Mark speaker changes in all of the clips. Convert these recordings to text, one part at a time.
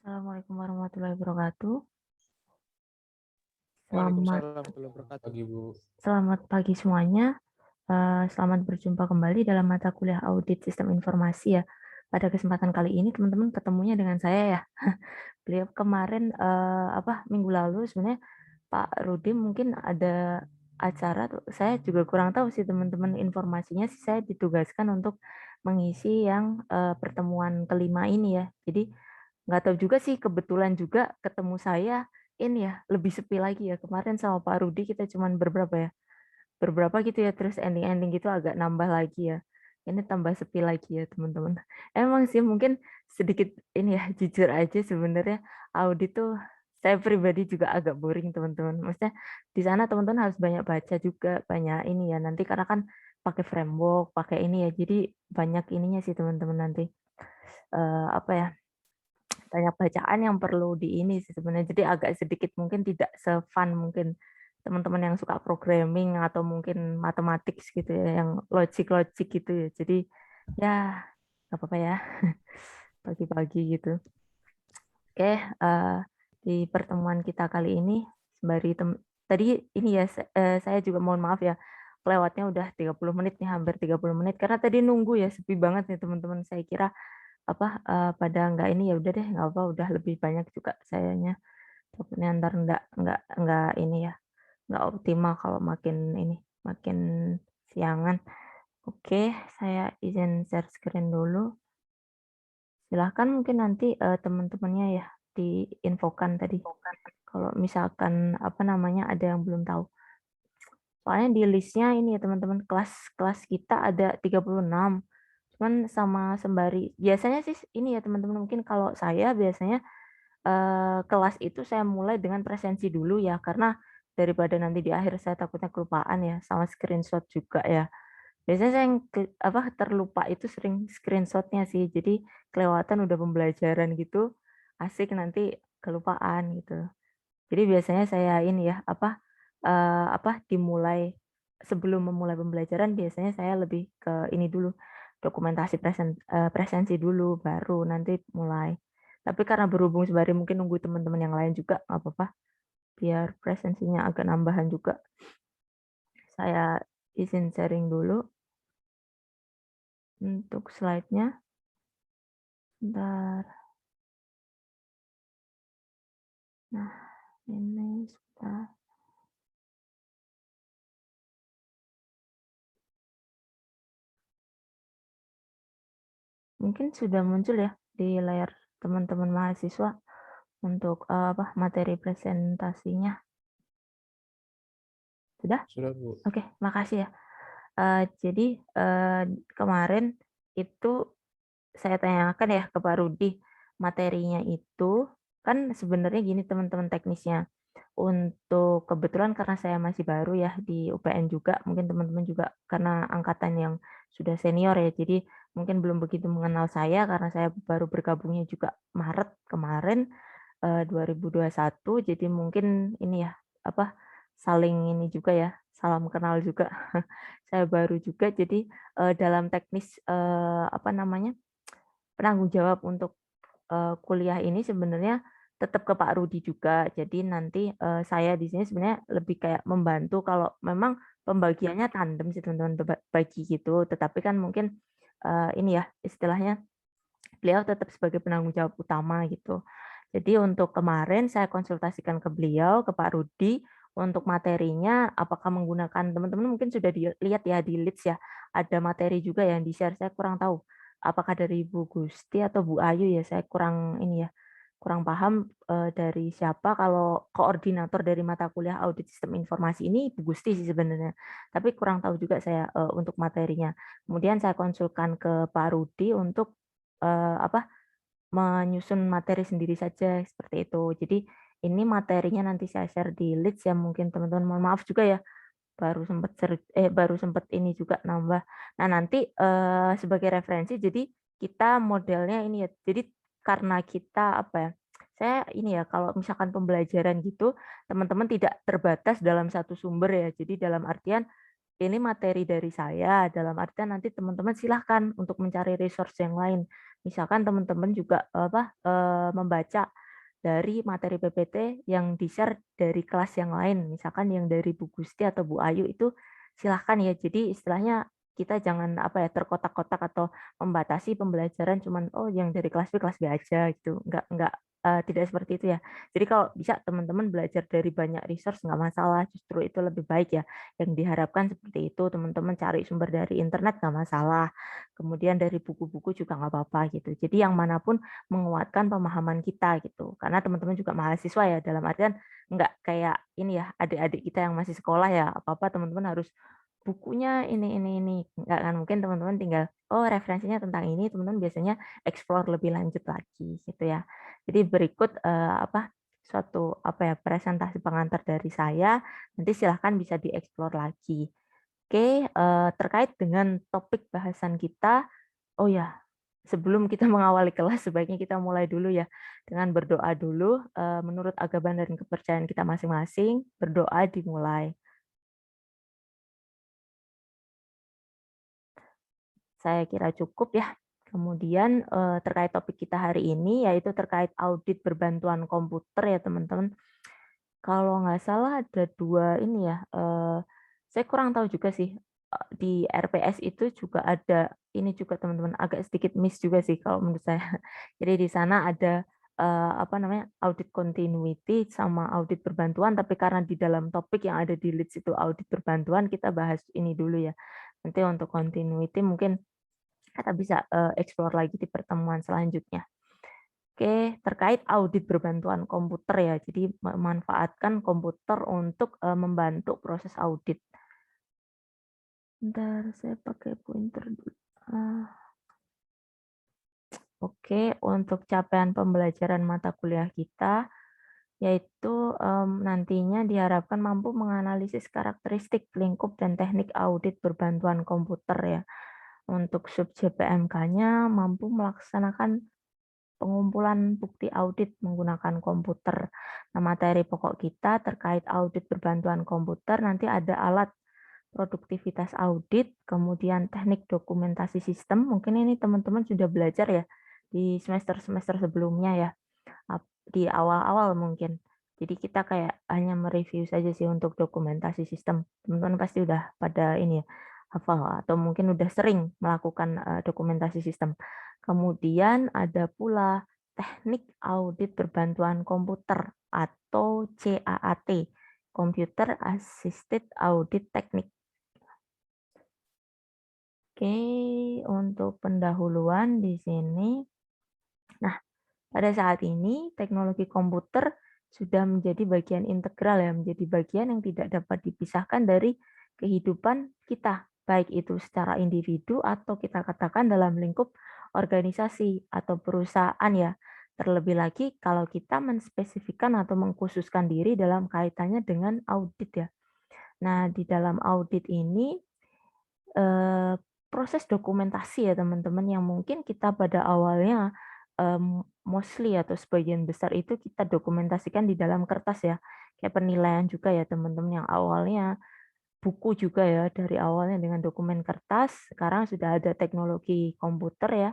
Speaker 1: Assalamualaikum warahmatullahi wabarakatuh. Selamat
Speaker 2: Waalaikumsalam warahmatullahi wabarakatuh.
Speaker 3: Pagi Bu.
Speaker 1: selamat pagi semuanya. Selamat berjumpa kembali dalam mata kuliah Audit Sistem Informasi ya. Pada kesempatan kali ini teman-teman ketemunya dengan saya ya. Beliau kemarin minggu lalu sebenarnya Pak Rudi mungkin ada acara tuh. Saya juga kurang tahu sih teman-teman informasinya sih, saya ditugaskan untuk mengisi yang pertemuan kelima ini ya. Jadi nggak tahu juga sih, kebetulan juga ketemu saya ini ya lebih sepi lagi ya. Kemarin sama Pak Rudi kita cuman berberapa gitu ya, terus ending-ending gitu agak nambah lagi ya. Ini tambah sepi lagi ya teman-teman. Emang sih mungkin sedikit ini ya, jujur aja sebenarnya audit tuh saya pribadi juga agak boring teman-teman. Maksudnya di sana teman-teman harus banyak baca juga, banyak ini ya. Nanti karena kan pakai framework, pakai ini ya. Jadi banyak ininya sih teman-teman nanti. Apa ya? Banyak bacaan yang perlu di ini sih sebenarnya. Jadi agak sedikit mungkin tidak se-fun mungkin teman-teman yang suka programming atau mungkin matematik gitu ya, yang logik-logik gitu ya. Jadi ya nggak apa-apa ya, pagi-pagi gitu. Oke, di pertemuan kita kali ini, tadi ini ya, saya juga mohon maaf ya, kelewatnya udah 30 menit nih, hampir 30 menit, karena tadi nunggu ya, sepi banget nih teman-teman. Saya kira pada nggak ini, ya udah deh nggak apa, udah lebih banyak juga sayanya. Takutnya ntar nggak ini ya, nggak optimal kalau makin siangan. Oke, saya izin share screen dulu. Silahkan mungkin nanti teman-temannya ya diinfokan tadi. Kalau misalkan ada yang belum tahu. Soalnya di listnya ini ya teman-teman, kelas kita ada 36. Cuman sama sembari biasanya sih ini ya teman-teman, mungkin kalau saya biasanya kelas itu saya mulai dengan presensi dulu ya, karena daripada nanti di akhir saya takutnya kelupaan ya, sama screenshot juga ya. Biasanya saya yang terlupa itu sering screenshotnya sih, jadi kelewatan udah pembelajaran gitu, asik nanti kelupaan gitu. Jadi biasanya saya ini ya, dimulai sebelum memulai pembelajaran biasanya saya lebih ke ini dulu, dokumentasi presensi dulu, baru nanti mulai. Tapi karena berhubung sembari mungkin nunggu teman-teman yang lain juga, nggak apa-apa, biar presensinya agak nambahan juga. Saya izin sharing dulu untuk slide-nya. Bentar. Nah, ini sebentar. Mungkin sudah muncul ya di layar teman-teman mahasiswa untuk materi presentasinya. Sudah?
Speaker 3: Sudah Bu.
Speaker 1: Oke, makasih ya. Jadi kemarin itu saya tanyakan ya ke Pak Rudi, materinya itu kan sebenarnya gini teman-teman teknisnya. Untuk kebetulan karena saya masih baru ya di UPN juga, mungkin teman-teman juga karena angkatan yang sudah senior ya, jadi mungkin belum begitu mengenal saya karena saya baru bergabungnya juga Maret kemarin 2021, jadi mungkin ini ya saling ini juga ya, salam kenal juga. Saya baru juga, jadi dalam teknis penanggung jawab untuk kuliah ini sebenarnya tetap ke Pak Rudi juga. Jadi nanti saya di sini sebenarnya lebih kayak membantu kalau memang pembagiannya tandem sih teman-teman, bagi gitu. Tetapi kan mungkin ini ya istilahnya beliau tetap sebagai penanggung jawab utama gitu. Jadi untuk kemarin saya konsultasikan ke beliau, ke Pak Rudi, untuk materinya apakah menggunakan, teman-teman mungkin sudah dilihat ya di leads ya, ada materi juga yang di-share, saya kurang tahu apakah dari Bu Gusti atau Bu Ayu ya, saya kurang ini ya, kurang paham dari siapa. Kalau koordinator dari mata kuliah Audit Sistem Informasi ini Bu Gusti sih sebenarnya, tapi kurang tahu juga saya untuk materinya. Kemudian saya konsulkan ke Pak Rudi untuk menyusun materi sendiri saja seperti itu. Jadi ini materinya nanti saya share di leads ya, mungkin teman-teman mohon maaf juga ya, baru sempat ini juga nambah. Nah, nanti sebagai referensi, jadi kita modelnya ini ya. Jadi karena kita saya ini ya, kalau misalkan pembelajaran gitu, teman-teman tidak terbatas dalam satu sumber ya. Jadi dalam artian ini materi dari saya, dalam artian nanti teman-teman silahkan untuk mencari resource yang lain. Misalkan teman-teman juga membaca dari materi PPT yang di-share dari kelas yang lain, misalkan yang dari Bu Gusti atau Bu Ayu itu silahkan ya. Jadi istilahnya kita jangan terkotak-kotak atau membatasi pembelajaran cuman oh yang dari kelas B aja gitu. Tidak seperti itu ya. Jadi kalau bisa teman-teman belajar dari banyak resource nggak masalah, justru itu lebih baik ya. Yang diharapkan seperti itu, teman-teman cari sumber dari internet nggak masalah. Kemudian dari buku-buku juga nggak apa-apa gitu. Jadi yang manapun menguatkan pemahaman kita gitu. Karena teman-teman juga mahasiswa ya, dalam artian nggak kayak ini ya, adik-adik kita yang masih sekolah ya, apa-apa teman-teman harus bukunya ini. Nggak kan, mungkin teman-teman tinggal, oh referensinya tentang ini, teman-teman biasanya explore lebih lanjut lagi gitu ya. Jadi berikut suatu presentasi pengantar dari saya, nanti silahkan bisa dieksplor lagi. Oke, terkait dengan topik bahasan kita, oh ya, sebelum kita mengawali kelas sebaiknya kita mulai dulu ya dengan berdoa dulu. Menurut agama dan kepercayaan kita masing-masing, berdoa dimulai. Saya kira cukup ya. Kemudian terkait topik kita hari ini yaitu terkait audit berbantuan komputer ya teman-teman. Kalau nggak salah ada dua ini ya. Saya kurang tahu juga sih di RPS itu juga ada ini juga teman-teman, agak sedikit miss juga sih kalau menurut saya. Jadi di sana ada audit continuity sama audit berbantuan, tapi karena di dalam topik yang ada di leads itu audit berbantuan, kita bahas ini dulu ya. Nanti untuk continuity mungkin kita bisa explore lagi di pertemuan selanjutnya. Oke, terkait audit berbantuan komputer ya. Jadi memanfaatkan komputer untuk membantu proses audit. Bentar, saya pakai pointer dulu. Oke, untuk capaian pembelajaran mata kuliah kita, yaitu nantinya diharapkan mampu menganalisis karakteristik, lingkup, dan teknik audit berbantuan komputer ya. Untuk subjek PMK-nya mampu melaksanakan pengumpulan bukti audit menggunakan komputer. Nah, materi pokok kita terkait audit berbantuan komputer, nanti ada alat produktivitas audit, kemudian teknik dokumentasi sistem. Mungkin ini teman-teman sudah belajar ya di semester-semester sebelumnya ya, di awal-awal mungkin. Jadi kita kayak hanya mereview saja sih untuk dokumentasi sistem. Teman-teman pasti udah pada ini ya, hafal atau mungkin udah sering melakukan dokumentasi sistem. Kemudian ada pula teknik audit berbantuan komputer atau CAAT, Computer Assisted Audit Technique. Oke, untuk pendahuluan di sini. Nah, pada saat ini teknologi komputer sudah menjadi bagian integral ya, menjadi bagian yang tidak dapat dipisahkan dari kehidupan kita, baik itu secara individu atau kita katakan dalam lingkup organisasi atau perusahaan ya. Terlebih lagi kalau kita menspesifikkan atau mengkhususkan diri dalam kaitannya dengan audit ya. Nah, di dalam audit ini proses dokumentasi ya teman-teman yang mungkin kita pada awalnya mostly atau sebagian besar itu kita dokumentasikan di dalam kertas ya. Kayak penilaian juga ya teman-teman yang awalnya buku juga ya dari awalnya dengan dokumen kertas, sekarang sudah ada teknologi komputer ya,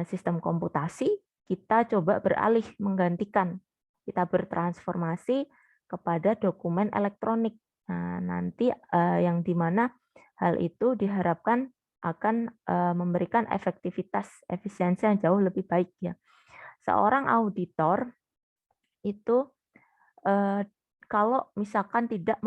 Speaker 1: sistem komputasi, kita coba beralih menggantikan, kita bertransformasi kepada dokumen elektronik. Nah, nanti yang dimana hal itu diharapkan akan memberikan efektivitas, efisiensi yang jauh lebih baik ya. Seorang auditor itu kalau misalkan tidak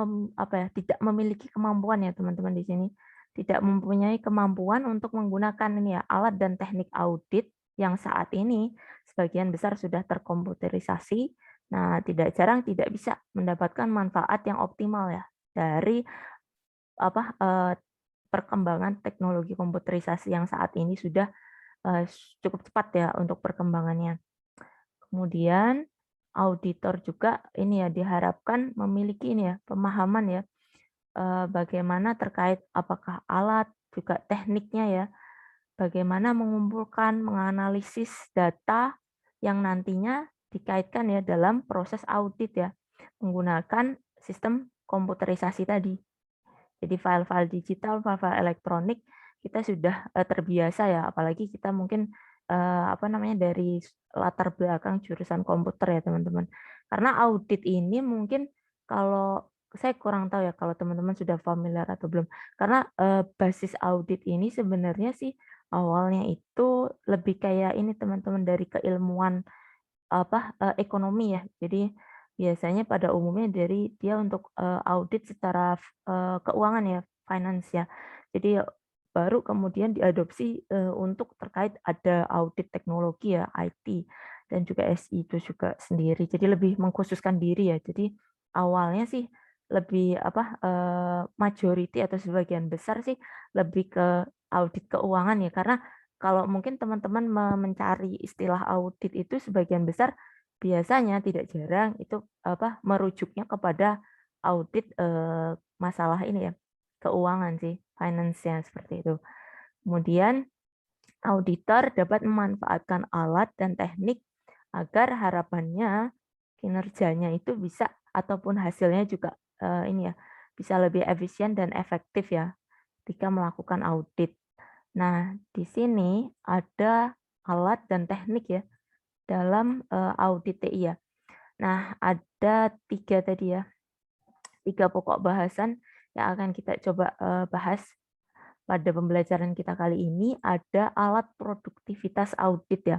Speaker 1: memiliki kemampuan ya teman-teman di sini, tidak mempunyai kemampuan untuk menggunakan ini ya alat dan teknik audit yang saat ini sebagian besar sudah terkomputerisasi. Nah, tidak jarang tidak bisa mendapatkan manfaat yang optimal ya dari perkembangan teknologi komputerisasi yang saat ini sudah cukup cepat ya untuk perkembangannya. Kemudian auditor juga ini ya diharapkan memiliki ini ya pemahaman ya bagaimana terkait apakah alat juga tekniknya ya, bagaimana mengumpulkan, menganalisis data yang nantinya dikaitkan ya dalam proses audit ya menggunakan sistem komputerisasi tadi. Jadi file-file digital, file-file elektronik kita sudah terbiasa ya, apalagi kita mungkin apa namanya, dari latar belakang jurusan komputer ya, teman-teman. Karena audit ini mungkin kalau saya kurang tahu ya kalau teman-teman sudah familiar atau belum. Karena, basis audit ini sebenarnya sih awalnya itu lebih kayak ini teman-teman, dari keilmuan apa, ekonomi ya. Jadi biasanya pada umumnya dari dia untuk, audit secara keuangan ya, finance ya. Jadi baru kemudian diadopsi, untuk terkait ada audit teknologi ya, IT dan juga SI itu juga sendiri. Jadi lebih mengkhususkan diri ya. Jadi awalnya sih lebih apa, majority atau sebagian besar sih lebih ke audit keuangan ya, karena kalau mungkin teman-teman mencari istilah audit itu sebagian besar biasanya tidak jarang itu apa, merujuknya kepada audit, masalah ini ya, keuangan sih, finance-nya seperti itu. Kemudian auditor dapat memanfaatkan alat dan teknik agar harapannya kinerjanya itu bisa ataupun hasilnya juga, ini ya, bisa lebih efisien dan efektif ya ketika melakukan audit. Nah, di sini ada alat dan teknik ya dalam, audit TI ya. Nah, ada 3 tadi ya, 3 pokok bahasan yang akan kita coba, bahas pada pembelajaran kita kali ini. Ada alat produktivitas audit ya.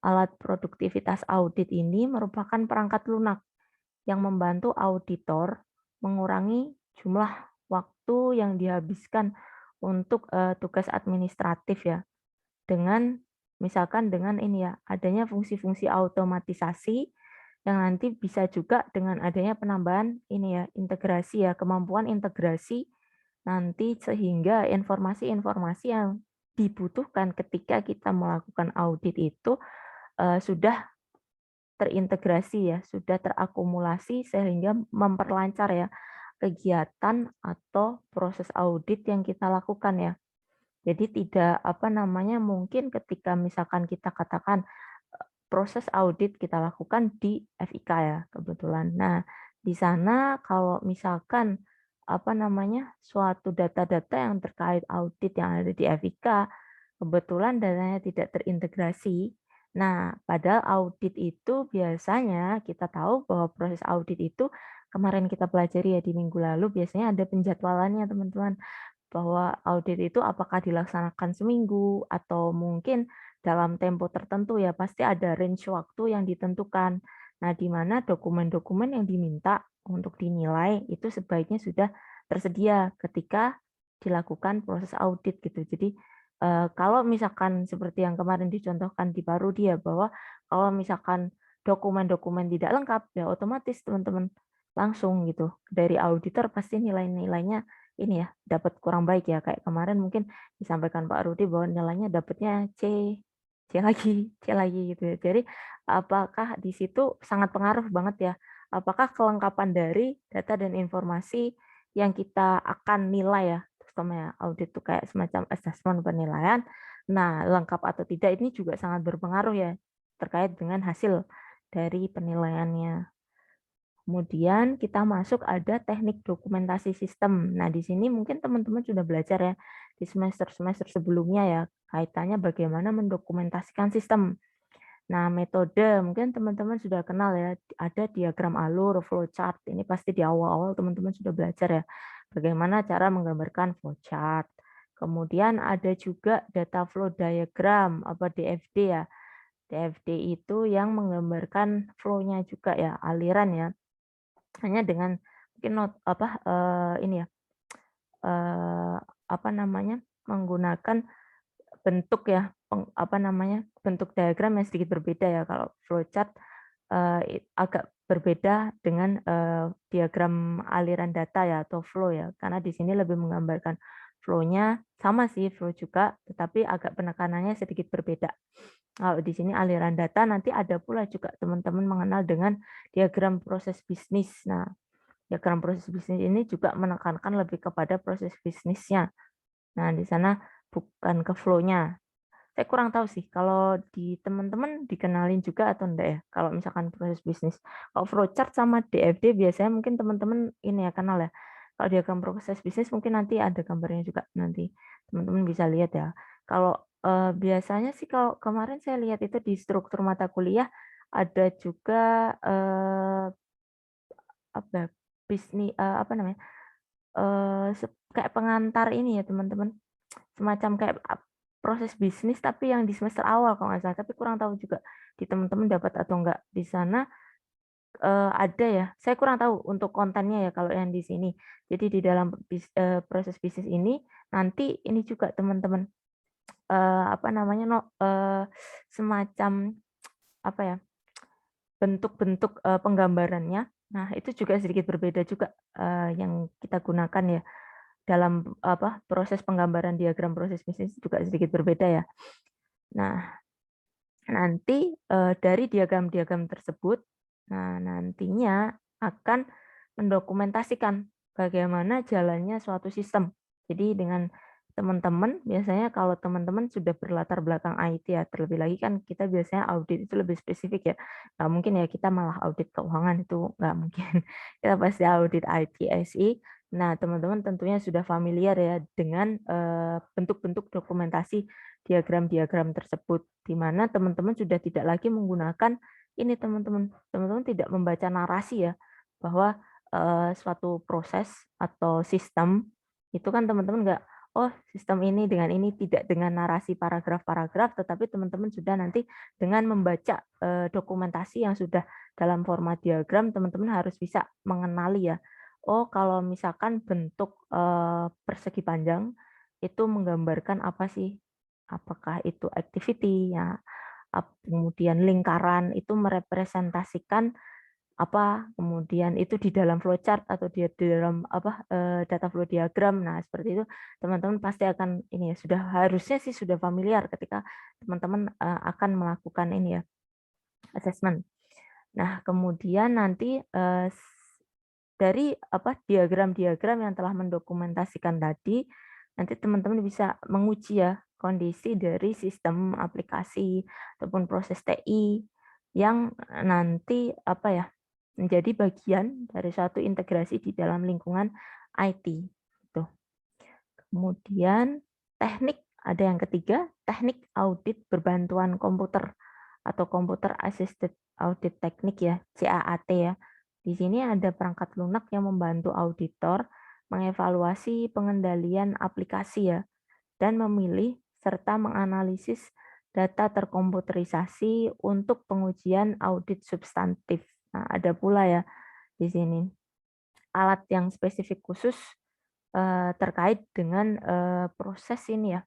Speaker 1: Alat produktivitas audit ini merupakan perangkat lunak yang membantu auditor mengurangi jumlah waktu yang dihabiskan untuk, tugas administratif ya. Dengan misalkan dengan ini ya, adanya fungsi-fungsi automatisasi yang nanti bisa juga dengan adanya penambahan ini ya, integrasi ya, kemampuan integrasi nanti sehingga informasi-informasi yang dibutuhkan ketika kita melakukan audit itu, sudah terintegrasi ya, sudah terakumulasi sehingga memperlancar ya kegiatan atau proses audit yang kita lakukan ya. Jadi tidak apa namanya, mungkin ketika misalkan kita katakan proses audit kita lakukan di FIK ya kebetulan. Nah, di sana kalau misalkan apa namanya, suatu data-data yang terkait audit yang ada di FIK, kebetulan datanya tidak terintegrasi. Nah, padahal audit itu biasanya kita tahu bahwa proses audit itu kemarin kita pelajari ya di minggu lalu biasanya ada penjadwalannya teman-teman. Bahwa audit itu apakah dilaksanakan seminggu atau mungkin dalam tempo tertentu ya, pasti ada range waktu yang ditentukan. Nah, di mana dokumen-dokumen yang diminta untuk dinilai itu sebaiknya sudah tersedia ketika dilakukan proses audit gitu. Jadi, kalau misalkan seperti yang kemarin dicontohkan di Parudi ya, bahwa kalau misalkan dokumen-dokumen tidak lengkap, ya otomatis teman-teman langsung gitu dari auditor pasti nilai-nilainya ini ya, dapat kurang baik ya, kayak kemarin mungkin disampaikan Pak Rudi bahwa nilainya dapatnya C, C lagi gitu ya. Jadi apakah di situ sangat pengaruh banget ya, apakah kelengkapan dari data dan informasi yang kita akan nilai ya, terutama ya audit itu kayak semacam asesmen penilaian. Nah, lengkap atau tidak ini juga sangat berpengaruh ya, terkait dengan hasil dari penilaiannya. Kemudian kita masuk ada teknik dokumentasi sistem. Nah, di sini mungkin teman-teman sudah belajar ya di semester-semester sebelumnya ya, kaitannya bagaimana mendokumentasikan sistem. Nah, metode mungkin teman-teman sudah kenal ya, ada diagram alur, flowchart. Ini pasti di awal-awal teman-teman sudah belajar ya, bagaimana cara menggambarkan flowchart. Kemudian ada juga data flow diagram, apa DFD ya. DFD itu yang menggambarkan flow-nya juga ya, aliran ya. Hanya dengan mungkin apa, ini ya, eee, apa namanya, menggunakan bentuk ya, apa namanya, bentuk diagram yang sedikit berbeda ya. Kalau flowchart, agak berbeda dengan, diagram aliran data ya atau flow ya, karena di sini lebih menggambarkan flow-nya sama sih, flow juga, tetapi agak penekanannya sedikit berbeda. Kalau di sini aliran data, nanti ada pula juga teman-teman mengenal dengan diagram proses bisnis. Nah, diagram proses bisnis ini juga menekankan lebih kepada proses bisnisnya. Nah, di sana bukan ke flow-nya. Saya kurang tahu sih, kalau di teman-teman dikenalin juga atau enggak ya, kalau misalkan proses bisnis. Kalau flowchart sama DFD biasanya mungkin teman-teman ini ya, kenal ya. Kalau diagram proses bisnis mungkin nanti ada gambarnya juga, nanti teman-teman bisa lihat ya. Kalau Biasanya sih kalau kemarin saya lihat itu di struktur mata kuliah ada juga, apa ya, apa namanya, kayak pengantar ini ya teman-teman, semacam kayak proses bisnis tapi yang di semester awal kalau nggak salah, tapi kurang tahu juga di teman-teman dapat atau enggak. Di sana, ada ya, saya kurang tahu untuk kontennya ya kalau yang di sini. Jadi di dalam proses bisnis ini, nanti ini juga teman-teman, apa namanya, semacam apa ya, bentuk-bentuk, penggambarannya. Nah, itu juga sedikit berbeda juga, yang kita gunakan ya, dalam apa, proses penggambaran diagram proses bisnis juga sedikit berbeda ya. Nah, nanti, dari diagram-diagram tersebut, nah nantinya akan mendokumentasikan bagaimana jalannya suatu sistem. Jadi dengan teman-teman, biasanya kalau teman-teman sudah berlatar belakang IT ya, terlebih lagi kan kita biasanya audit itu lebih spesifik ya. Nggak mungkin ya kita malah audit keuangan, itu nggak mungkin. Kita pasti audit IT, SI. Nah, teman-teman tentunya sudah familiar ya dengan bentuk-bentuk dokumentasi diagram-diagram tersebut, di mana teman-teman sudah tidak lagi menggunakan ini teman-teman. Teman-teman tidak membaca narasi ya, bahwa suatu proses atau sistem itu kan teman-teman nggak, oh sistem ini dengan ini, tidak dengan narasi paragraf-paragraf, tetapi teman-teman sudah nanti dengan membaca dokumentasi yang sudah dalam format diagram, teman-teman harus bisa mengenali ya. Oh, kalau misalkan bentuk persegi panjang itu menggambarkan apa sih? Apakah itu activity ya, kemudian lingkaran itu merepresentasikan apa, kemudian itu di dalam flowchart atau di dalam apa, data flow diagram. Nah, seperti itu teman-teman pasti akan ini ya, sudah harusnya sih sudah familiar ketika teman-teman, akan melakukan ini ya, assessment. Nah, kemudian nanti, dari apa, diagram-diagram yang telah mendokumentasikan tadi, nanti teman-teman bisa menguji ya kondisi dari sistem aplikasi ataupun proses TI yang nanti apa ya, menjadi bagian dari suatu integrasi di dalam lingkungan IT gitu. Kemudian teknik ada yang ketiga, teknik audit berbantuan komputer atau Computer Assisted Audit Teknik ya, CAAT ya. Di sini ada perangkat lunak yang membantu auditor mengevaluasi pengendalian aplikasi ya, dan memilih serta menganalisis data terkomputerisasi untuk pengujian audit substantif. Nah, ada pula ya di sini alat yang spesifik khusus terkait dengan proses ini ya,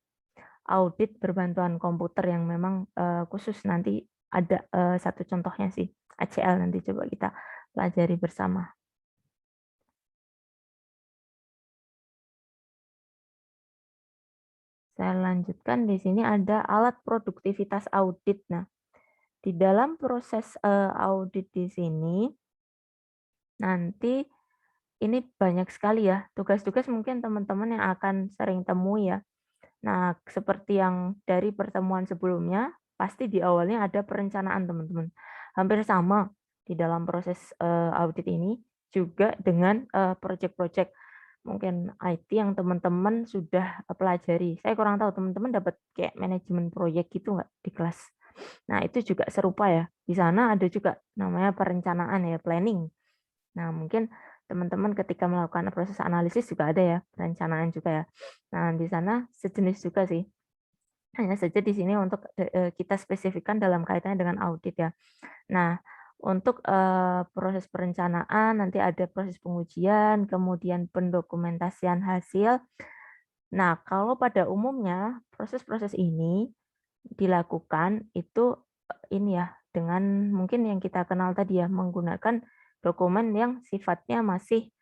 Speaker 1: audit berbantuan komputer yang memang khusus. Nanti ada satu contohnya sih, ACL, nanti coba kita pelajari bersama. Saya lanjutkan, di sini ada alat produktivitas audit. Nah, di dalam proses audit di sini nanti ini banyak sekali ya tugas-tugas mungkin teman-teman yang akan sering temui ya. Nah, seperti yang dari pertemuan sebelumnya, pasti di awalnya ada perencanaan teman-teman. Hampir sama di dalam proses audit ini juga dengan project-project mungkin IT yang teman-teman sudah pelajari. Saya kurang tahu teman-teman dapat kayak manajemen proyek gitu nggak di kelas. Nah, itu juga serupa ya. Di sana ada juga namanya perencanaan ya, planning. Nah, mungkin teman-teman ketika melakukan proses analisis juga ada ya, perencanaan juga ya. Nah, di sana sejenis juga sih. Hanya saja di sini untuk kita spesifikkan dalam kaitannya dengan audit ya. Nah, untuk proses perencanaan nanti ada proses pengujian, kemudian pendokumentasian hasil. Nah, kalau pada umumnya proses-proses ini dilakukan itu ini ya, dengan mungkin yang kita kenal tadi ya, menggunakan dokumen yang sifatnya masih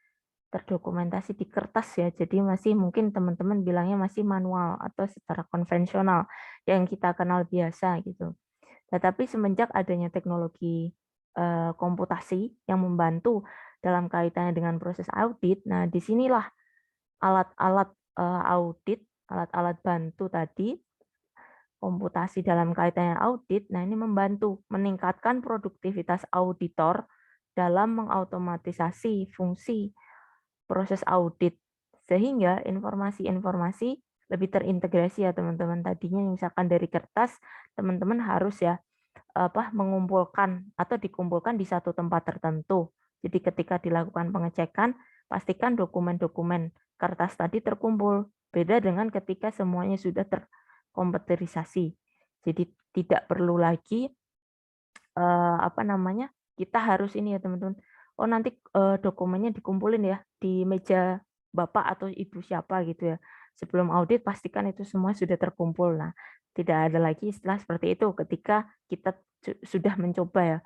Speaker 1: terdokumentasi di kertas ya. Jadi masih mungkin teman-teman bilangnya masih manual atau secara konvensional yang kita kenal biasa gitu. Tetapi semenjak adanya teknologi komputasi yang membantu dalam kaitannya dengan proses audit, nah disinilah alat-alat audit, alat-alat bantu tadi komputasi dalam kaitannya audit, nah ini membantu meningkatkan produktivitas auditor dalam mengautomatisasi fungsi proses audit, sehingga informasi-informasi lebih terintegrasi ya teman-teman. Tadinya misalkan dari kertas, teman-teman harus ya mengumpulkan atau dikumpulkan di satu tempat tertentu. Jadi ketika dilakukan pengecekan, pastikan dokumen-dokumen kertas tadi terkumpul. Beda dengan ketika semuanya sudah terkomputerisasi. Jadi tidak perlu lagi kita harus ini ya teman-teman. Oh nanti dokumennya dikumpulin ya di meja Bapak atau Ibu siapa gitu ya. Sebelum audit pastikan itu semua sudah terkumpul. Nah, tidak ada lagi istilah seperti itu ketika kita sudah mencoba ya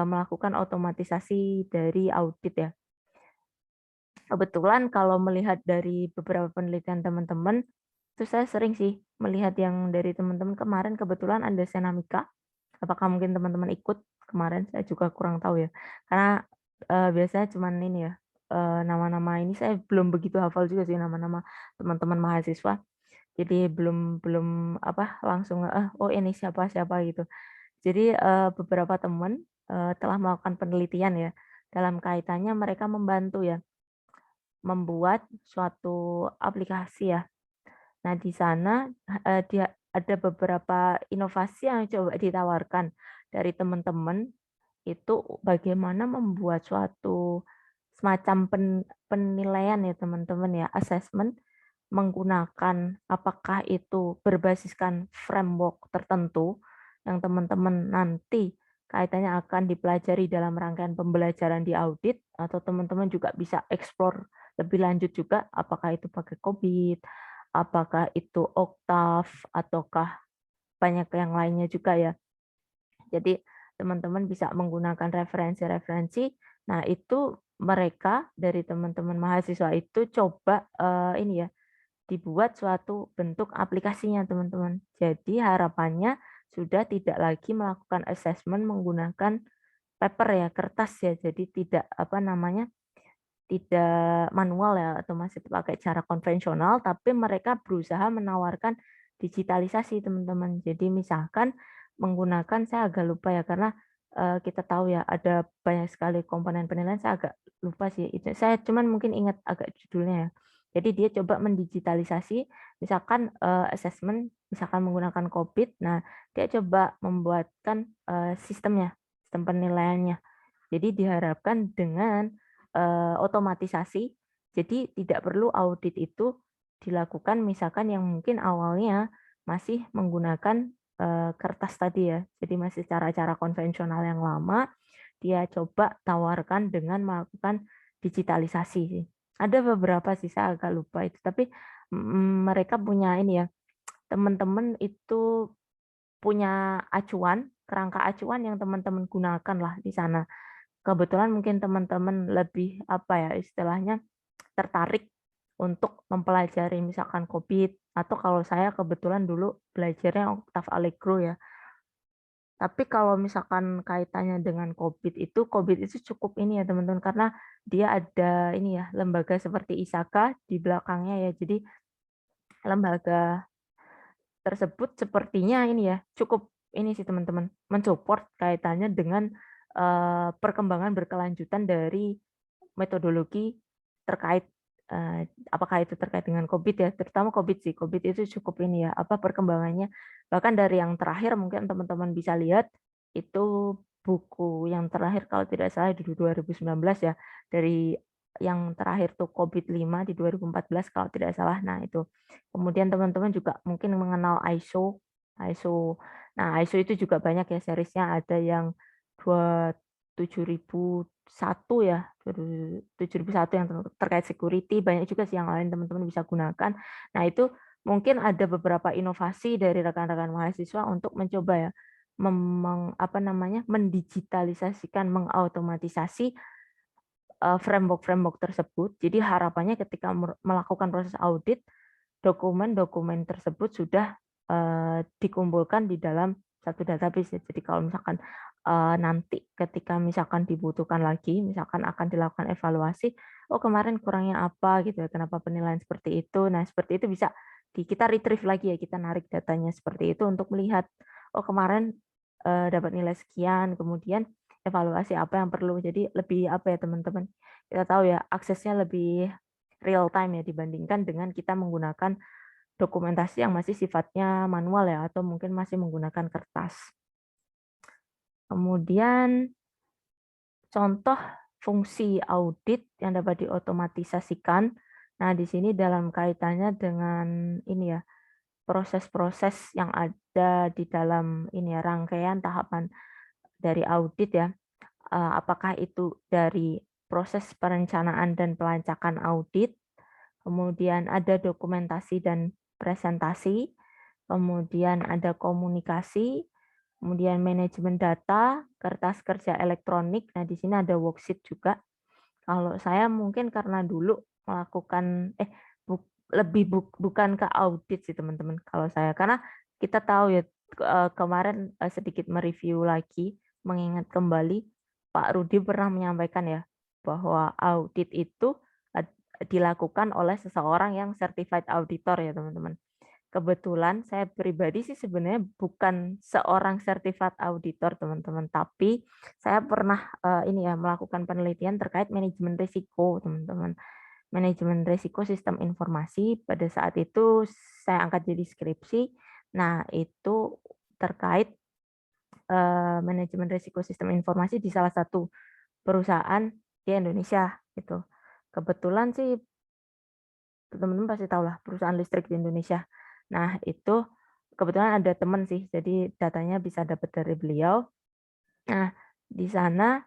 Speaker 1: melakukan otomatisasi dari audit ya. Kebetulan kalau melihat dari beberapa penelitian teman-teman, itu saya sering sih melihat yang dari teman-teman kemarin kebetulan ada Senamika. Apakah mungkin teman-teman ikut kemarin? Saya juga kurang tahu ya. Karena biasanya cuman ini ya, nama-nama ini saya belum begitu hafal juga sih nama-nama teman-teman mahasiswa. Jadi belum belum langsung oh ini siapa siapa gitu. Jadi beberapa teman telah melakukan penelitian ya dalam kaitannya mereka membantu ya membuat suatu aplikasi ya. Nah, di sana dia ada beberapa inovasi yang coba ditawarkan dari teman-teman itu bagaimana membuat suatu semacam penilaian ya teman-teman ya, assessment menggunakan apakah itu berbasiskan framework tertentu yang teman-teman nanti kaitannya akan dipelajari dalam rangkaian pembelajaran di audit atau teman-teman juga bisa explore lebih lanjut juga apakah itu pakai COBIT, apakah itu Octave ataukah banyak yang lainnya juga ya. Jadi teman-teman bisa menggunakan referensi-referensi. Nah, itu mereka dari teman-teman mahasiswa itu coba ini ya dibuat suatu bentuk aplikasinya, teman-teman. Jadi harapannya sudah tidak lagi melakukan assessment menggunakan paper ya, kertas ya. Jadi tidak tidak manual ya atau masih pakai cara konvensional, tapi mereka berusaha menawarkan digitalisasi, teman-teman. Jadi misalkan menggunakan, saya agak lupa ya karena kita tahu ya ada banyak sekali komponen penilaian, saya agak lupa sih itu. Saya cuman mungkin ingat agak judulnya ya. Jadi dia coba mendigitalisasi, misalkan assessment, misalkan menggunakan COVID, nah dia coba membuatkan sistemnya, sistem penilaiannya. Jadi diharapkan dengan otomatisasi, jadi tidak perlu audit itu dilakukan misalkan yang mungkin awalnya masih menggunakan kertas tadi ya. Jadi masih cara-cara konvensional yang lama, dia coba tawarkan dengan melakukan digitalisasi sih. Ada beberapa sih saya agak lupa itu, tapi mereka punya ini ya, teman-teman itu punya acuan, kerangka acuan yang teman-teman gunakan lah di sana. Kebetulan mungkin teman-teman lebih apa ya istilahnya tertarik untuk mempelajari misalkan COVID atau kalau saya kebetulan dulu belajarnya Octave Allegro ya. Tapi kalau misalkan kaitannya dengan COVID itu cukup ini ya teman-teman karena dia ada ini ya lembaga seperti ISAKA di belakangnya ya. Jadi lembaga tersebut sepertinya ini ya cukup ini sih teman-teman mensupport kaitannya dengan perkembangan berkelanjutan dari metodologi terkait apakah itu terkait dengan COVID ya, terutama COVID sih. COVID itu cukup ini ya, perkembangannya. Bahkan dari yang terakhir mungkin teman-teman bisa lihat itu buku yang terakhir kalau tidak salah di 2019 ya, dari yang terakhir tuh COVID-5 di 2014 kalau tidak salah. Nah, itu. Kemudian teman-teman juga mungkin mengenal ISO. ISO. Nah, ISO itu juga banyak ya seriesnya, ada yang 7001 ya, 7001 yang terkait security, banyak juga sih yang lain teman-teman bisa gunakan. Nah, itu mungkin ada beberapa inovasi dari rekan-rekan mahasiswa untuk mencoba ya mendigitalisasikan, mengautomatisasi framework-framework tersebut. Jadi harapannya ketika melakukan proses audit, dokumen-dokumen tersebut sudah dikumpulkan di dalam satu database. Jadi kalau misalkan nanti ketika misalkan dibutuhkan lagi, misalkan akan dilakukan evaluasi, oh kemarin kurangnya apa gitu ya, kenapa penilaian seperti itu. Nah, seperti itu bisa kita retrieve lagi ya, kita narik datanya seperti itu untuk melihat, oh kemarin dapat nilai sekian, kemudian evaluasi apa yang perlu. Jadi lebih apa ya teman-teman, kita tahu ya aksesnya lebih real time ya dibandingkan dengan kita menggunakan dokumentasi yang masih sifatnya manual ya, atau mungkin masih menggunakan kertas. Kemudian contoh fungsi audit yang dapat diotomatisasikan. Nah, di sini dalam kaitannya dengan ini ya, proses-proses yang ada di dalam ini ya, rangkaian tahapan dari audit ya. Apakah itu dari proses perencanaan dan pelacakan audit, kemudian ada dokumentasi dan presentasi, kemudian ada komunikasi, kemudian manajemen data, kertas kerja elektronik. Nah, di sini ada worksheet juga. Kalau saya mungkin karena dulu melakukan bukan ke audit sih teman-teman kalau saya, karena kita tahu ya kemarin sedikit mereview lagi, mengingat kembali Pak Rudi pernah menyampaikan ya bahwa audit itu dilakukan oleh seseorang yang certified auditor ya teman-teman. Kebetulan saya pribadi sih sebenarnya bukan seorang certified auditor teman-teman, tapi saya pernah ini ya melakukan penelitian terkait manajemen risiko teman-teman. Manajemen risiko sistem informasi pada saat itu saya angkat jadi skripsi. Nah, itu terkait manajemen risiko sistem informasi di salah satu perusahaan di Indonesia gitu. Kebetulan sih teman-teman pasti tahu lah perusahaan listrik di Indonesia. Nah, itu kebetulan ada teman sih, jadi datanya bisa dapat dari beliau. Nah, di sana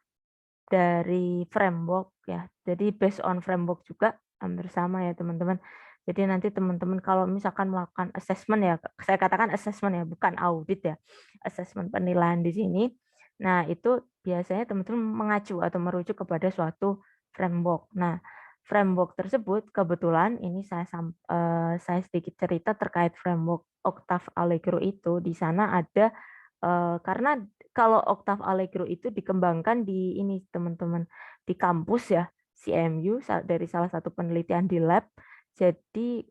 Speaker 1: dari framework ya, jadi based on framework juga hampir sama ya teman-teman. Jadi nanti teman-teman kalau misalkan melakukan assessment ya, saya katakan assessment ya, bukan audit ya, assessment penilaian di sini. Nah, itu biasanya teman-teman mengacu atau merujuk kepada suatu framework. Nah, framework tersebut kebetulan ini saya sedikit cerita terkait framework Octave Allegro itu. Di sana ada karena kalau Octave Allegro itu dikembangkan di ini teman-teman di kampus ya CMU dari salah satu penelitian di lab. Jadi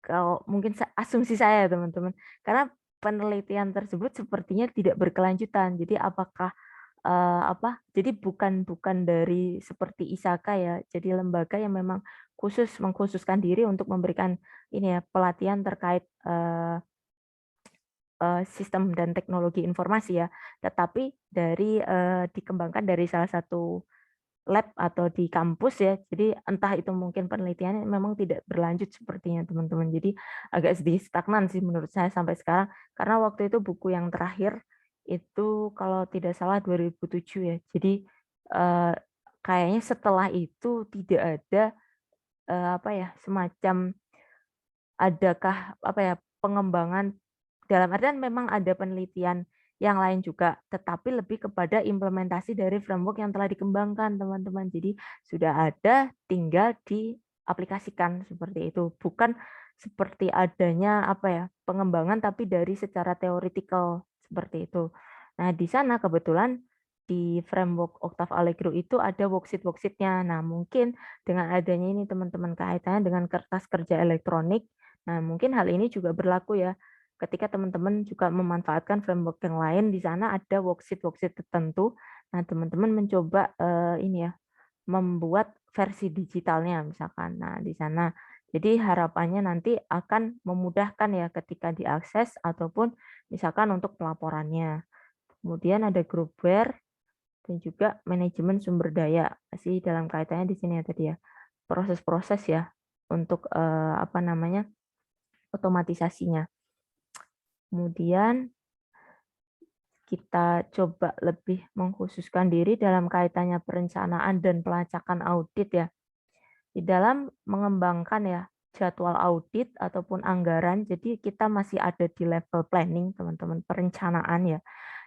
Speaker 1: kalau mungkin asumsi saya teman-teman, karena penelitian tersebut sepertinya tidak berkelanjutan. Jadi apakah jadi bukan bukan dari seperti ISAKA ya, jadi lembaga yang memang mengkhususkan diri untuk memberikan ini ya pelatihan terkait sistem dan teknologi informasi ya, tetapi dikembangkan dari salah satu lab atau di kampus ya. Jadi entah itu mungkin penelitiannya memang tidak berlanjut sepertinya teman-teman. Jadi agak sedikit stagnan sih menurut saya sampai sekarang. Karena waktu itu buku yang terakhir itu kalau tidak salah 2007 ya. Jadi eh, kayaknya setelah itu tidak ada apa ya semacam adakah apa ya pengembangan dalam artian memang ada penelitian yang lain juga, tetapi lebih kepada implementasi dari framework yang telah dikembangkan, teman-teman. Jadi sudah ada, tinggal diaplikasikan seperti itu. Bukan seperti adanya apa ya pengembangan, tapi dari secara teoretikal seperti itu. Nah, di sana kebetulan di framework Octave Allegro itu ada worksheet-worksheetnya. Nah, mungkin dengan adanya ini teman-teman kaitannya dengan kertas kerja elektronik. Nah, mungkin hal ini juga berlaku ya ketika teman-teman juga memanfaatkan framework yang lain, di sana ada worksheet-worksheet tertentu. Nah, teman-teman mencoba ini ya, membuat versi digitalnya misalkan. Nah, di sana. Jadi harapannya nanti akan memudahkan ya ketika diakses ataupun misalkan untuk pelaporannya. Kemudian ada groupware dan juga manajemen sumber daya. Masih dalam kaitannya di sini ya tadi ya. Proses-proses ya untuk apa namanya? Otomatisasinya. Kemudian kita coba lebih mengkhususkan diri dalam kaitannya perencanaan dan pelacakan audit ya. Di dalam mengembangkan ya jadwal audit ataupun anggaran, jadi kita masih ada di level planning, teman-teman, perencanaan ya.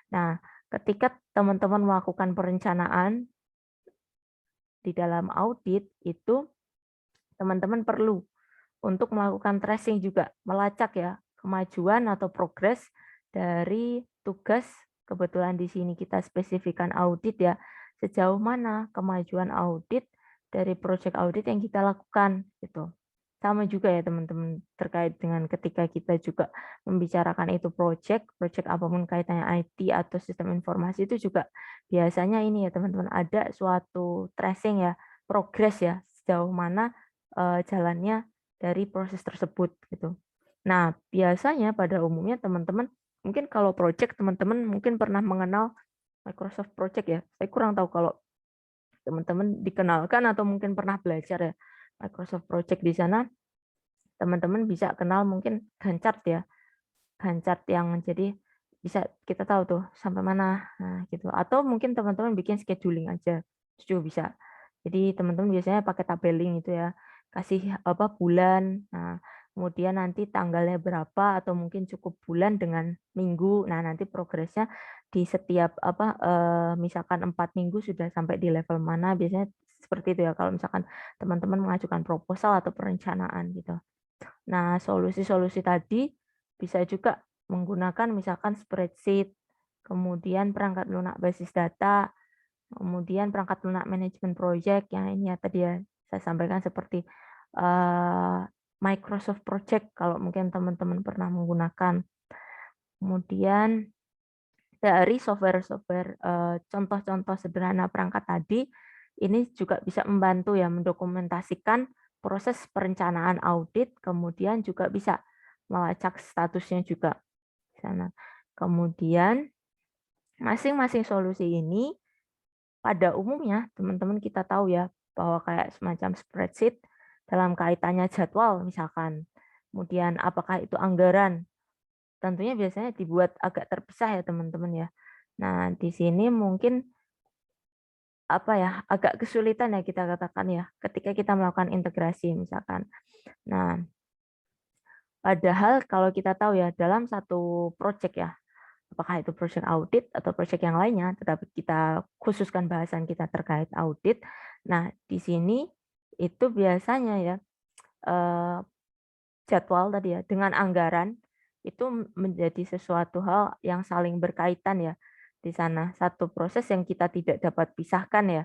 Speaker 1: Nah, ketika teman-teman melakukan perencanaan di dalam audit itu teman-teman perlu untuk melakukan tracing juga, melacak ya kemajuan atau progres dari tugas. Kebetulan di sini kita spesifikkan audit ya, sejauh mana kemajuan audit dari project audit yang kita lakukan gitu. Sama juga ya teman-teman terkait dengan ketika kita juga membicarakan itu project apapun kaitannya IT atau sistem informasi itu juga biasanya ini ya teman-teman ada suatu tracing ya, progres ya, sejauh mana jalannya dari proses tersebut gitu. Nah, biasanya pada umumnya teman-teman, mungkin kalau project teman-teman mungkin pernah mengenal Microsoft Project ya. Saya kurang tahu kalau teman-teman dikenalkan atau mungkin pernah belajar ya Microsoft Project. Di sana teman-teman bisa kenal mungkin Gantt chart ya. Gantt chart yang jadi bisa kita tahu tuh sampai mana, nah gitu. Atau mungkin teman-teman bikin scheduling aja, itu juga bisa. Jadi teman-teman biasanya pakai tabelling itu ya, kasih apa bulan, nah kemudian nanti tanggalnya berapa atau mungkin cukup bulan dengan minggu. Nah nanti progresnya di setiap apa misalkan 4 minggu sudah sampai di level mana, biasanya seperti itu ya kalau misalkan teman-teman mengajukan proposal atau perencanaan gitu. Nah, solusi-solusi tadi bisa juga menggunakan misalkan spreadsheet, kemudian perangkat lunak basis data, kemudian perangkat lunak manajemen project yang ini ya tadi ya saya sampaikan seperti eh, Microsoft Project kalau mungkin teman-teman pernah menggunakan. Kemudian dari software-software contoh-contoh sederhana perangkat tadi ini juga bisa membantu ya mendokumentasikan proses perencanaan audit, kemudian juga bisa melacak statusnya juga di sana. Kemudian masing-masing solusi ini pada umumnya teman-teman kita tahu ya bahwa kayak semacam spreadsheet dalam kaitannya jadwal misalkan. Kemudian apakah itu anggaran? Tentunya biasanya dibuat agak terpisah ya teman-teman ya. Nah, di sini mungkin apa ya agak kesulitan ya kita katakan ya ketika kita melakukan integrasi misalkan. Nah, padahal kalau kita tahu ya dalam satu project ya, apakah itu project audit atau project yang lainnya, tetapi kita khususkan bahasan kita terkait audit. Nah, di sini itu biasanya ya eh, jadwal tadi ya dengan anggaran itu menjadi sesuatu hal yang saling berkaitan ya di sana. Satu proses yang kita tidak dapat pisahkan ya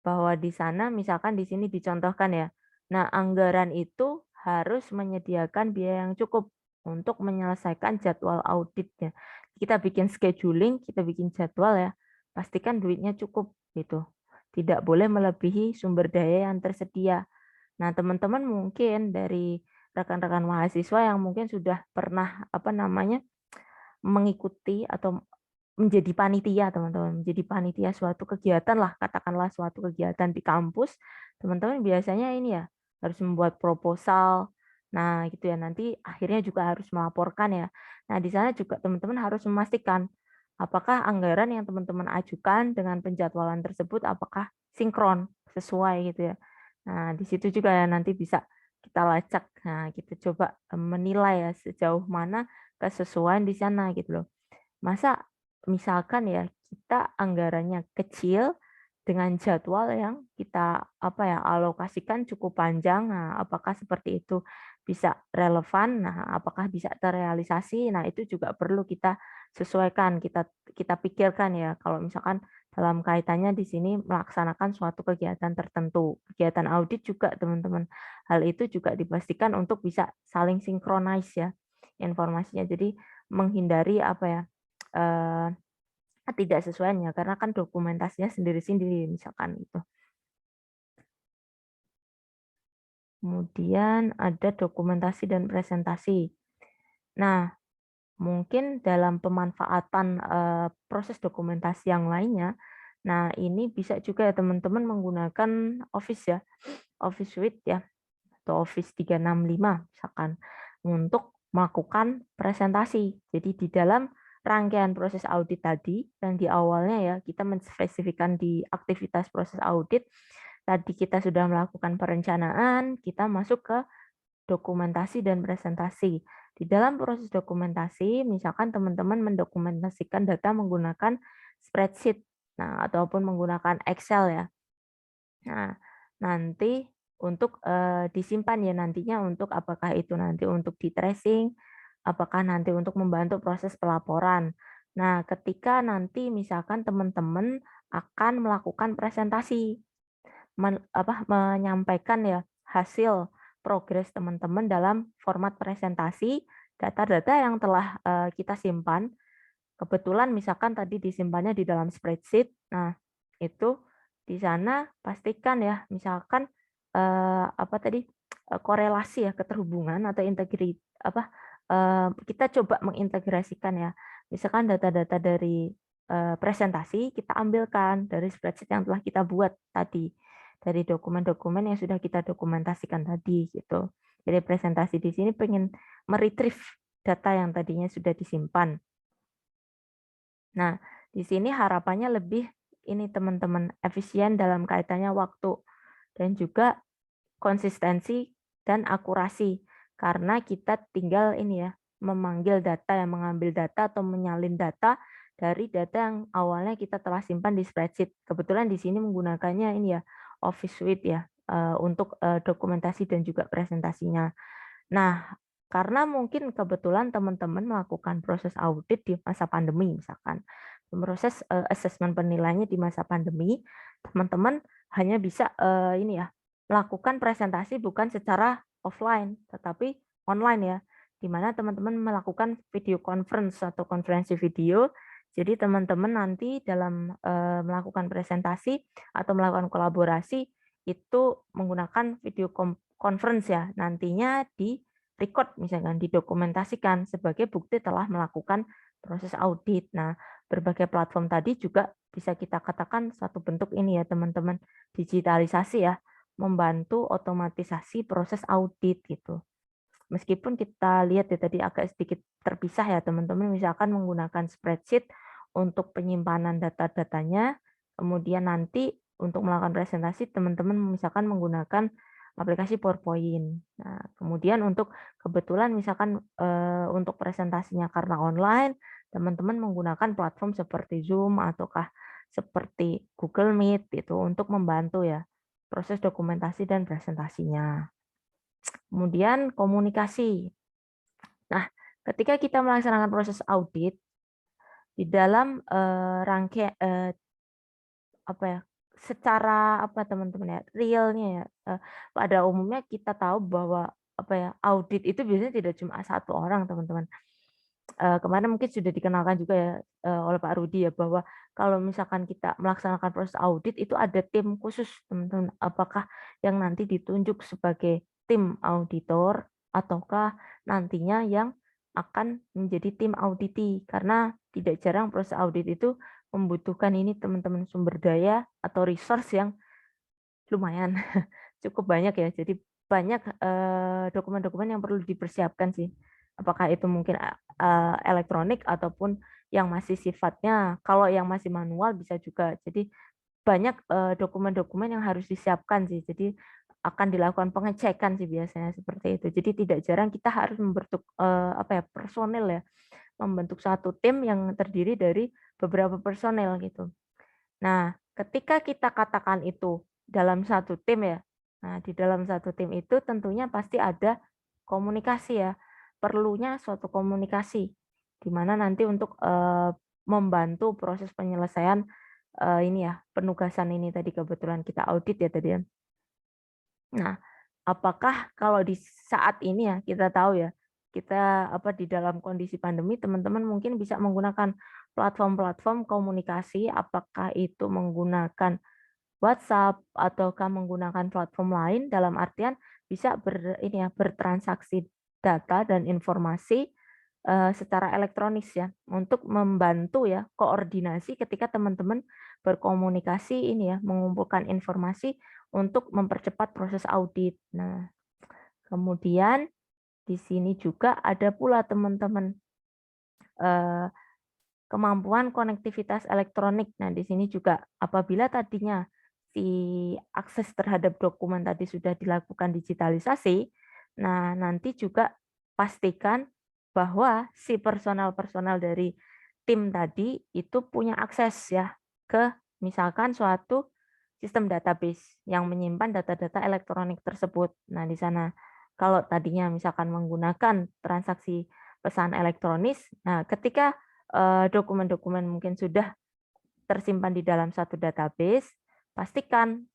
Speaker 1: bahwa di sana misalkan di sini dicontohkan ya. Nah, anggaran itu harus menyediakan biaya yang cukup untuk menyelesaikan jadwal auditnya. Kita bikin scheduling, kita bikin jadwal ya. Pastikan duitnya cukup gitu. Tidak boleh melebihi sumber daya yang tersedia. Nah, teman-teman mungkin dari rekan-rekan mahasiswa yang mungkin sudah pernah apa namanya mengikuti atau menjadi panitia teman-teman, menjadi panitia suatu kegiatan lah, katakanlah suatu kegiatan di kampus, teman-teman biasanya ini ya harus membuat proposal. Nah, gitu ya. Nanti akhirnya juga harus melaporkan ya. Nah, di sana juga teman-teman harus memastikan apakah anggaran yang teman-teman ajukan dengan penjadwalan tersebut apakah sinkron, sesuai gitu ya. Nah, di situ juga ya nanti bisa kita lacak. Nah, kita coba menilai ya sejauh mana kesesuaian di sana gitu loh. Masa misalkan ya kita anggarannya kecil dengan jadwal yang kita apa ya alokasikan cukup panjang. Nah, apakah seperti itu bisa relevan? Nah, apakah bisa terrealisasi? Nah, itu juga perlu kita sesuaikan, kita kita pikirkan ya kalau misalkan dalam kaitannya di sini melaksanakan suatu kegiatan tertentu. Kegiatan audit juga teman-teman. Hal itu juga dipastikan untuk bisa saling sinkronis ya informasinya. Jadi menghindari apa ya ketidaksesuaiannya karena kan dokumentasinya sendiri-sendiri misalkan itu. Kemudian ada dokumentasi dan presentasi. Nah, mungkin dalam pemanfaatan proses dokumentasi yang lainnya, nah ini bisa juga ya teman-teman menggunakan Office ya, Office Suite ya, atau Office 365 misalkan untuk melakukan presentasi. Jadi di dalam rangkaian proses audit tadi yang di awalnya ya kita menspesifikkan di aktivitas proses audit tadi kita sudah melakukan perencanaan, kita masuk ke dokumentasi dan presentasi. Di dalam proses dokumentasi, misalkan teman-teman mendokumentasikan data menggunakan spreadsheet, nah ataupun menggunakan Excel ya. Nah, nanti untuk disimpan ya nantinya untuk apakah itu nanti untuk di tracing, apakah nanti untuk membantu proses pelaporan. Nah, ketika nanti misalkan teman-teman akan melakukan presentasi, menyampaikan ya hasil progres teman-teman dalam format presentasi, data-data yang telah kita simpan, kebetulan misalkan tadi disimpannya di dalam spreadsheet, nah itu di sana pastikan ya misalkan apa tadi korelasi ya keterhubungan atau integritas apa kita coba mengintegrasikan ya. Misalkan data-data dari presentasi kita ambilkan dari spreadsheet yang telah kita buat tadi, dari dokumen-dokumen yang sudah kita dokumentasikan tadi gitu. Jadi presentasi di sini pengen meretrieve data yang tadinya sudah disimpan. Nah, di sini harapannya lebih ini teman-teman efisien dalam kaitannya waktu dan juga konsistensi dan akurasi. Karena kita tinggal ini ya, memanggil data, yang mengambil data atau menyalin data dari data yang awalnya kita telah simpan di spreadsheet. Kebetulan di sini menggunakannya ini ya, Office Suite ya, untuk dokumentasi dan juga presentasinya. Nah, karena mungkin kebetulan teman-teman melakukan proses audit di masa pandemi misalkan, proses asesmen penilaiannya di masa pandemi, teman-teman hanya bisa ini ya, melakukan presentasi bukan secara offline, tetapi online ya, di mana teman-teman melakukan video conference atau konferensi video. Jadi teman-teman nanti dalam melakukan presentasi atau melakukan kolaborasi itu menggunakan video conference ya, nantinya di record misalkan didokumentasikan sebagai bukti telah melakukan proses audit. Nah, berbagai platform tadi juga bisa kita katakan satu bentuk ini ya teman-teman, digitalisasi ya, membantu otomatisasi proses audit gitu. Meskipun kita lihat ya tadi agak sedikit terpisah ya teman-teman, misalkan menggunakan spreadsheet untuk penyimpanan data-datanya, kemudian nanti untuk melakukan presentasi teman-teman misalkan menggunakan aplikasi PowerPoint. Nah, kemudian untuk kebetulan misalkan untuk presentasinya karena online, teman-teman menggunakan platform seperti Zoom ataukah seperti Google Meet itu untuk membantu ya proses dokumentasi dan presentasinya. Kemudian komunikasi. Nah, ketika kita melaksanakan proses audit di dalam rangkaian apa ya, secara apa teman-teman ya, realnya ya, pada umumnya kita tahu bahwa apa ya, audit itu biasanya tidak cuma satu orang teman-teman. Kemarin mungkin sudah dikenalkan juga ya oleh Pak Rudi ya bahwa kalau misalkan kita melaksanakan proses audit itu ada tim khusus teman-teman. Apakah yang nanti ditunjuk sebagai tim auditor ataukah nantinya yang akan menjadi tim auditi karena tidak jarang proses audit itu membutuhkan ini teman-teman sumber daya atau resource yang lumayan cukup banyak ya. Jadi banyak dokumen-dokumen yang perlu dipersiapkan sih. Apakah itu mungkin elektronik ataupun yang masih sifatnya kalau yang masih manual bisa juga. Jadi banyak dokumen-dokumen yang harus disiapkan sih. Jadi akan dilakukan pengecekan sih biasanya seperti itu. Jadi tidak jarang kita harus membentuk apa ya personel ya, membentuk satu tim yang terdiri dari beberapa personel gitu. Nah, ketika kita katakan itu dalam satu tim ya, nah di dalam satu tim itu tentunya pasti ada komunikasi ya, perlunya suatu komunikasi, di mana nanti untuk membantu proses penyelesaian ini ya, penugasan ini tadi kebetulan kita audit ya tadi ya. Nah, apakah kalau di saat ini ya kita tahu ya, kita apa di dalam kondisi pandemi teman-teman mungkin bisa menggunakan platform-platform komunikasi, apakah itu menggunakan WhatsApp ataukah menggunakan platform lain dalam artian bisa ini ya bertransaksi data dan informasi secara elektronik ya untuk membantu ya koordinasi ketika teman-teman berkomunikasi ini ya mengumpulkan informasi untuk mempercepat proses audit. Nah, kemudian di sini juga ada pula teman-teman kemampuan konektivitas elektronik. Nah, di sini juga apabila tadinya si akses terhadap dokumen tadi sudah dilakukan digitalisasi, nah nanti juga pastikan bahwa si personal-personal dari tim tadi itu punya akses ya ke misalkan suatu sistem database yang menyimpan data-data elektronik tersebut. Nah, di sana kalau tadinya misalkan menggunakan transaksi pesan elektronis, nah ketika dokumen-dokumen mungkin sudah tersimpan di dalam satu database, pastikan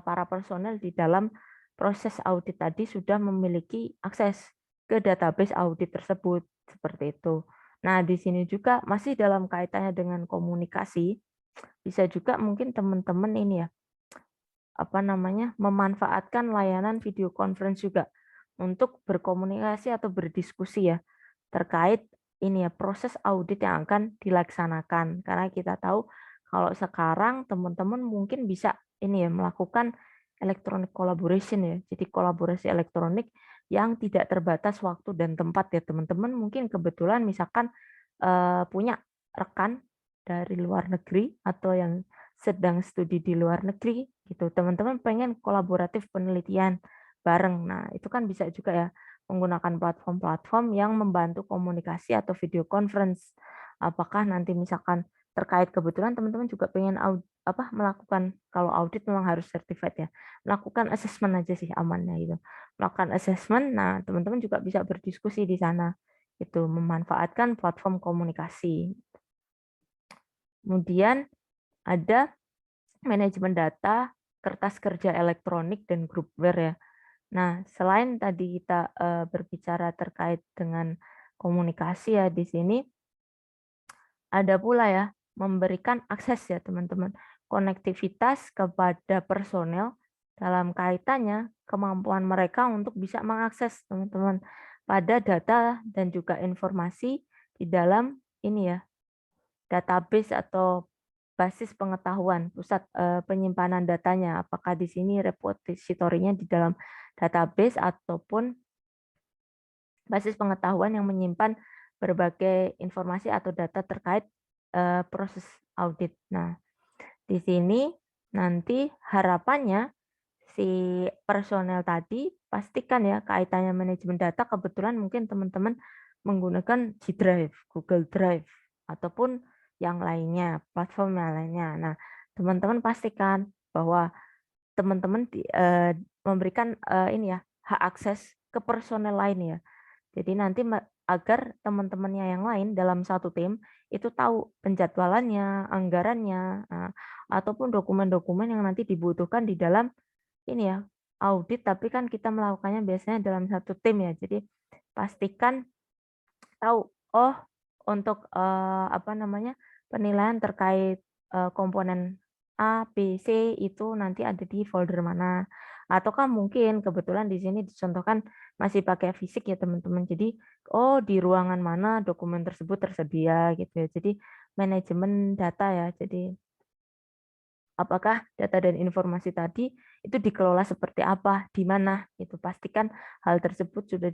Speaker 1: para personel di dalam proses audit tadi sudah memiliki akses ke database audit tersebut, seperti itu. Nah, di sini juga masih dalam kaitannya dengan komunikasi, bisa juga mungkin teman-teman ini ya, apa namanya, memanfaatkan layanan video conference juga untuk berkomunikasi atau berdiskusi ya. terkait ini ya proses audit yang akan dilaksanakan. Karena kita tahu kalau sekarang teman-teman mungkin bisa ini ya melakukan electronic collaboration ya. Jadi kolaborasi elektronik yang tidak terbatas waktu dan tempat ya teman-teman. Mungkin kebetulan misalkan punya rekan dari luar negeri atau yang sedang studi di luar negeri gitu. Teman-teman pengen kolaboratif penelitian bareng. Nah, itu kan bisa juga ya menggunakan platform-platform yang membantu komunikasi atau video conference. Apakah nanti misalkan terkait kebetulan teman-teman juga pengen melakukan kalau audit memang harus certified ya. Melakukan assessment aja sih amannya itu. Melakukan assessment, nah teman-teman juga bisa berdiskusi di sana. Itu memanfaatkan platform komunikasi. Kemudian ada manajemen data, kertas kerja elektronik dan groupware ya. Nah, selain tadi kita berbicara terkait dengan komunikasi ya di sini ada pula ya memberikan akses ya teman-teman konektivitas kepada personel dalam kaitannya kemampuan mereka untuk bisa mengakses teman-teman pada data dan juga informasi di dalam ini ya database atau basis pengetahuan pusat penyimpanan datanya. Apakah di sini repositorinya di dalam database ataupun basis pengetahuan yang menyimpan berbagai informasi atau data terkait proses audit. Nah, di sini nanti harapannya si personel tadi pastikan ya kaitannya manajemen data kebetulan mungkin teman-teman menggunakan G Drive, Google Drive ataupun yang lainnya, platform yang lainnya. Nah, teman-teman pastikan bahwa teman-teman memberikan ini ya hak akses ke personel lain ya. Jadi nanti agar teman-temannya yang lain dalam satu tim itu tahu penjadwalannya, anggarannya, ataupun dokumen-dokumen yang nanti dibutuhkan di dalam ini ya audit. Tapi kan kita melakukannya biasanya dalam satu tim ya. Jadi pastikan tahu, oh untuk penilaian terkait komponen A, B, C itu nanti ada di folder mana. Ataukah mungkin kebetulan di sini dicontohkan masih pakai fisik ya teman-teman. Jadi oh di ruangan mana dokumen tersebut tersedia gitu ya. Jadi manajemen data ya. Jadi apakah data dan informasi tadi itu dikelola seperti apa, di mana, itu pastikan hal tersebut sudah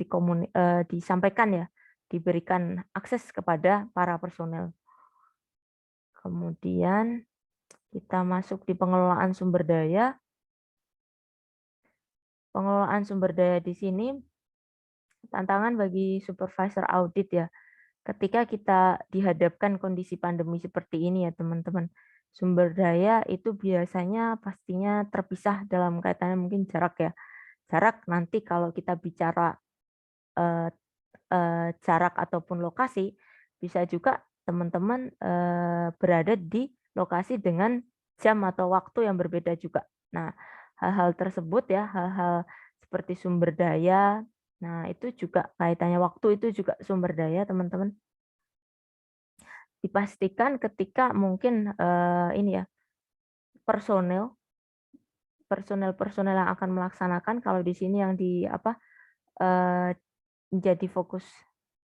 Speaker 1: disampaikan ya, diberikan akses kepada para personel. Kemudian kita masuk di pengelolaan sumber daya. Pengelolaan sumber daya di sini tantangan bagi supervisor audit ya. Ketika kita dihadapkan kondisi pandemi seperti ini ya teman-teman, sumber daya itu biasanya pastinya terpisah dalam kaitannya mungkin jarak ya. Jarak nanti kalau kita bicara eh, jarak ataupun lokasi, bisa juga teman-teman berada di lokasi dengan jam atau waktu yang berbeda juga. Nah, hal-hal tersebut ya, hal-hal seperti sumber daya, nah itu juga kaitannya waktu itu juga sumber daya teman-teman. Dipastikan ketika mungkin ini ya personel personel-personel yang akan melaksanakan kalau di sini yang menjadi fokus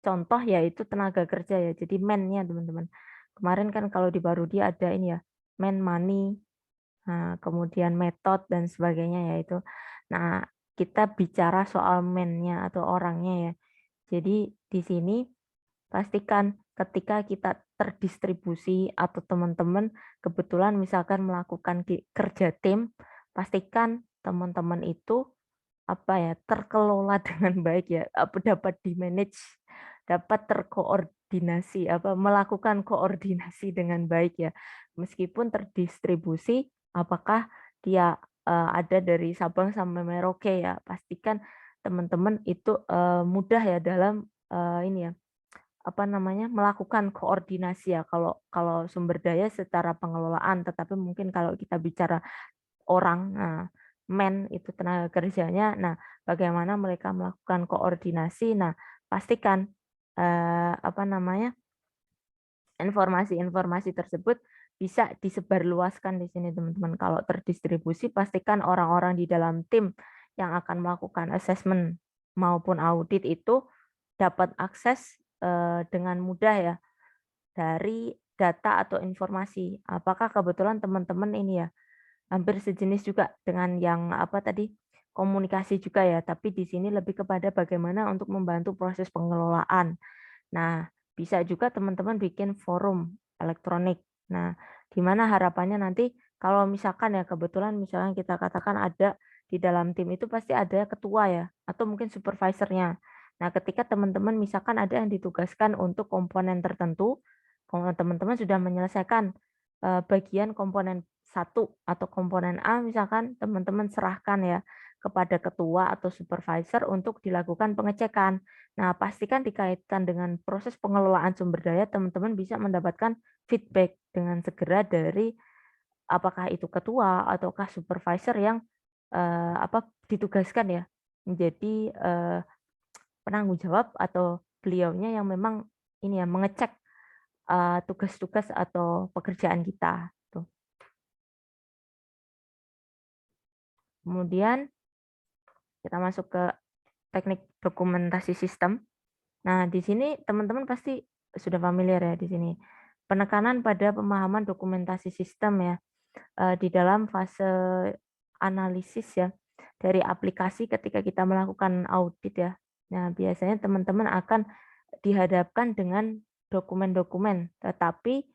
Speaker 1: contoh yaitu tenaga kerja ya. Jadi man-nya teman-teman. Kemarin kan kalau di Barudi ada ini ya man money, nah, kemudian metode dan sebagainya yaitu. Nah kita bicara soal man-nya atau orangnya ya. Jadi di sini pastikan ketika kita terdistribusi atau teman-teman kebetulan misalkan melakukan kerja tim, pastikan teman-teman itu terkelola dengan baik ya, dapat di-manage, dapat terkoordinasi, melakukan koordinasi dengan baik ya. Meskipun terdistribusi, apakah dia ada dari Sabang sampai Merauke ya, pastikan teman-teman itu mudah ya dalam ini ya melakukan koordinasi ya kalau kalau sumber daya secara pengelolaan, tetapi mungkin kalau kita bicara orang, nah, itu tenaga kerjanya, nah bagaimana mereka melakukan koordinasi, nah pastikan informasi-informasi tersebut bisa disebarluaskan di sini teman-teman. Kalau terdistribusi, pastikan orang-orang di dalam tim yang akan melakukan assessment maupun audit itu dapat akses dengan mudah ya dari data atau informasi. Apakah kebetulan teman-teman ini ya hampir sejenis juga dengan yang apa tadi komunikasi juga ya, tapi di sini lebih kepada bagaimana untuk membantu proses pengelolaan. Nah, bisa juga teman-teman bikin forum elektronik. Nah, di mana harapannya nanti kalau misalkan ya kebetulan misalnya kita katakan ada di dalam tim itu pasti ada ketua ya atau mungkin supervisornya. Nah, ketika teman-teman misalkan ada yang ditugaskan untuk komponen tertentu, kalau teman-teman sudah menyelesaikan bagian komponen satu atau komponen A misalkan teman-teman serahkan ya kepada ketua atau supervisor untuk dilakukan pengecekan. Nah, pastikan dikaitkan dengan proses pengelolaan sumber daya, teman-teman bisa mendapatkan feedback dengan segera dari apakah itu ketua ataukah supervisor yang ditugaskan ya menjadi penanggung jawab atau beliaunya yang memang ini ya mengecek tugas-tugas atau pekerjaan kita. Tuh. Kemudian kita masuk ke teknik dokumentasi sistem. Nah, di sini teman-teman pasti sudah familiar ya di sini. Penekanan pada pemahaman dokumentasi sistem ya di dalam fase analisis ya dari aplikasi ketika kita melakukan audit ya. Nah, biasanya teman-teman akan dihadapkan dengan dokumen-dokumen, tetapi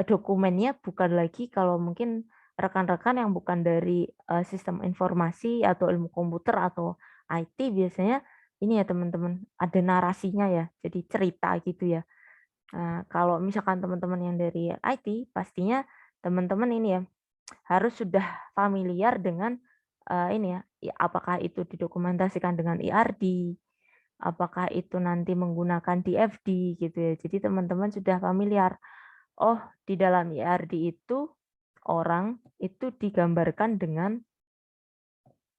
Speaker 1: dokumennya bukan lagi kalau mungkin rekan-rekan yang bukan dari sistem informasi atau ilmu komputer atau IT biasanya ini ya teman-teman ada narasinya ya, jadi cerita gitu ya. Nah, kalau misalkan teman-teman yang dari IT pastinya teman-teman ini ya harus sudah familiar dengan ini ya, apakah itu didokumentasikan dengan ERD, apakah itu nanti menggunakan DFD gitu ya. Jadi teman-teman sudah familiar. Oh, di dalam ERD itu orang itu digambarkan dengan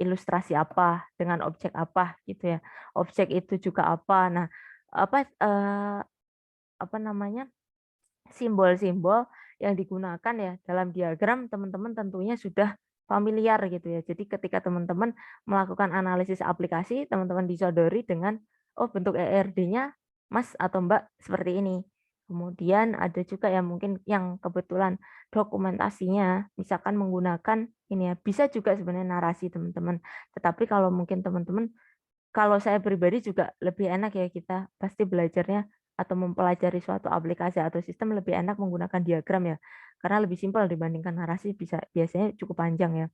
Speaker 1: ilustrasi apa, dengan objek apa gitu ya. Objek itu juga apa. Nah, apa namanya? Simbol-simbol yang digunakan ya dalam diagram teman-teman tentunya sudah familiar gitu ya. Jadi ketika teman-teman melakukan analisis aplikasi, teman-teman disodori dengan oh bentuk ERD-nya Mas atau Mbak seperti ini. Kemudian ada juga yang mungkin yang kebetulan dokumentasinya misalkan menggunakan ini ya, bisa juga sebenarnya narasi teman-teman. Tetapi kalau mungkin teman-teman kalau saya pribadi juga lebih enak ya kita pasti belajarnya atau mempelajari suatu aplikasi atau sistem lebih enak menggunakan diagram ya. Karena lebih simpel dibandingkan narasi bisa biasanya cukup panjang ya.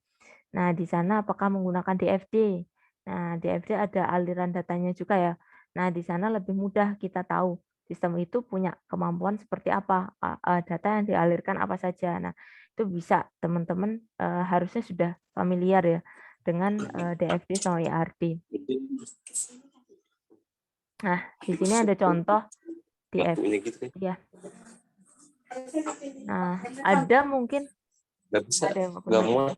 Speaker 1: Nah, di sana apakah menggunakan DFD? Nah, DFD ada aliran datanya juga ya. Nah, di sana lebih mudah kita tahu sistem itu punya kemampuan seperti apa, data yang dialirkan apa saja. Nah, itu bisa teman-teman harusnya sudah familiar ya dengan DFD sama IRD. Nah, di sini ada contoh DFD ya. Nah, ada mungkin
Speaker 2: nggak bisa,
Speaker 1: ada yang
Speaker 2: nggak mau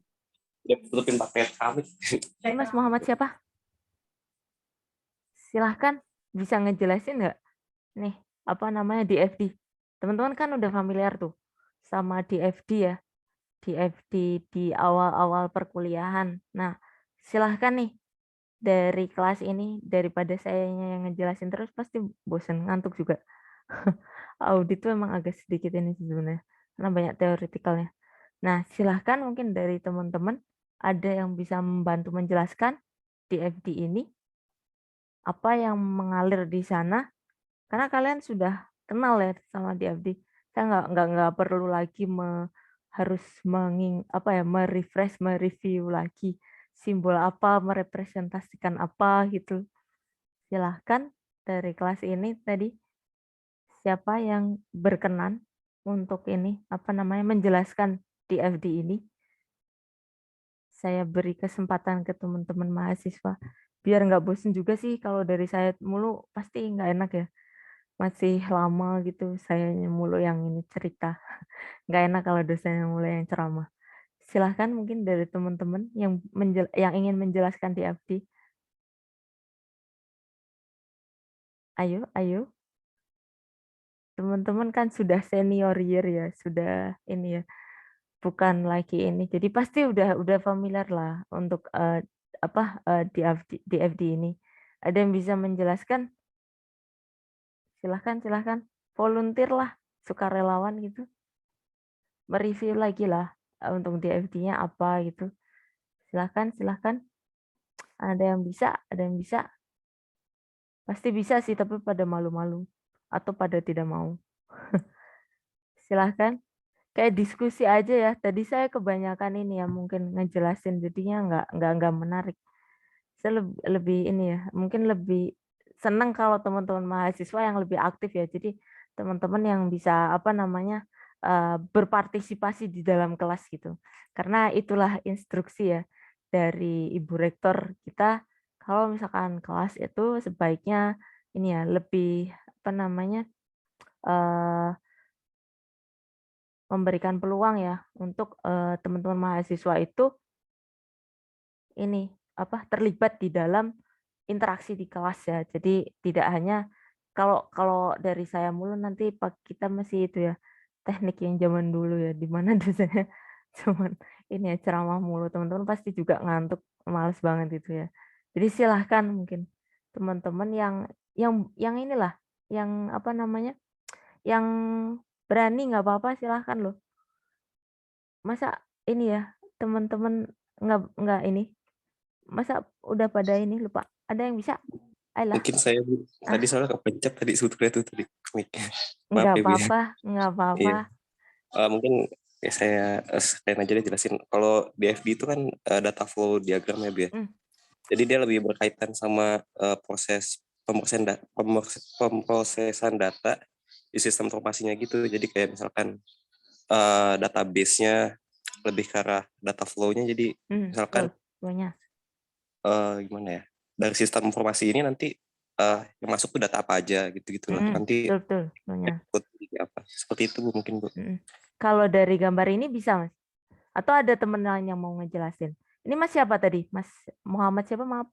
Speaker 2: dia tutupin pakai kami.
Speaker 1: Ini Mas Muhammad siapa? Silahkan bisa ngejelasin nggak? Nih, apa namanya DFD? Teman-teman kan udah familiar tuh sama DFD ya. DFD di awal-awal perkuliahan. Nah, silahkan nih dari kelas ini, daripada saya yang ngejelasin terus pasti bosen, ngantuk juga. Audit itu emang agak sedikit ini sebenarnya, karena banyak teoretikalnya. Nah, silahkan mungkin dari teman-teman ada yang bisa membantu menjelaskan DFD ini, apa yang mengalir di sana, karena kalian sudah kenal ya sama DFD. Saya nggak perlu lagi harus merefresh, mereview lagi simbol apa, merepresentasikan apa gitu. Silahkan dari kelas ini tadi siapa yang berkenan untuk ini menjelaskan DFD ini. Saya beri kesempatan ke teman-teman mahasiswa. Biar nggak bosen juga sih kalau dari saya mulu pasti nggak enak ya. Masih lama gitu saya mulu yang ini cerita. Nggak enak kalau dosennya mulai yang ceramah. Silahkan mungkin dari teman-teman yang ingin menjelaskan DFD. Ayo, ayo. Teman-teman kan sudah senior year ya, sudah ini ya, bukan lagi ini. Jadi pasti udah familiar lah untuk DFD ini. Ada yang bisa menjelaskan? Silahkan silahkan, volunteer lah, sukarelawan gitu, mereview lagi lah, untuk DFD-nya apa gitu. Silahkan silahkan, ada yang bisa, ada yang bisa. Pasti bisa sih, tapi pada malu-malu atau pada tidak mau. Silahkan, kayak diskusi aja ya. Tadi saya kebanyakan ini ya, mungkin ngejelasin jadinya nggak menarik. Saya lebih ini ya, mungkin lebih senang kalau teman-teman mahasiswa yang lebih aktif ya. Jadi teman-teman yang bisa apa namanya berpartisipasi di dalam kelas gitu. Karena itulah instruksi ya dari Ibu Rektor kita. Kalau misalkan kelas itu sebaiknya ini ya lebih apa namanya eh, memberikan peluang ya untuk teman-teman mahasiswa itu ini apa terlibat di dalam interaksi di kelas ya. Jadi tidak hanya kalau kalau dari saya mulu nanti kita masih itu ya teknik yang zaman dulu ya di mana dosennya cuman ini ya ceramah mulu teman-teman pasti juga ngantuk males banget itu ya. Jadi silahkan mungkin teman-teman yang inilah yang apa namanya yang berani nggak apa-apa silahkan loh. Masa ini ya teman-teman nggak ini masa udah pada ini lupa ada yang bisa ayolah.
Speaker 2: Mungkin saya tadi
Speaker 1: Ah,
Speaker 2: soalnya kepencet tadi sebetulnya tuh tadi mic-nya. Maaf
Speaker 1: nggak
Speaker 2: ya, Bu ya.
Speaker 1: apa-apa, nggak apa-apa.
Speaker 2: Iya. Mungkin ya saya sekalian aja deh jelasin. Kalau DFD itu kan data flow diagram ya, Bu ya.
Speaker 1: Hmm,
Speaker 2: Jadi dia lebih berkaitan sama proses pemrosesan data di sistem informasinya gitu. Jadi kayak misalkan database-nya lebih ke arah data flow-nya. Jadi
Speaker 1: betul,
Speaker 2: misalkan
Speaker 1: banyak.
Speaker 2: gimana ya, dari sistem informasi ini nanti yang masuk tuh data apa aja gitu-gitulah. Nanti
Speaker 1: Betul betul, banyak.
Speaker 2: output apa. Seperti itu Bu mungkin Bu.
Speaker 1: Mhm. Kalau dari gambar ini bisa, Mas? Atau ada teman lain yang mau ngejelasin? Ini Mas siapa tadi? Mas Muhammad siapa? Maaf,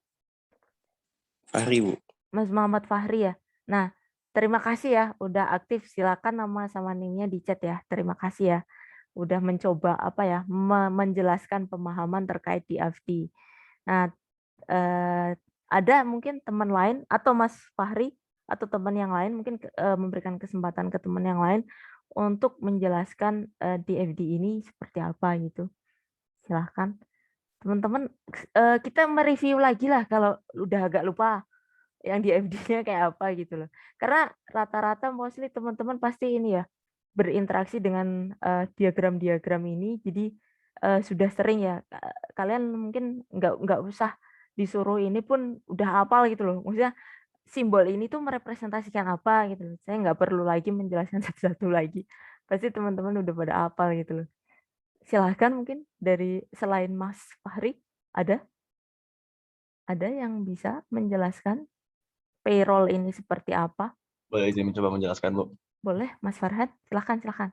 Speaker 2: Fahri Bu.
Speaker 1: Mas Muhammad Fahri ya. Nah, terima kasih ya udah aktif. Silakan nama sama nimnya di chat ya. Terima kasih ya udah mencoba apa ya menjelaskan pemahaman terkait di AFD. Nah, ada mungkin teman lain atau Mas Fahri atau teman yang lain mungkin memberikan kesempatan ke teman yang lain untuk menjelaskan DFD ini seperti apa gitu. Silahkan. Teman-teman kita mereview lagi lah kalau udah agak lupa yang DFD-nya kayak apa gitu loh. Karena rata-rata mostly teman-teman pasti ini ya berinteraksi dengan diagram-diagram ini jadi sudah sering ya kalian mungkin nggak usah disuruh ini pun udah hafal gitu loh maksudnya simbol ini tuh merepresentasikan apa gitu loh saya nggak perlu lagi menjelaskan satu-satu lagi pasti teman-teman udah pada hafal gitu loh silahkan mungkin dari selain Mas Fahri ada ada yang bisa menjelaskan payroll ini seperti apa
Speaker 3: Boleh izin mencoba menjelaskan, Bu?
Speaker 1: boleh Mas Farhan silahkan silahkan.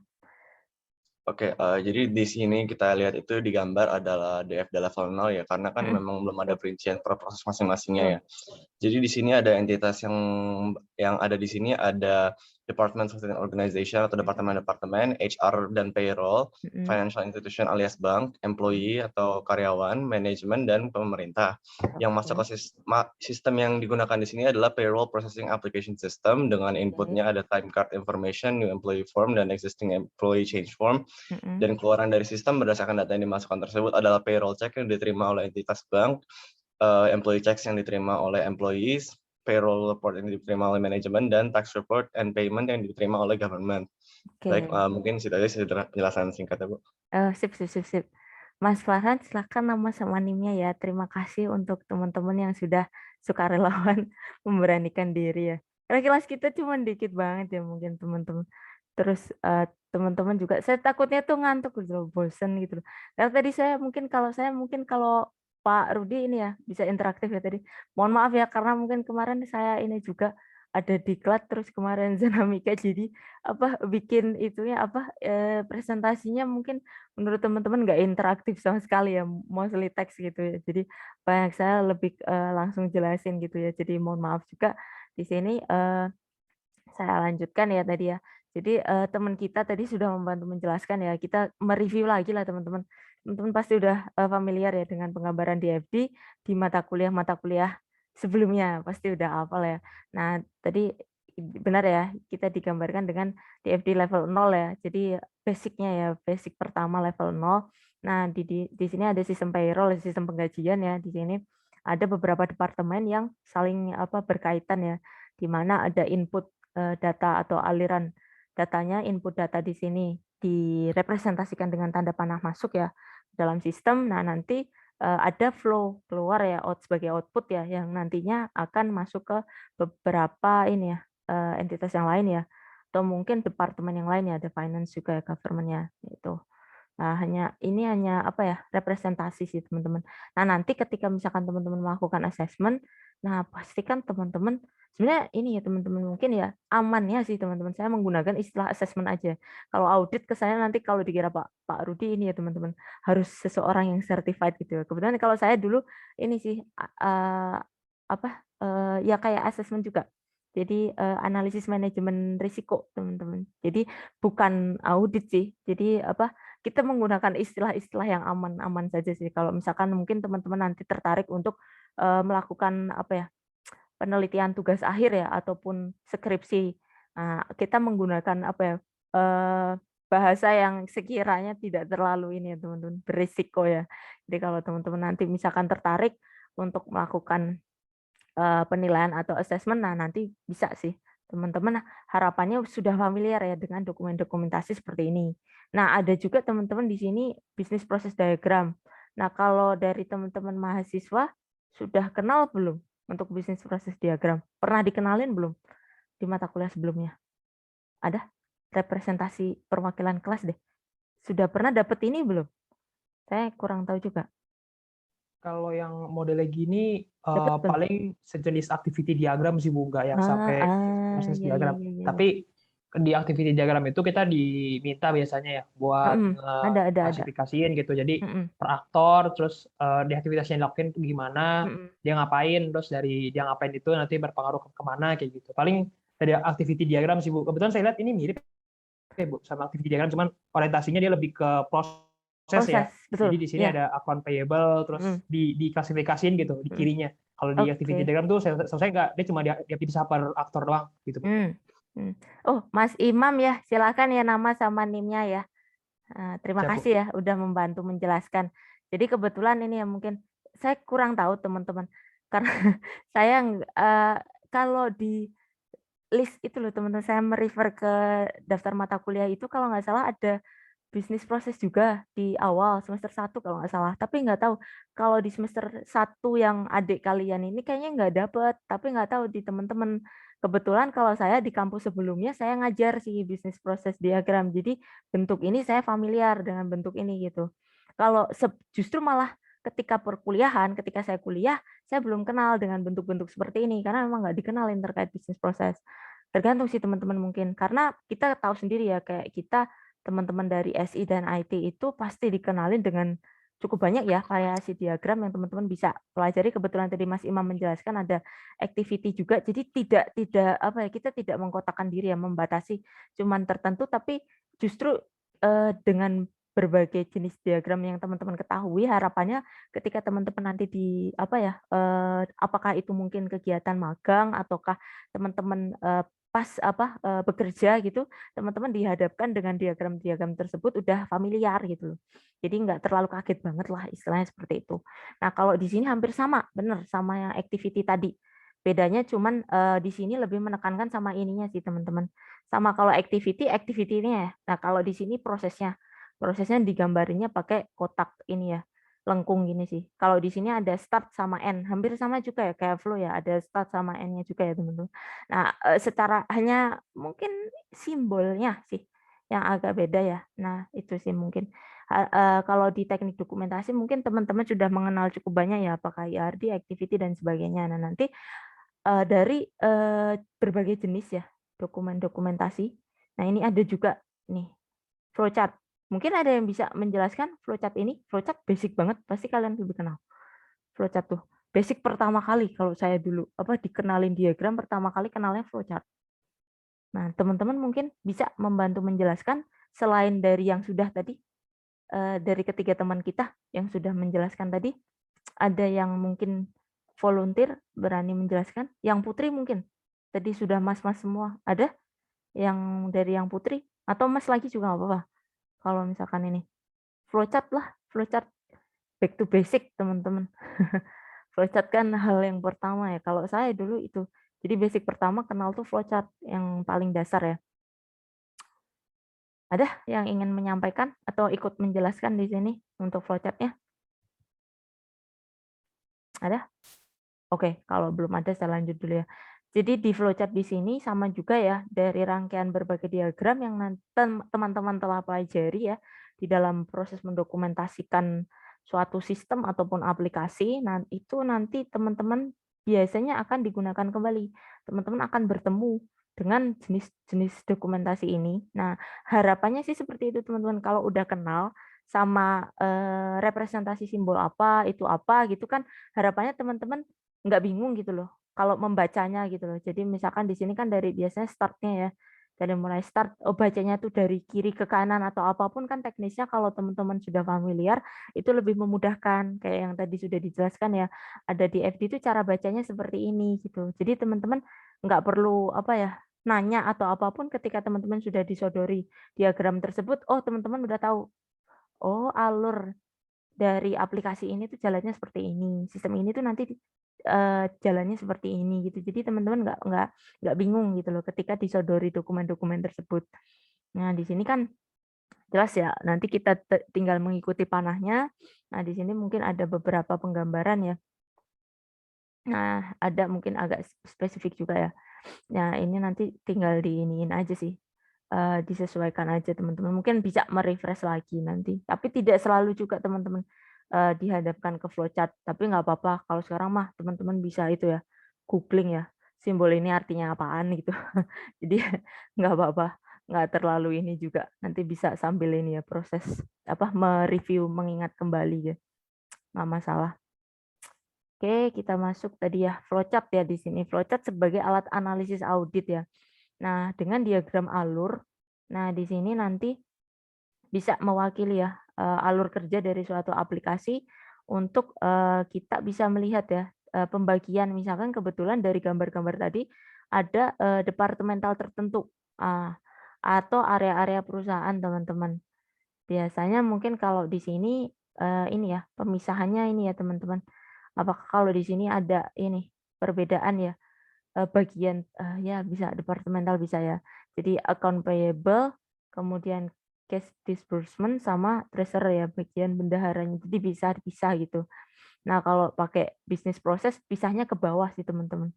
Speaker 3: Oke, jadi di sini kita lihat itu di gambar adalah DFD level 0 ya, karena kan
Speaker 1: Mm-mm,
Speaker 3: memang belum ada perincian per proses masing-masingnya ya.
Speaker 1: betul.
Speaker 3: Jadi di sini ada entitas yang ada di sini ada Department of Organization atau departemen-departemen, HR dan payroll,
Speaker 1: Mm-mm,
Speaker 3: financial institution alias bank, employee atau karyawan, manajemen dan pemerintah. Yang masuk
Speaker 1: oke.
Speaker 3: ke sistem yang digunakan di sini adalah payroll processing application system dengan
Speaker 1: Oke.
Speaker 3: inputnya ada time card information, new employee form dan existing employee change form.
Speaker 1: Mhm,
Speaker 3: Dan keluaran dari sistem berdasarkan data yang dimasukkan tersebut adalah payroll check yang diterima oleh entitas bank, employee checks yang diterima oleh employees, payroll report yang diterima oleh manajemen, dan tax report and payment yang diterima oleh government. Baik,
Speaker 1: oke.
Speaker 3: mungkin itu aja penjelasan singkatnya, Bu.
Speaker 1: Sip sip sip sip. Mas Farhan silakan nama sama nimnya ya. Terima kasih untuk teman-teman yang sudah sukarelawan memberanikan diri ya. Karena kelas kita cuma dikit banget ya mungkin teman-teman. Terus teman-teman juga saya takutnya tuh ngantuk gitu loh, bosen gitu loh. Karena tadi saya mungkin kalau Pak Rudi ini ya bisa interaktif ya tadi. Mohon maaf ya karena mungkin kemarin saya ini juga ada diklat terus kemarin Zanamika jadi apa bikin itunya apa presentasinya mungkin menurut teman-teman nggak interaktif sama sekali ya, mostly teks gitu ya. Jadi banyak saya lebih langsung jelasin gitu ya. Jadi mohon maaf juga di sini saya lanjutkan ya tadi ya. Jadi teman kita tadi sudah membantu menjelaskan ya. Kita mereview lagi lah teman-teman. Teman-teman pasti udah familiar ya dengan penggambaran DFD di mata kuliah sebelumnya pasti udah hafal ya. Nah, tadi benar ya, kita digambarkan dengan DFD level 0 ya. Jadi basic-nya ya, basic pertama level 0. Nah, di sini ada sistem payroll, sistem penggajian ya. Di sini ada beberapa departemen yang saling berkaitan ya, di mana ada input data atau aliran datanya, input data di sini direpresentasikan dengan tanda panah masuk ya dalam sistem. Nah, nanti ada flow keluar ya, sebagai output ya, yang nantinya akan masuk ke beberapa ini ya, entitas yang lain ya, atau mungkin departemen yang lain ya, ada finance juga ya, government-nya gitu. Nah, hanya apa ya, representasi sih teman-teman. Nah, nanti ketika misalkan teman-teman melakukan assessment, nah pastikan teman-teman sebenarnya ini ya teman-teman, mungkin ya amannya sih teman-teman, saya menggunakan istilah assessment aja. Kalau audit kesannya nanti kalau dikira Pak Rudi ini ya teman-teman, harus seseorang yang certified gitu ya. Kebetulan kalau saya dulu ini sih ya kayak assessment juga. Jadi analisis manajemen risiko teman-teman. Jadi bukan audit sih. Jadi kita menggunakan istilah-istilah yang aman-aman saja sih. Kalau misalkan mungkin teman-teman nanti tertarik untuk melakukan penelitian tugas akhir ya ataupun skripsi. Nah, kita menggunakan bahasa yang sekiranya tidak terlalu ini ya teman-teman, berisiko ya. Jadi kalau teman-teman nanti misalkan tertarik untuk melakukan penilaian atau assessment, nah nanti bisa sih teman-teman harapannya sudah familiar ya dengan dokumen-dokumentasi seperti ini. Nah, ada juga teman-teman di sini bisnis proses diagram. Nah, kalau dari teman-teman mahasiswa sudah kenal belum untuk bisnis proses diagram? Pernah dikenalin belum di mata kuliah sebelumnya? Ada? Representasi perwakilan kelas deh. Sudah pernah dapet ini belum? Saya kurang tahu juga.
Speaker 4: Kalau yang modelnya gini
Speaker 1: Dapat belum?
Speaker 4: paling sejenis activity diagram sih Bu, nggak yang sampai proses
Speaker 1: Iya,
Speaker 4: diagram.
Speaker 1: iya.
Speaker 4: Tapi di activity diagram itu kita diminta biasanya ya buat
Speaker 1: Ada.
Speaker 4: klasifikasiin gitu. Jadi
Speaker 1: Mm-mm.
Speaker 4: per aktor, terus di aktivitas yang dilakuin itu gimana,
Speaker 1: Mm-mm.
Speaker 4: dia ngapain, terus dari dia ngapain itu nanti berpengaruh kemana kayak gitu. Paling dari activity diagram sih Bu. Kebetulan saya lihat ini mirip ya Bu sama activity diagram, cuman orientasinya dia lebih ke proses ya.
Speaker 1: Betul.
Speaker 4: Jadi di sini
Speaker 1: Ya.
Speaker 4: ada account payable, terus diklasifikasiin gitu di kirinya. Kalau di activity diagram tuh saya nggak, dia cuma dipisah per aktor doang gitu.
Speaker 1: Oh, Mas Imam ya, silakan ya nama sama NIM-nya ya. Terima kasih ya udah membantu menjelaskan. Jadi kebetulan ini ya mungkin saya kurang tahu teman-teman, karena saya kalau di list itu loh teman-teman, saya merefer ke daftar mata kuliah itu kalau nggak salah ada bisnis proses juga di awal semester 1 kalau nggak salah. Tapi nggak tahu kalau di semester 1 yang adik kalian ini kayaknya nggak dapet. Tapi nggak tahu di teman-teman. Kebetulan kalau saya di kampus sebelumnya saya ngajar sih bisnis proses diagram. Jadi bentuk ini saya familiar dengan bentuk ini gitu. Kalau justru malah ketika perkuliahan, ketika saya kuliah, saya belum kenal dengan bentuk-bentuk seperti ini karena memang nggak dikenalin terkait bisnis proses. Tergantung sih teman-teman mungkin karena kita tahu sendiri ya kayak kita teman-teman dari SI dan IT itu pasti dikenalin dengan cukup banyak ya variasi diagram yang teman-teman bisa pelajari. Kebetulan tadi Mas Imam menjelaskan ada activity juga, jadi tidak kita tidak mengkotakkan diri ya, membatasi cuman tertentu, tapi justru dengan berbagai jenis diagram yang teman-teman ketahui, harapannya ketika teman-teman nanti apakah itu mungkin kegiatan magang ataukah teman-teman pas bekerja gitu, teman-teman dihadapkan dengan diagram-diagram tersebut udah familiar gitu loh. Jadi nggak terlalu kaget banget lah istilahnya seperti itu. Nah, kalau di sini hampir sama, bener sama yang activity tadi. Bedanya cuman di sini lebih menekankan sama ininya sih teman-teman. Sama kalau activity-nya ya. Nah, kalau di sini prosesnya digambarinya pakai kotak ini ya, lengkung gini sih. Kalau di sini ada start sama end, hampir sama juga ya kayak flow ya, ada start sama end-nya juga ya teman-teman. Nah, secara hanya mungkin simbolnya sih yang agak beda ya. Nah, itu sih mungkin. Kalau di teknik dokumentasi mungkin teman-teman sudah mengenal cukup banyak ya, apakah IRD, activity dan sebagainya. Nah, nanti dari berbagai jenis ya dokumen dokumentasi. Nah, ini ada juga nih flowchart. Mungkin ada yang bisa menjelaskan flowchart ini. Flowchart basic banget, pasti kalian lebih kenal. Flowchart tuh basic pertama kali kalau saya dulu dikenalin diagram pertama kali kenalnya flowchart. Nah, teman-teman mungkin bisa membantu menjelaskan selain dari yang sudah tadi dari ketiga teman kita yang sudah menjelaskan tadi, ada yang mungkin volunteer berani menjelaskan? Yang Putri mungkin Tadi sudah Mas-mas semua. Ada yang dari yang Putri? Atau Mas lagi juga nggak apa-apa? Kalau misalkan ini. Flowchart lah, flowchart. Back to basic, teman-teman. Flowchart kan hal yang pertama ya. Kalau saya dulu itu. Jadi basic pertama kenal tuh flowchart yang paling dasar ya. Ada yang ingin menyampaikan atau ikut menjelaskan di sini untuk flowchart-nya? Ada? Oke, kalau belum ada saya lanjut dulu ya. Jadi di flowchart di sini sama juga ya dari rangkaian berbagai diagram yang teman-teman telah pelajari ya di dalam proses mendokumentasikan suatu sistem ataupun aplikasi. Nah, itu nanti teman-teman biasanya akan digunakan kembali. Teman-teman akan bertemu dengan jenis-jenis dokumentasi ini. Nah, harapannya sih seperti itu teman-teman. Kalau udah kenal sama representasi simbol apa, itu apa gitu kan, harapannya teman-teman nggak bingung gitu loh kalau membacanya gitu loh. Jadi misalkan di sini kan dari biasanya startnya ya, dari mulai start, oh bacanya tuh dari kiri ke kanan atau apapun kan teknisnya kalau teman-teman sudah familiar itu lebih memudahkan kayak yang tadi sudah dijelaskan ya. Ada di FD itu cara bacanya seperti ini gitu. Jadi teman-teman nggak perlu apa ya nanya atau apapun ketika teman-teman sudah disodori diagram tersebut, oh teman-teman udah tahu, oh alur dari aplikasi ini tuh jalannya seperti ini, sistem ini tuh nanti jalannya seperti ini gitu. Jadi teman-teman nggak bingung gitu loh ketika disodori dokumen-dokumen tersebut. Nah di sini kan jelas ya, nanti kita tinggal mengikuti panahnya. Nah di sini mungkin ada beberapa penggambaran ya. Nah ada mungkin agak spesifik juga ya. Nah ini nanti tinggal diiniin aja sih. Disesuaikan aja teman-teman. Mungkin bisa merefresh lagi nanti. Tapi tidak selalu juga teman-teman dihadapkan ke flowchart. Tapi nggak apa-apa. Kalau sekarang mah teman-teman bisa itu ya, googling ya. Simbol ini artinya apaan gitu. Jadi nggak apa-apa. Nggak terlalu ini juga. Nanti bisa sambil ini ya proses apa mereview, mengingat kembali ya. Nggak masalah. Oke, kita masuk tadi ya flowchart ya di sini. Flowchart sebagai alat analisis audit ya. Nah, dengan diagram alur, nah di sini nanti bisa mewakili ya alur kerja dari suatu aplikasi untuk kita bisa melihat ya pembagian misalkan kebetulan dari gambar-gambar tadi ada departemental tertentu atau area-area perusahaan teman-teman. Biasanya mungkin kalau di sini ini ya pemisahannya ini ya teman-teman. Apakah kalau di sini ada ini perbedaan ya bagian ya bisa departemental bisa ya. Jadi account payable, kemudian cash disbursement sama treasurer ya bagian bendaharanya. Jadi bisa dipisah gitu. Nah, kalau pakai bisnis proses pisahnya ke bawah sih teman-teman.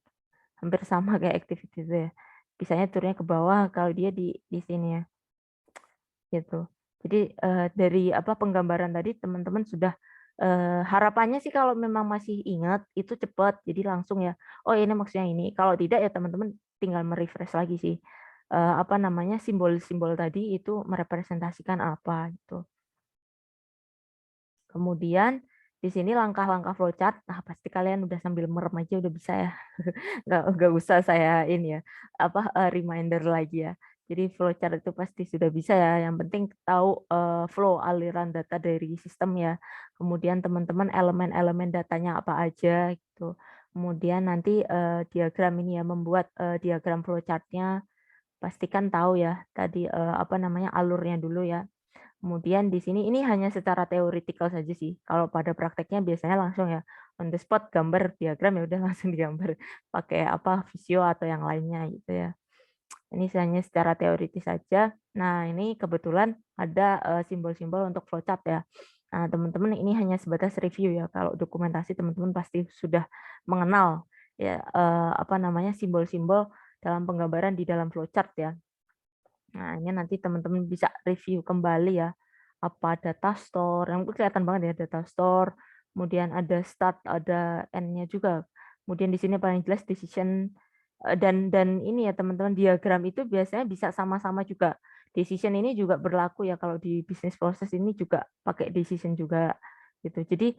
Speaker 1: Hampir sama kayak activity itu ya. Pisahnya turunnya ke bawah kalau dia di sini ya. Gitu. Jadi dari apa penggambaran tadi teman-teman sudah harapannya sih kalau memang masih ingat itu cepat jadi langsung ya oh ini maksudnya ini kalau tidak ya teman-teman tinggal merefresh lagi sih apa namanya simbol-simbol tadi itu merepresentasikan apa gitu. Kemudian di sini langkah-langkah flowchart, nah pasti kalian udah sambil merem aja udah bisa ya, nggak usah saya ini ya apa reminder lagi ya. Jadi flowchart itu pasti sudah bisa ya. Yang penting tahu flow aliran data dari sistem ya. Kemudian teman-teman elemen-elemen datanya apa aja gitu. Kemudian nanti diagram ini ya membuat diagram flowchart-nya pastikan tahu ya tadi apa namanya alurnya dulu ya. Kemudian di sini ini hanya secara teoretikal saja sih. Kalau pada prakteknya biasanya langsung ya on the spot gambar diagram ya udah langsung digambar pakai apa visio atau yang lainnya gitu ya. Ini hanya secara teoritis saja. Nah, ini kebetulan ada simbol-simbol untuk flowchart ya. Nah, teman-teman ini hanya sebatas review ya. Kalau dokumentasi teman-teman pasti sudah mengenal ya apa namanya simbol-simbol dalam penggambaran di dalam flowchart ya. Nah, ini nanti teman-teman bisa review kembali ya. Apa data store, yang kelihatan banget ya data store. Kemudian ada start, ada end-nya juga. Kemudian di sini paling jelas decision dan ini ya teman-teman diagram itu biasanya bisa sama-sama juga. Decision ini juga berlaku ya kalau di bisnis proses ini juga pakai decision juga gitu. Jadi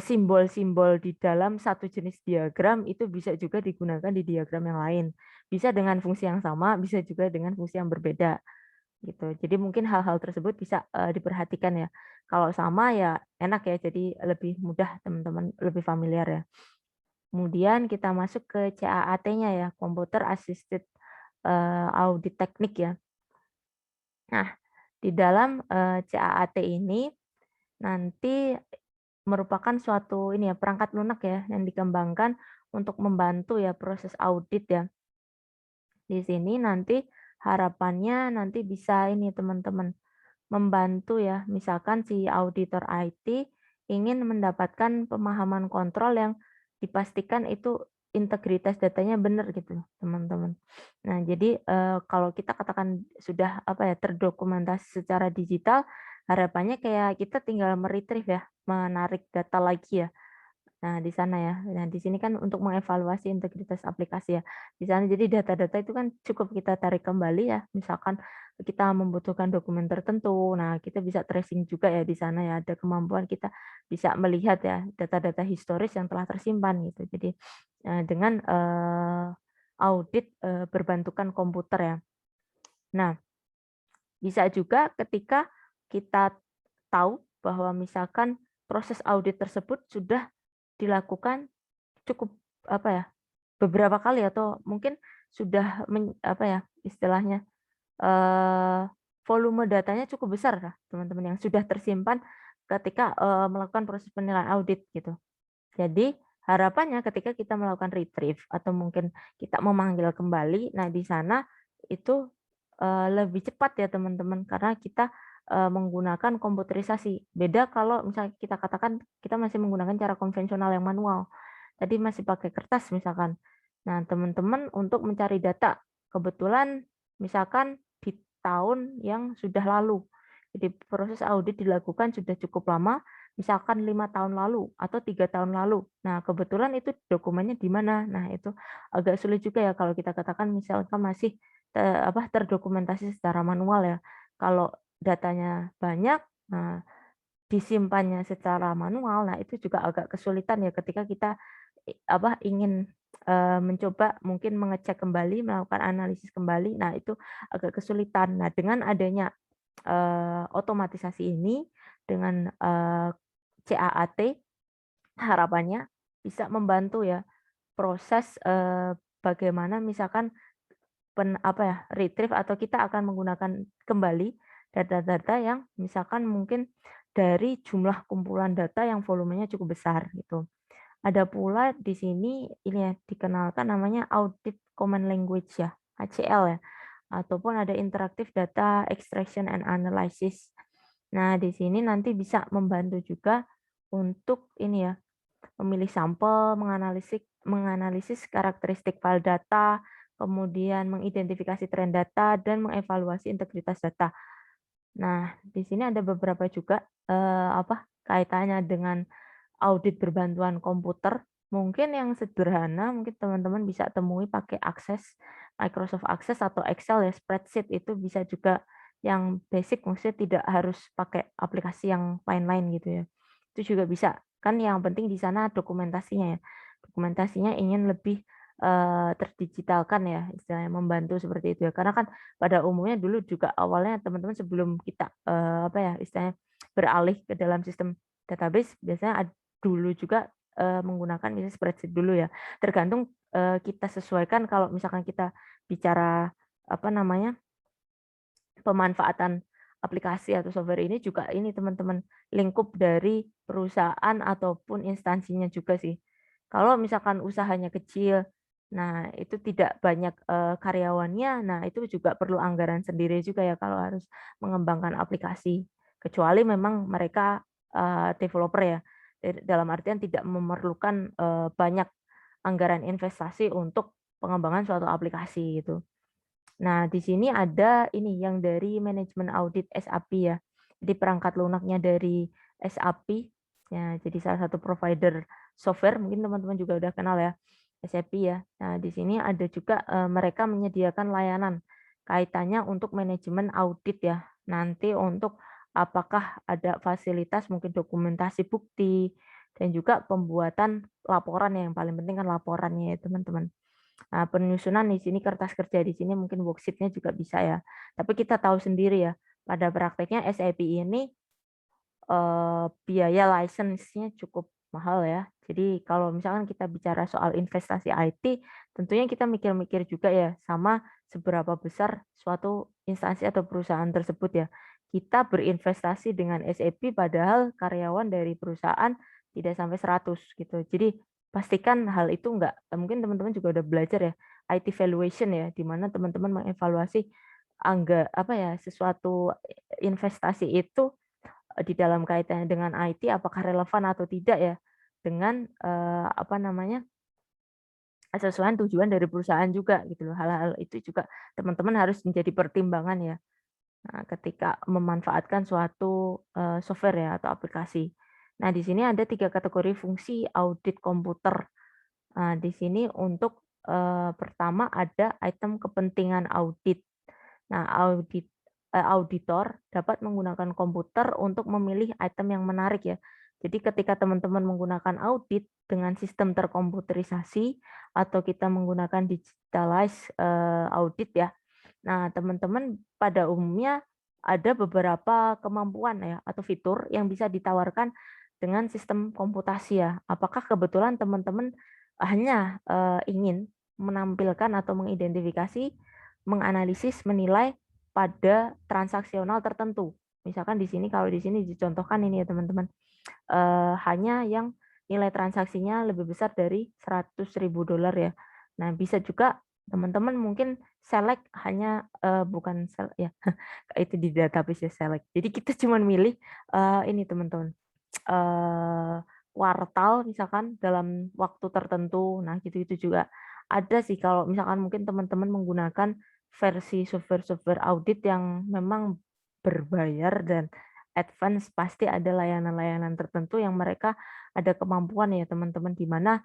Speaker 1: simbol-simbol di dalam satu jenis diagram itu bisa juga digunakan di diagram yang lain. Bisa dengan fungsi yang sama, bisa juga dengan fungsi yang berbeda gitu. Jadi mungkin hal-hal tersebut bisa diperhatikan ya. Kalau sama ya enak ya, jadi lebih mudah teman-teman lebih familiar ya. Kemudian kita masuk ke CAAT-nya ya, Computer Assisted Audit Teknik ya. Nah, di dalam CAAT ini nanti merupakan suatu ini ya, perangkat lunak ya yang dikembangkan untuk membantu ya proses audit ya. Di sini nanti harapannya nanti bisa ini teman-teman membantu ya, misalkan si auditor IT ingin mendapatkan pemahaman kontrol yang dipastikan itu integritas datanya benar gitu teman-teman. Nah jadi kalau kita katakan sudah apa ya terdokumentasi secara digital, harapannya kayak kita tinggal meretrieve ya, menarik data lagi ya. Nah, di sana ya. Nah, di sini kan untuk mengevaluasi integritas aplikasi ya. Di sana jadi data-data itu kan cukup kita tarik kembali ya. Misalkan kita membutuhkan dokumen tertentu. Nah, kita bisa tracing juga ya di sana ya. Ada kemampuan kita bisa melihat ya data-data historis yang telah tersimpan gitu. Jadi dengan audit berbantukan komputer ya. Nah, bisa juga ketika kita tahu bahwa misalkan proses audit tersebut sudah dilakukan cukup apa ya, beberapa kali atau mungkin sudah apa ya, istilahnya, volume datanya cukup besar lah teman-teman yang sudah tersimpan ketika, melakukan proses penilaian audit gitu. Jadi harapannya ketika kita melakukan retrieve atau mungkin kita memanggil kembali, nah di sana itu, lebih cepat ya teman-teman karena kita, menggunakan komputerisasi. Beda kalau misalnya kita katakan kita masih menggunakan cara konvensional yang manual. Tadi masih pakai kertas misalkan. Nah, teman-teman untuk mencari data, kebetulan misalkan di tahun yang sudah lalu. Jadi proses audit dilakukan sudah cukup lama, misalkan 5 tahun lalu atau 3 tahun lalu. Nah, kebetulan itu dokumennya di mana. Nah, itu agak sulit juga ya kalau kita katakan misalkan masih terdokumentasi secara manual ya. Kalau datanya banyak, nah disimpannya secara manual, nah itu juga agak kesulitan ya ketika kita ingin mencoba mungkin mengecek kembali, melakukan analisis kembali, nah itu agak kesulitan. Nah, dengan adanya otomatisasi ini dengan CAAT harapannya bisa membantu ya proses bagaimana misalkan retrieve atau kita akan menggunakan kembali data-data yang misalkan mungkin dari jumlah kumpulan data yang volumenya cukup besar gitu. Ada pula di sini ini ya dikenalkan namanya Audit Common Language ya, ACL ya, ataupun ada Interactive Data Extraction and Analysis. Nah, di sini nanti bisa membantu juga untuk ini ya, memilih sampel, menganalisis karakteristik file data, kemudian mengidentifikasi tren data dan mengevaluasi integritas data. Nah, di sini ada beberapa juga kaitannya dengan audit berbantuan komputer. Mungkin yang sederhana, mungkin teman-teman bisa temui pakai Microsoft Access atau Excel ya, spreadsheet itu bisa juga yang basic, maksudnya tidak harus pakai aplikasi yang lain-lain gitu ya. Itu juga bisa. Kan yang penting di sana dokumentasinya ya. Dokumentasinya ingin lebih terdigitalkan ya, istilahnya membantu seperti itu ya. Karena kan pada umumnya dulu juga awalnya teman-teman sebelum kita istilahnya beralih ke dalam sistem database biasanya dulu juga menggunakan misalnya spreadsheet dulu ya. Tergantung kita sesuaikan kalau misalkan kita bicara pemanfaatan aplikasi atau software ini juga ini teman-teman lingkup dari perusahaan ataupun instansinya juga sih. Kalau misalkan usahanya kecil, nah itu tidak banyak karyawannya, nah itu juga perlu anggaran sendiri juga ya kalau harus mengembangkan aplikasi. Kecuali memang mereka developer ya, dalam artian tidak memerlukan banyak anggaran investasi untuk pengembangan suatu aplikasi gitu. Nah, di sini ada ini yang dari manajemen audit SAP ya. Jadi perangkat lunaknya dari SAP. Ya, jadi salah satu provider software, mungkin teman-teman juga udah kenal ya, SAP ya. Nah, di sini ada juga mereka menyediakan layanan kaitannya untuk manajemen audit ya. Nanti untuk apakah ada fasilitas mungkin dokumentasi bukti dan juga pembuatan laporan yang paling penting kan laporannya ya, teman-teman. Nah, penyusunan di sini kertas kerja di sini mungkin worksheet-nya juga bisa ya. Tapi kita tahu sendiri ya, pada prakteknya SAP ini biaya license-nya cukup mahal ya. Jadi kalau misalkan kita bicara soal investasi IT, tentunya kita mikir-mikir juga ya sama seberapa besar suatu instansi atau perusahaan tersebut ya. Kita berinvestasi dengan SAP padahal karyawan dari perusahaan tidak sampai 100 gitu. Jadi pastikan hal itu enggak, mungkin teman-teman juga udah belajar ya, IT valuation ya, di mana teman-teman mengevaluasi apa ya, sesuatu investasi itu di dalam kaitannya dengan IT apakah relevan atau tidak ya dengan apa namanya sesuai tujuan dari perusahaan juga gitu loh. Hal-hal itu juga teman-teman harus menjadi pertimbangan ya. Nah, ketika memanfaatkan suatu software ya atau aplikasi. Nah, di sini ada 3 kategori fungsi audit komputer. Nah, di sini untuk pertama ada item kepentingan audit. Nah, auditor dapat menggunakan komputer untuk memilih item yang menarik ya. Jadi ketika teman-teman menggunakan audit dengan sistem terkomputerisasi atau kita menggunakan digitalized audit ya. Nah, teman-teman pada umumnya ada beberapa kemampuan ya atau fitur yang bisa ditawarkan dengan sistem komputasi ya. Apakah kebetulan teman-teman hanya ingin menampilkan atau mengidentifikasi, menganalisis, menilai pada transaksional tertentu. Misalkan di sini kalau di sini dicontohkan ini ya teman-teman, hanya yang nilai transaksinya lebih besar dari $100.000 ya. Nah, bisa juga teman-teman mungkin select hanya bukan select ya, itu di database ya select. Jadi kita cuma milih ini teman-teman, kuartal misalkan dalam waktu tertentu. Nah, gitu-gitu juga ada sih kalau misalkan mungkin teman-teman menggunakan versi software-software audit yang memang berbayar dan advance, pasti ada layanan-layanan tertentu yang mereka ada kemampuan ya teman-teman di mana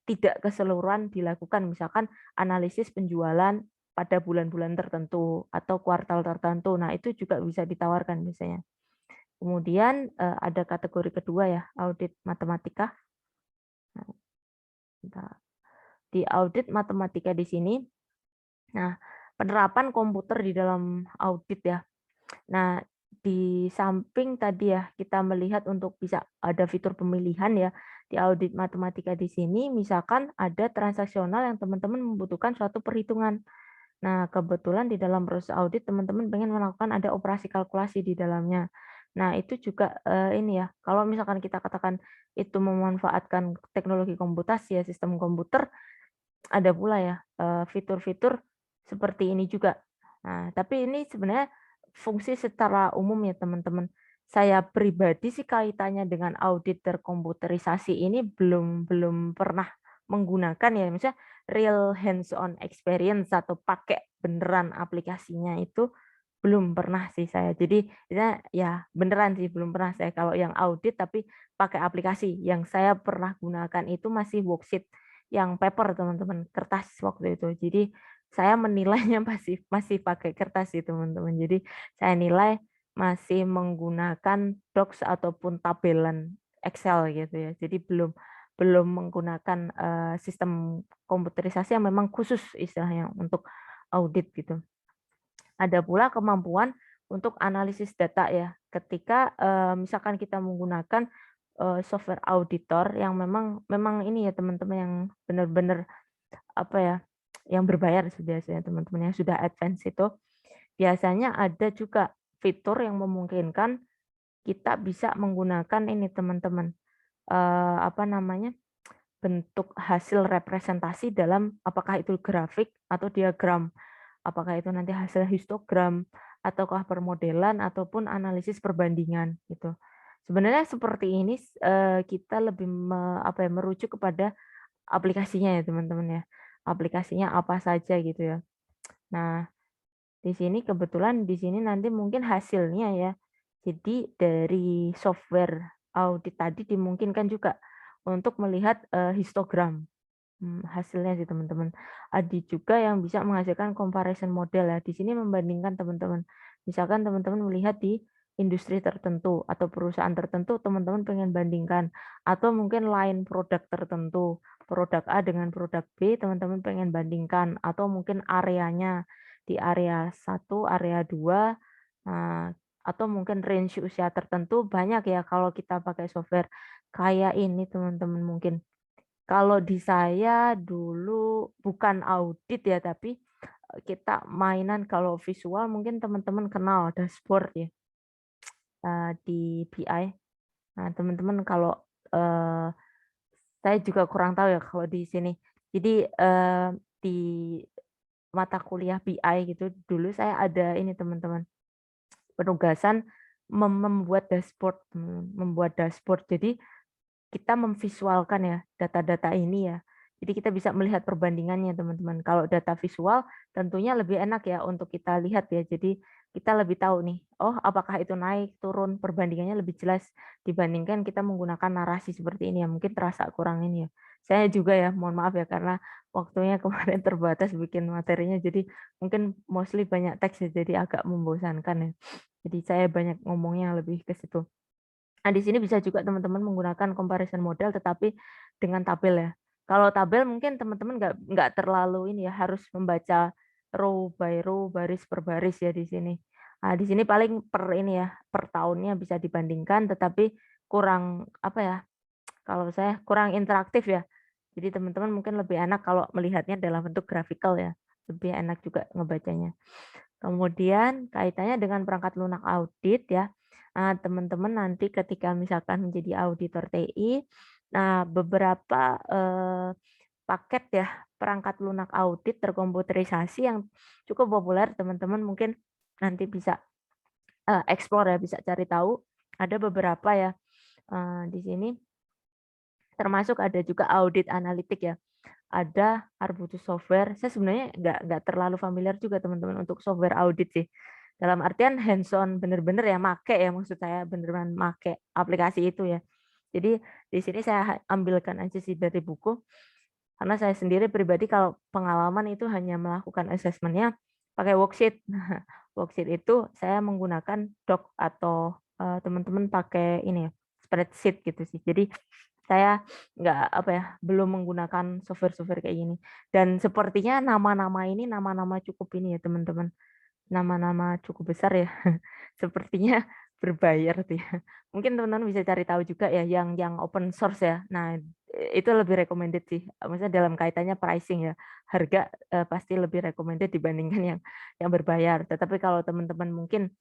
Speaker 1: tidak keseluruhan dilakukan, misalkan analisis penjualan pada bulan-bulan tertentu atau kuartal tertentu. Nah, itu juga bisa ditawarkan biasanya. Kemudian ada kategori kedua ya, audit matematika. Nah, di audit matematika di sini, nah penerapan komputer di dalam audit ya. Nah, di samping tadi ya kita melihat untuk bisa ada fitur pemilihan ya di audit matematika di sini, misalkan ada transaksional yang teman-teman membutuhkan suatu perhitungan. Nah, kebetulan di dalam proses audit teman-teman pengen melakukan ada operasi kalkulasi di dalamnya. Nah, itu juga ini ya, kalau misalkan kita katakan itu memanfaatkan teknologi komputasi ya, sistem komputer, ada pula ya fitur-fitur seperti ini juga. Nah, tapi ini sebenarnya fungsi secara umum ya teman-teman. Saya pribadi sih kaitannya dengan audit terkomputerisasi ini belum pernah menggunakan ya, misalnya real hands on experience atau pakai beneran aplikasinya itu belum pernah sih saya. Jadi ya beneran sih belum pernah saya kalau yang audit tapi pakai aplikasi. Yang saya pernah gunakan itu masih worksheet yang paper teman-teman, kertas waktu itu. Jadi saya menilainya masih pakai kertas sih teman-teman. Jadi saya nilai masih menggunakan docs ataupun tabelan Excel gitu ya. Jadi belum menggunakan sistem komputerisasi yang memang khusus istilahnya untuk audit gitu. Ada pula kemampuan untuk analisis data ya. Ketika misalkan kita menggunakan software auditor yang memang ini ya teman-teman yang benar-benar apa ya, yang berbayar biasanya teman-teman yang sudah advance itu, biasanya ada juga fitur yang memungkinkan kita bisa menggunakan ini teman-teman, apa namanya, bentuk hasil representasi dalam apakah itu grafik atau diagram, apakah itu nanti hasil histogram ataukah permodelan ataupun analisis perbandingan gitu. Sebenarnya seperti ini kita lebih apa ya, merujuk kepada aplikasinya ya teman-teman ya. Aplikasinya apa saja gitu ya. Nah, di sini kebetulan di sini nanti mungkin hasilnya ya. Jadi dari software audit tadi dimungkinkan juga untuk melihat histogram hasilnya sih teman-teman. Ada juga yang bisa menghasilkan comparison model ya. Di sini membandingkan teman-teman. Misalkan teman-teman melihat di industri tertentu atau perusahaan tertentu, teman-teman pengen bandingkan. Atau mungkin lain produk tertentu. Produk A dengan produk B, teman-teman pengen bandingkan. Atau mungkin areanya di area 1, area 2, nah, atau mungkin range usia tertentu banyak ya kalau kita pakai software kayak ini teman-teman mungkin. Kalau di saya dulu bukan audit ya, tapi kita mainan kalau visual mungkin teman-teman kenal dashboard ya di BI. Nah, teman-teman kalau eh, saya juga kurang tahu ya kalau di sini. Jadi di mata kuliah BI gitu dulu saya ada ini teman-teman penugasan membuat dashboard, membuat dashboard. Jadi kita memvisualkan ya data-data ini ya. Jadi kita bisa melihat perbandingannya teman-teman. Kalau data visual tentunya lebih enak ya untuk kita lihat ya. Jadi kita lebih tahu nih, oh apakah itu naik, turun, perbandingannya lebih jelas dibandingkan kita menggunakan narasi seperti ini ya. Mungkin terasa kurang ini ya. Saya juga ya, mohon maaf ya karena waktunya kemarin terbatas bikin materinya. Jadi mungkin mostly banyak teks ya, jadi agak membosankan ya. Jadi saya banyak ngomongnya lebih ke situ. Nah, di sini bisa juga teman-teman menggunakan comparison model tetapi dengan tabel ya. Kalau tabel mungkin teman-teman nggak terlalu ini ya harus membaca row by row, baris per baris ya di sini. Nah, di sini paling per ini ya, per tahunnya bisa dibandingkan tetapi kurang apa ya? Kalau saya kurang interaktif ya. Jadi teman-teman mungkin lebih enak kalau melihatnya dalam bentuk grafikal ya. Lebih enak juga ngebacanya. Kemudian kaitannya dengan perangkat lunak audit ya. Nah, teman-teman nanti ketika misalkan menjadi auditor TI, nah beberapa paket ya perangkat lunak audit terkomputerisasi yang cukup populer teman-teman mungkin nanti bisa explore ya, bisa cari tahu. Ada beberapa ya di sini termasuk ada juga audit analitik ya. Ada Arbutus Software. Saya sebenarnya nggak terlalu familiar juga teman-teman untuk software audit sih. Dalam artian hands-on bener-bener ya make ya maksud saya beneran make aplikasi itu ya. Jadi di sini saya ambilkan aja sih dari buku. Karena saya sendiri pribadi kalau pengalaman itu hanya melakukan assessment-nya pakai worksheet. Nah, worksheet itu saya menggunakan doc atau teman-teman pakai ini ya, spreadsheet gitu sih. Jadi saya nggak apa ya, belum menggunakan software-software kayak gini. Dan sepertinya nama-nama ini nama-nama cukup ini ya teman-teman. Nama-nama cukup besar ya. Sepertinya berbayar tuh ya. Mungkin teman-teman bisa cari tahu juga ya yang open source ya. Nah, itu lebih recommended sih. Maksudnya dalam kaitannya pricing ya. Harga pasti lebih recommended dibandingkan yang berbayar. Tetapi kalau teman-teman mungkin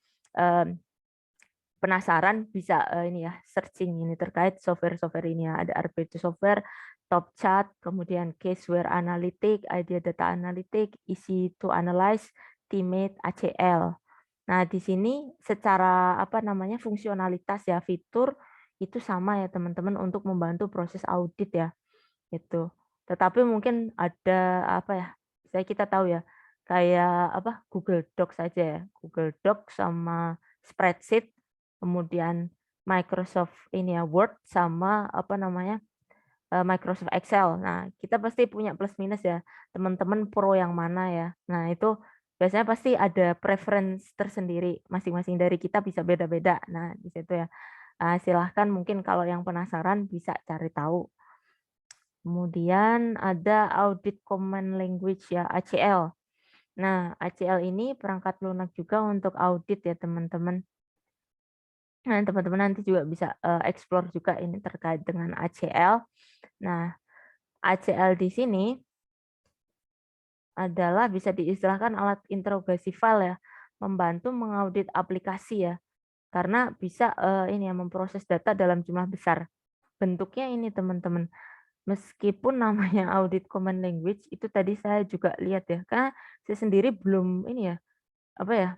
Speaker 1: penasaran bisa ini ya searching ini terkait software-software ini ya. Ada Arbutus Software, TopChat, kemudian Caseware Analytic, Idea Data Analytic, Easy to Analyze, Teammate, ACL. Nah, di sini secara apa namanya fungsionalitas ya fitur itu sama ya teman-teman untuk membantu proses audit ya. Itu. Tetapi mungkin ada apa ya? Kita tahu ya kayak apa Google Docs saja ya. Google Docs sama spreadsheet, kemudian Microsoft ini ya Word sama apa namanya? Microsoft Excel. Nah, kita pasti punya plus minus ya. Teman-teman pro yang mana ya. Nah, itu biasanya pasti ada preference tersendiri. Masing-masing dari kita bisa beda-beda. Nah, di situ ya. Silahkan mungkin kalau yang penasaran bisa cari tahu. Kemudian ada Audit Common Language ya, ACL. Nah, ACL ini perangkat lunak juga untuk audit ya, teman-teman. Nah, teman-teman nanti juga bisa explore juga ini terkait dengan ACL. Nah, ACL di sini adalah bisa diistilahkan alat interogasi file ya, membantu mengaudit aplikasi ya. Karena bisa ini ya memproses data dalam jumlah besar. Bentuknya ini teman-teman. Meskipun namanya audit common language itu tadi saya juga lihat ya, karena saya sendiri belum ini ya, apa ya,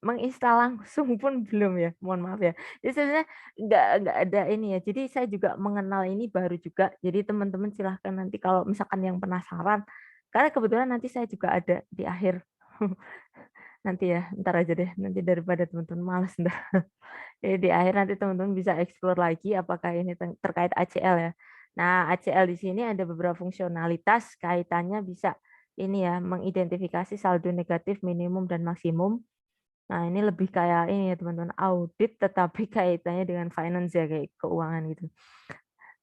Speaker 1: menginstal langsung pun belum ya, mohon maaf ya. Jadi sebenarnya nggak ada ini ya, jadi saya juga mengenal ini baru juga. Jadi teman-teman silahkan nanti kalau misalkan yang penasaran, karena kebetulan nanti saya juga ada di akhir. Nanti ya, ntar aja deh, nanti daripada teman-teman males ntar. Jadi di akhir nanti teman-teman bisa explore lagi apakah ini terkait ACL ya. Nah, ACL di sini ada beberapa fungsionalitas kaitannya bisa ini ya mengidentifikasi saldo negatif minimum dan maksimum. Nah, ini lebih kayak ini ya teman-teman audit tetapi kaitannya dengan finance ya kayak keuangan gitu.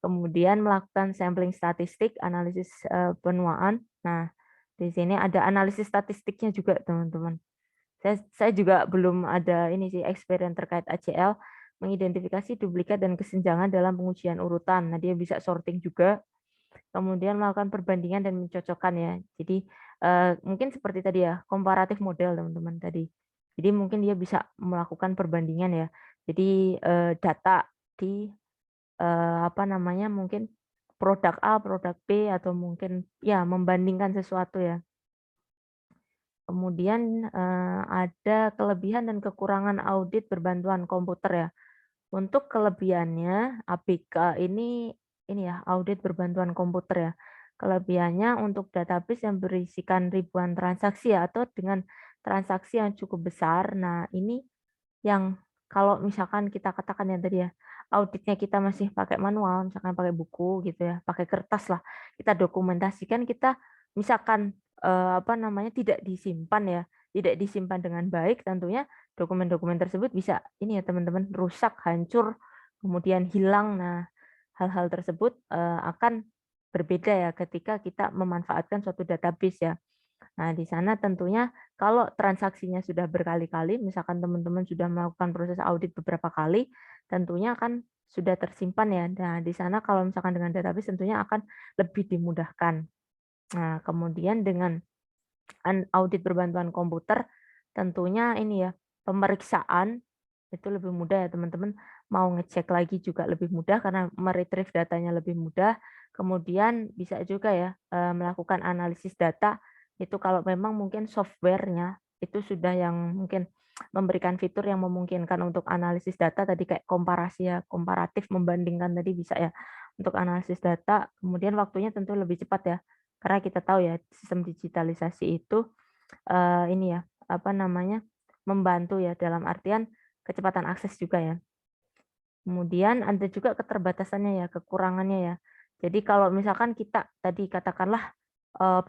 Speaker 1: Kemudian melakukan sampling statistik, analisis penuaan. Nah, di sini ada analisis statistiknya juga teman-teman. Saya juga belum ada ini sih experience terkait ACL, mengidentifikasi duplikat dan kesenjangan dalam pengujian urutan. Nah, dia bisa sorting juga, kemudian melakukan perbandingan dan mencocokkan ya. Jadi mungkin seperti tadi ya, komparatif model teman-teman tadi. Jadi mungkin dia bisa melakukan perbandingan ya. Jadi data di apa namanya, mungkin produk A, produk B, atau mungkin ya membandingkan sesuatu ya. Kemudian ada kelebihan dan kekurangan audit berbantuan komputer ya. Untuk kelebihannya ABK ini ya, audit berbantuan komputer ya. Kelebihannya untuk database yang berisikan ribuan transaksi ya, atau dengan transaksi yang cukup besar. Nah, ini yang kalau misalkan kita katakan yang tadi ya, auditnya kita masih pakai manual, misalkan pakai buku gitu ya, pakai kertas lah, kita dokumentasikan, kita misalkan apa namanya, tidak disimpan ya, tidak disimpan dengan baik, tentunya dokumen-dokumen tersebut bisa ini ya teman-teman, rusak, hancur, kemudian hilang. Nah, hal-hal tersebut akan berbeda ya ketika kita memanfaatkan suatu database ya. Nah, di sana tentunya kalau transaksinya sudah berkali-kali, misalkan teman-teman sudah melakukan proses audit beberapa kali, tentunya kan sudah tersimpan ya. Nah, di sana kalau misalkan dengan database tentunya akan lebih dimudahkan. Nah, kemudian dengan audit berbantuan komputer, tentunya ini ya, pemeriksaan itu lebih mudah ya teman-teman. Mau ngecek lagi juga lebih mudah karena meretrieve datanya lebih mudah. Kemudian bisa juga ya melakukan analisis data itu kalau memang mungkin softwarenya itu sudah yang mungkin memberikan fitur yang memungkinkan untuk analisis data tadi kayak komparasi ya, komparatif membandingkan tadi bisa ya untuk analisis data. Kemudian waktunya tentu lebih cepat ya. Karena kita tahu ya sistem digitalisasi itu ini ya, apa namanya, membantu ya dalam artian kecepatan akses juga ya. Kemudian ada juga keterbatasannya ya, kekurangannya ya. Jadi kalau misalkan kita tadi katakanlah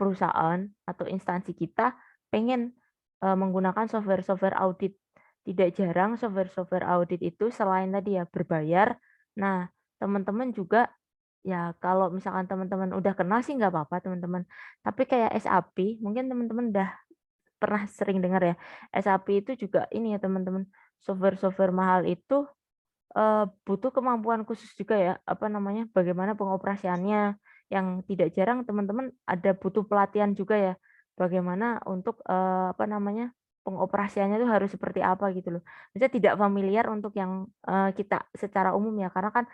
Speaker 1: perusahaan atau instansi kita pengen menggunakan software-software audit. Tidak jarang software-software audit itu selain tadi ya berbayar. Nah, teman-teman juga ya kalau misalkan teman-teman udah kenal sih nggak apa-apa teman-teman. Tapi kayak SAP, mungkin teman-teman udah pernah sering dengar ya, SAP itu juga ini ya teman-teman, software-software mahal itu butuh kemampuan khusus juga ya, apa namanya, bagaimana pengoperasiannya, yang tidak jarang teman-teman ada butuh pelatihan juga ya, bagaimana untuk, apa namanya, pengoperasiannya itu harus seperti apa gitu loh. Misalnya tidak familiar untuk yang, kita secara umum ya, karena kan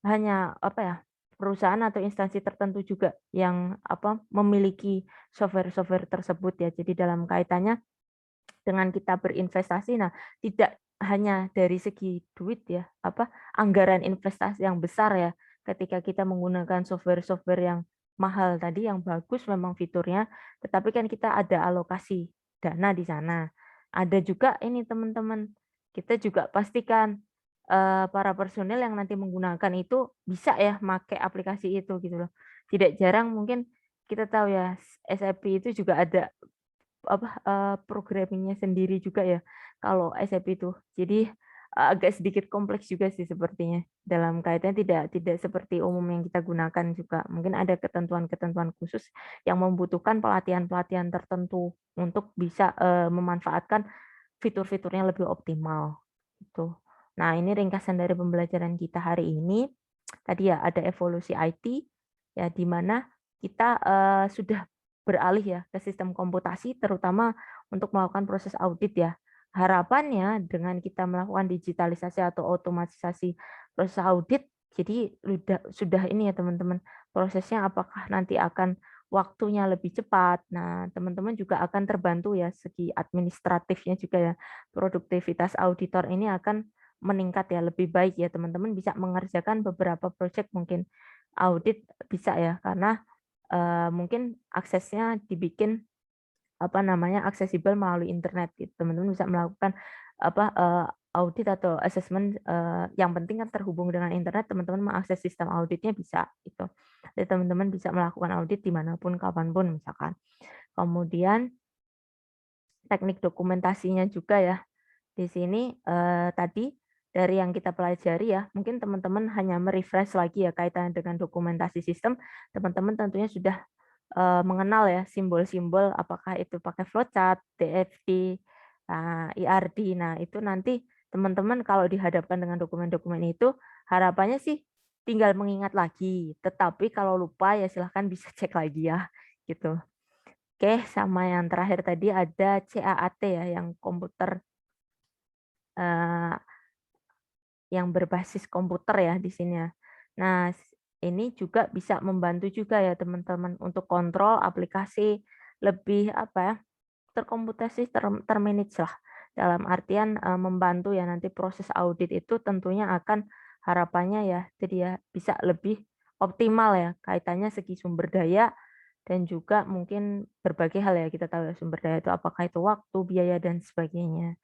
Speaker 1: hanya, apa ya, perusahaan atau instansi tertentu juga yang, apa, memiliki software-software tersebut ya. Jadi dalam kaitannya dengan kita berinvestasi, nah tidak hanya dari segi duit ya, apa, anggaran investasi yang besar ya, ketika kita menggunakan software-software yang mahal tadi, yang bagus memang fiturnya, tetapi kan kita ada alokasi dana di sana. Ada juga ini teman-teman, kita juga pastikan para personil yang nanti menggunakan itu bisa ya make aplikasi itu gitu loh. Tidak jarang mungkin kita tahu ya SAP itu juga ada apa, programming sendiri juga ya, kalau SAP itu. Jadi, agak sedikit kompleks juga sih sepertinya, dalam kaitannya tidak seperti umum yang kita gunakan juga. Mungkin ada ketentuan-ketentuan khusus yang membutuhkan pelatihan-pelatihan tertentu untuk bisa, memanfaatkan fitur-fiturnya lebih optimal, gitu. Nah, ini ringkasan dari pembelajaran kita hari ini. Tadi ya ada evolusi IT, ya di mana kita, sudah beralih ya ke sistem komputasi terutama untuk melakukan proses audit ya. Harapannya dengan kita melakukan digitalisasi atau otomatisasi proses audit, jadi sudah ini ya teman-teman, prosesnya apakah nanti akan waktunya lebih cepat. Nah, teman-teman juga akan terbantu ya segi administratifnya juga ya. Produktivitas auditor ini akan meningkat ya, lebih baik ya teman-teman bisa mengerjakan beberapa proyek mungkin audit bisa ya, karena mungkin aksesnya dibikin apa namanya aksesibel melalui internet gitu. Teman-teman bisa melakukan apa audit atau assessment yang penting kan terhubung dengan internet, teman-teman mengakses sistem auditnya bisa gitu. Jadi teman-teman bisa melakukan audit dimanapun kapanpun misalkan. Kemudian teknik dokumentasinya juga ya. Di sini tadi dari yang kita pelajari ya, mungkin teman-teman hanya merefresh lagi ya kaitan dengan dokumentasi sistem, teman-teman tentunya sudah mengenal ya simbol-simbol apakah itu pakai flowchart, DFT, Nah, IRD. Nah, itu nanti teman-teman kalau dihadapkan dengan dokumen-dokumen itu, harapannya sih tinggal mengingat lagi. Tetapi kalau lupa ya silahkan bisa cek lagi ya, gitu. Oke, sama yang terakhir tadi ada CAAT ya, yang komputer yang berbasis komputer ya di sini ya. Nah, ini juga bisa membantu juga ya teman-teman untuk kontrol aplikasi lebih apa ya, terkomputasi, termanage lah. Dalam artian membantu ya nanti proses audit itu tentunya akan harapannya ya jadi ya bisa lebih optimal ya kaitannya segi sumber daya dan juga mungkin berbagai hal ya kita tahu ya sumber daya itu apakah itu waktu, biaya dan sebagainya.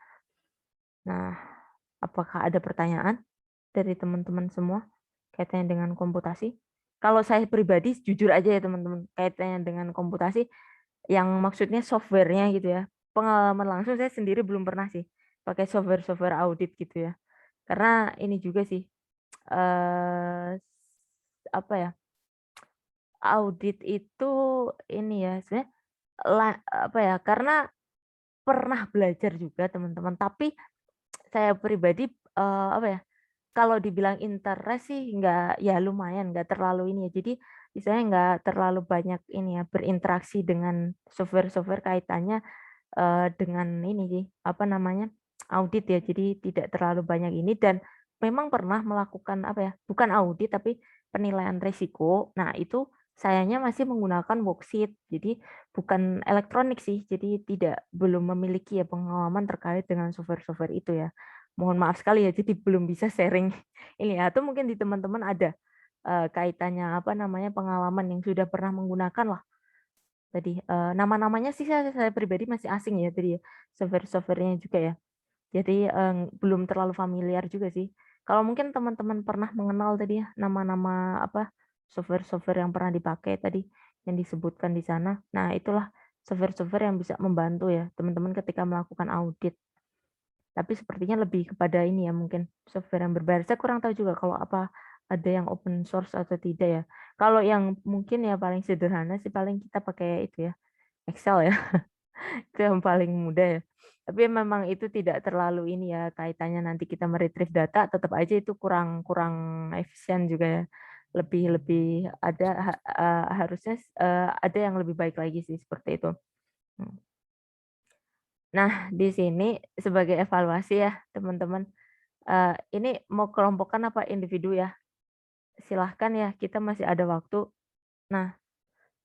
Speaker 1: Nah, apakah ada pertanyaan dari teman-teman semua kaitannya dengan komputasi? Kalau saya pribadi jujur aja ya teman-teman, kaitannya dengan komputasi yang maksudnya software-nya gitu ya. Pengalaman langsung saya sendiri belum pernah sih pakai software-software audit gitu ya. Karena ini juga sih apa ya? Audit itu ini ya sebenarnya apa ya? Karena pernah belajar juga teman-teman, tapi saya pribadi apa ya? Kalau dibilang interest sih nggak ya lumayan, nggak terlalu ini ya. Jadi misalnya nggak terlalu banyak ini ya, berinteraksi dengan software-software kaitannya, dengan ini sih, apa namanya, audit ya. Jadi tidak terlalu banyak ini dan memang pernah melakukan apa ya, bukan audit tapi penilaian risiko. Nah itu sayanya masih menggunakan worksheet, jadi bukan elektronik sih. Jadi belum memiliki ya pengalaman terkait dengan software-software itu ya. Mohon maaf sekali ya, jadi belum bisa sharing ini ya, atau mungkin di teman-teman ada, kaitannya, apa namanya, pengalaman yang sudah pernah menggunakan lah tadi, nama-namanya sih saya pribadi masih asing ya tadi ya, software-software-nya juga ya. Jadi, belum terlalu familiar juga sih. Kalau mungkin teman-teman pernah mengenal tadi ya, nama-nama apa, software-software yang pernah dipakai tadi, yang disebutkan di sana. Nah, itulah software-software yang bisa membantu ya, teman-teman ketika melakukan audit. Tapi sepertinya lebih kepada ini ya mungkin software yang berbayar. Saya kurang tahu juga kalau apa ada yang open source atau tidak ya. Kalau yang mungkin ya paling sederhana sih paling kita pakai itu ya, Excel ya. Itu yang paling mudah ya. Tapi memang itu tidak terlalu ini ya kaitannya nanti kita meretrieve data tetap aja itu kurang kurang efisien juga ya. Lebih lebih ada harusnya ada yang lebih baik lagi sih seperti itu. Hmm. Nah, di sini sebagai evaluasi ya teman-teman, ini mau kelompokkan apa individu ya? Silahkan ya, kita masih ada waktu. Nah,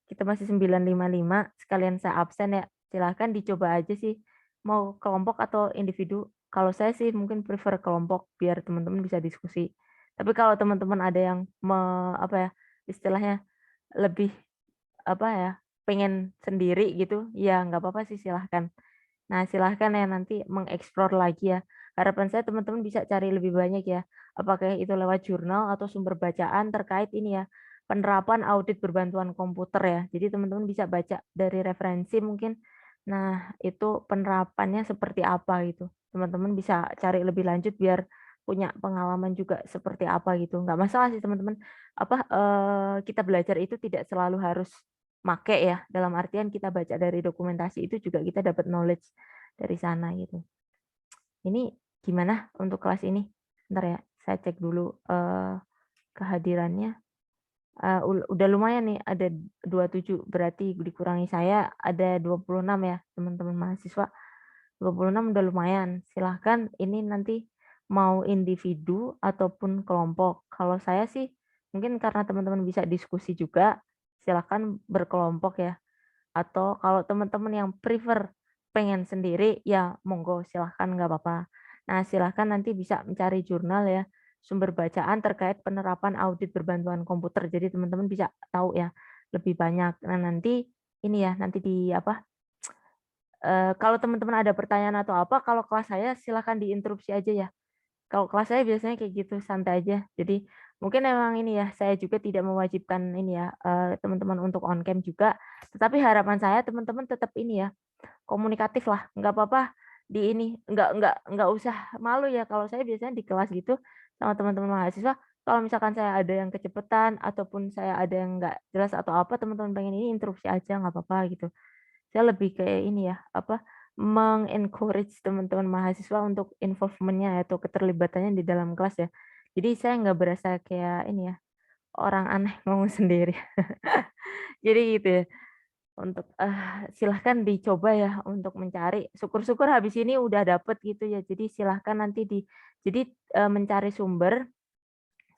Speaker 1: kita masih 9.55, sekalian saya absen ya. Silahkan dicoba aja sih, mau kelompok atau individu. Kalau saya sih mungkin prefer kelompok, biar teman-teman bisa diskusi. Tapi kalau teman-teman ada yang apa ya, istilahnya lebih apa ya, pengen sendiri gitu, ya nggak apa-apa sih silahkan. Nah, silahkan ya nanti mengeksplor lagi ya. Harapan saya teman-teman bisa cari lebih banyak ya. Apakah itu lewat jurnal atau sumber bacaan terkait ini ya, penerapan audit berbantuan komputer ya. Jadi teman-teman bisa baca dari referensi mungkin. Nah, itu penerapannya seperti apa gitu. Teman-teman bisa cari lebih lanjut biar punya pengalaman juga seperti apa gitu. Nggak masalah sih teman-teman. Apa kita belajar itu tidak selalu harus make ya, dalam artian kita baca dari dokumentasi itu juga kita dapat knowledge dari sana gitu. Ini gimana untuk kelas ini? Bentar ya, saya cek dulu kehadirannya. Udah lumayan nih, ada 27, berarti dikurangi saya ada 26 ya teman-teman mahasiswa. 26 udah lumayan. Silahkan ini nanti mau individu ataupun kelompok. Kalau saya sih mungkin karena teman-teman bisa diskusi juga, silahkan berkelompok ya. Atau kalau teman-teman yang prefer pengen sendiri, ya monggo silahkan nggak apa-apa. Nah silahkan nanti bisa mencari jurnal ya, sumber bacaan terkait penerapan audit berbantuan komputer. Jadi teman-teman bisa tahu ya lebih banyak. Nah nanti ini ya, nanti di apa, kalau teman-teman ada pertanyaan atau apa, kalau kelas saya silahkan diinterupsi aja ya. Kalau kelas saya biasanya kayak gitu, santai aja. Jadi mungkin memang ini ya, saya juga tidak mewajibkan ini ya, teman-teman untuk on cam juga. Tetapi harapan saya teman-teman tetap ini ya, komunikatif lah. Nggak apa-apa di ini, nggak usah malu ya. Kalau saya biasanya di kelas gitu sama teman-teman mahasiswa, kalau misalkan saya ada yang kecepatan ataupun saya ada yang nggak jelas atau apa, teman-teman pengen ini interupsi aja nggak apa-apa gitu. Saya lebih kayak ini ya, apa, mengencourage teman-teman mahasiswa untuk involvement-nya atau keterlibatannya di dalam kelas ya. Jadi saya nggak berasa kayak ini ya, orang aneh ngomong sendiri. Jadi gitu ya, untuk silahkan dicoba ya untuk mencari, syukur-syukur habis ini udah dapet gitu ya. Jadi silahkan nanti mencari sumber,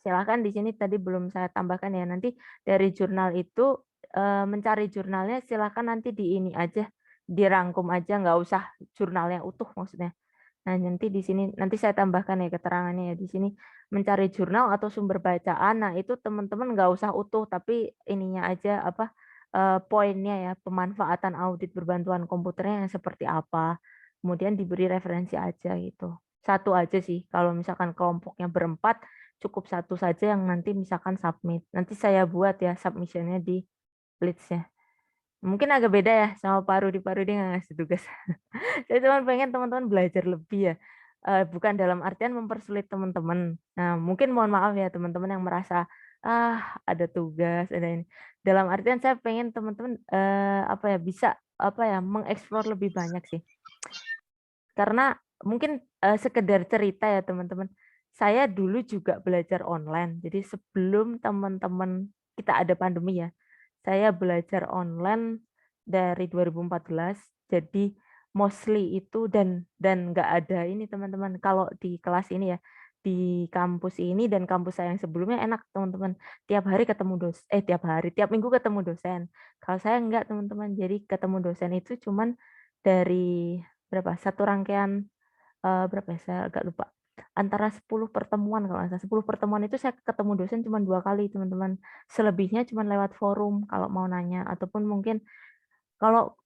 Speaker 1: silahkan di sini tadi belum saya tambahkan ya, nanti dari jurnal itu, mencari jurnalnya silahkan nanti di ini aja, dirangkum aja, nggak usah jurnalnya utuh maksudnya. Nah, nanti di sini nanti saya tambahkan ya keterangannya ya di sini mencari jurnal atau sumber bacaan. Nah, itu teman-teman nggak usah utuh tapi ininya aja apa poinnya ya, pemanfaatan audit berbantuan komputernya yang seperti apa. Kemudian diberi referensi aja gitu. Satu aja sih kalau misalkan kelompoknya berempat cukup satu saja yang nanti misalkan submit. Nanti saya buat ya submission-nya di Blitz-nya. Mungkin agak beda ya sama Paru, di Paru dia nggak ngasih tugas. Saya cuma pengen teman-teman belajar lebih ya, bukan dalam artian mempersulit teman-teman. Nah, mungkin mohon maaf ya teman-teman yang merasa, "Ah, ada tugas, ada ini." Dalam artian saya pengen teman-teman, apa ya, bisa, apa ya, mengeksplor lebih banyak sih. Karena mungkin, sekedar cerita ya teman-teman, saya dulu juga belajar online. Jadi sebelum teman-teman kita ada pandemi ya, saya belajar online dari 2014, jadi mostly itu dan nggak ada ini teman-teman, kalau di kelas ini ya, di kampus ini dan kampus saya yang sebelumnya enak teman-teman, tiap minggu ketemu dosen. Kalau saya enggak teman-teman, jadi ketemu dosen itu cuman dari berapa, satu rangkaian, berapa ya, saya agak lupa, antara 10 pertemuan kalau nggak salah, 10 pertemuan itu saya ketemu dosen cuma 2 kali teman-teman. Selebihnya cuma lewat forum kalau mau nanya, ataupun mungkin kalau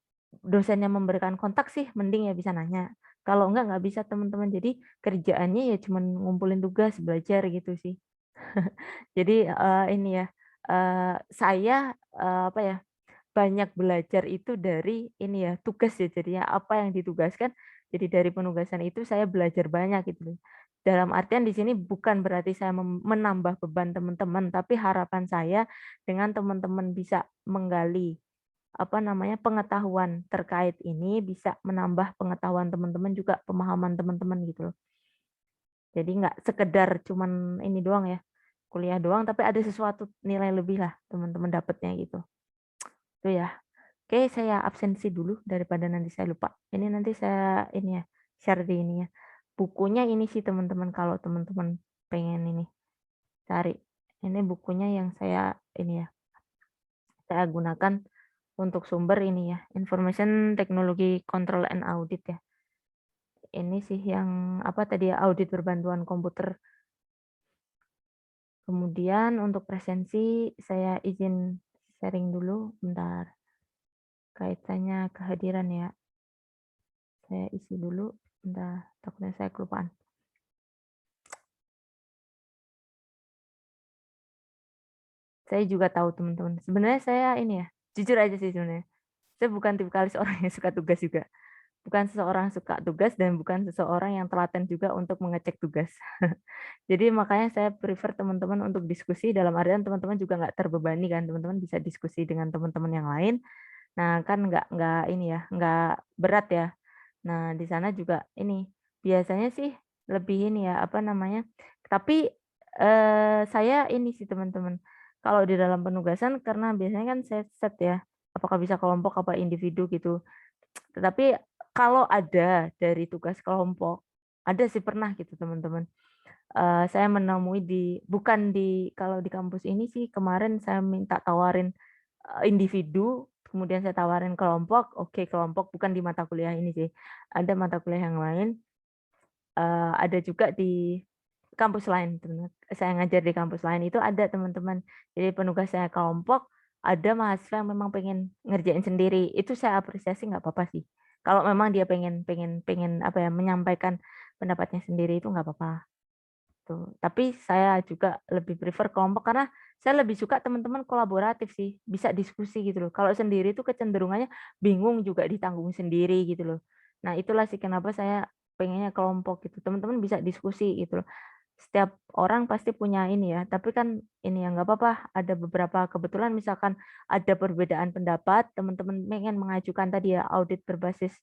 Speaker 1: dosennya memberikan kontak sih mending ya bisa nanya. Kalau enggak, nggak bisa teman-teman. Jadi kerjaannya ya cuma ngumpulin tugas, belajar gitu sih. Jadi, ini ya, saya, apa ya, banyak belajar itu dari ini ya, tugas ya jadinya, apa yang ditugaskan, jadi dari penugasan itu saya belajar banyak gitu loh. Dalam artian di sini bukan berarti saya menambah beban teman-teman, tapi harapan saya dengan teman-teman bisa menggali, apa namanya, pengetahuan terkait ini, bisa menambah pengetahuan teman-teman juga, pemahaman teman-teman gitu loh. Jadi nggak sekedar cuman ini doang ya, kuliah doang, tapi ada sesuatu nilai lebih lah teman-teman dapatnya gitu. Itu ya. Oke, saya absensi dulu daripada nanti saya lupa. Ini nanti saya ini ya, share di ini ya. Bukunya ini sih teman-teman kalau teman-teman pengen ini cari. Ini bukunya yang saya ini ya, saya gunakan untuk sumber ini ya, Information Technology Control and Audit ya. Ini sih yang apa tadi ya, audit berbantuan komputer. Kemudian untuk presensi saya izin sharing dulu bentar. Kaitannya kehadiran ya. Saya isi dulu, bentar, takutnya saya kelupaan. Saya juga tahu teman-teman, sebenarnya saya ini ya, jujur aja sih sebenarnya, saya bukan tipikalis orang yang suka tugas juga. Bukan seseorang suka tugas dan bukan seseorang yang telaten juga untuk mengecek tugas. Jadi makanya saya prefer teman-teman untuk diskusi, dalam artian teman-teman juga nggak terbebani kan, teman-teman bisa diskusi dengan teman-teman yang lain. Nah kan nggak ini ya, nggak berat ya. Nah di sana juga ini biasanya sih lebih ini ya apa namanya. Tapi saya ini sih teman-teman. Kalau di dalam penugasan karena biasanya kan saya set ya, apakah bisa kelompok apa individu gitu. Tetapi kalau ada dari tugas kelompok, ada sih pernah gitu teman-teman. Saya menemui bukan kalau di kampus ini sih kemarin saya minta tawarin, individu, kemudian saya tawarin kelompok, oke kelompok bukan di mata kuliah ini sih, ada mata kuliah yang lain, ada juga di kampus lain, saya ngajar di kampus lain itu ada teman-teman. Jadi penugas saya kelompok, ada mahasiswa yang memang pengen ngerjain sendiri, itu saya apresiasi nggak apa-apa sih. Kalau memang dia pengen pengen pengen apa ya, menyampaikan pendapatnya sendiri itu nggak apa-apa. Tuh, tapi saya juga lebih prefer kelompok karena saya lebih suka teman-teman kolaboratif sih, bisa diskusi gitu loh. Kalau sendiri itu kecenderungannya bingung juga ditanggung sendiri gitu loh. Nah, itulah sih kenapa saya pengennya kelompok gitu. Teman-teman bisa diskusi gitu loh. Setiap orang pasti punya ini ya, tapi kan ini ya nggak apa-apa. Ada beberapa kebetulan misalkan ada perbedaan pendapat, teman-teman pengen mengajukan tadi ya audit berbasis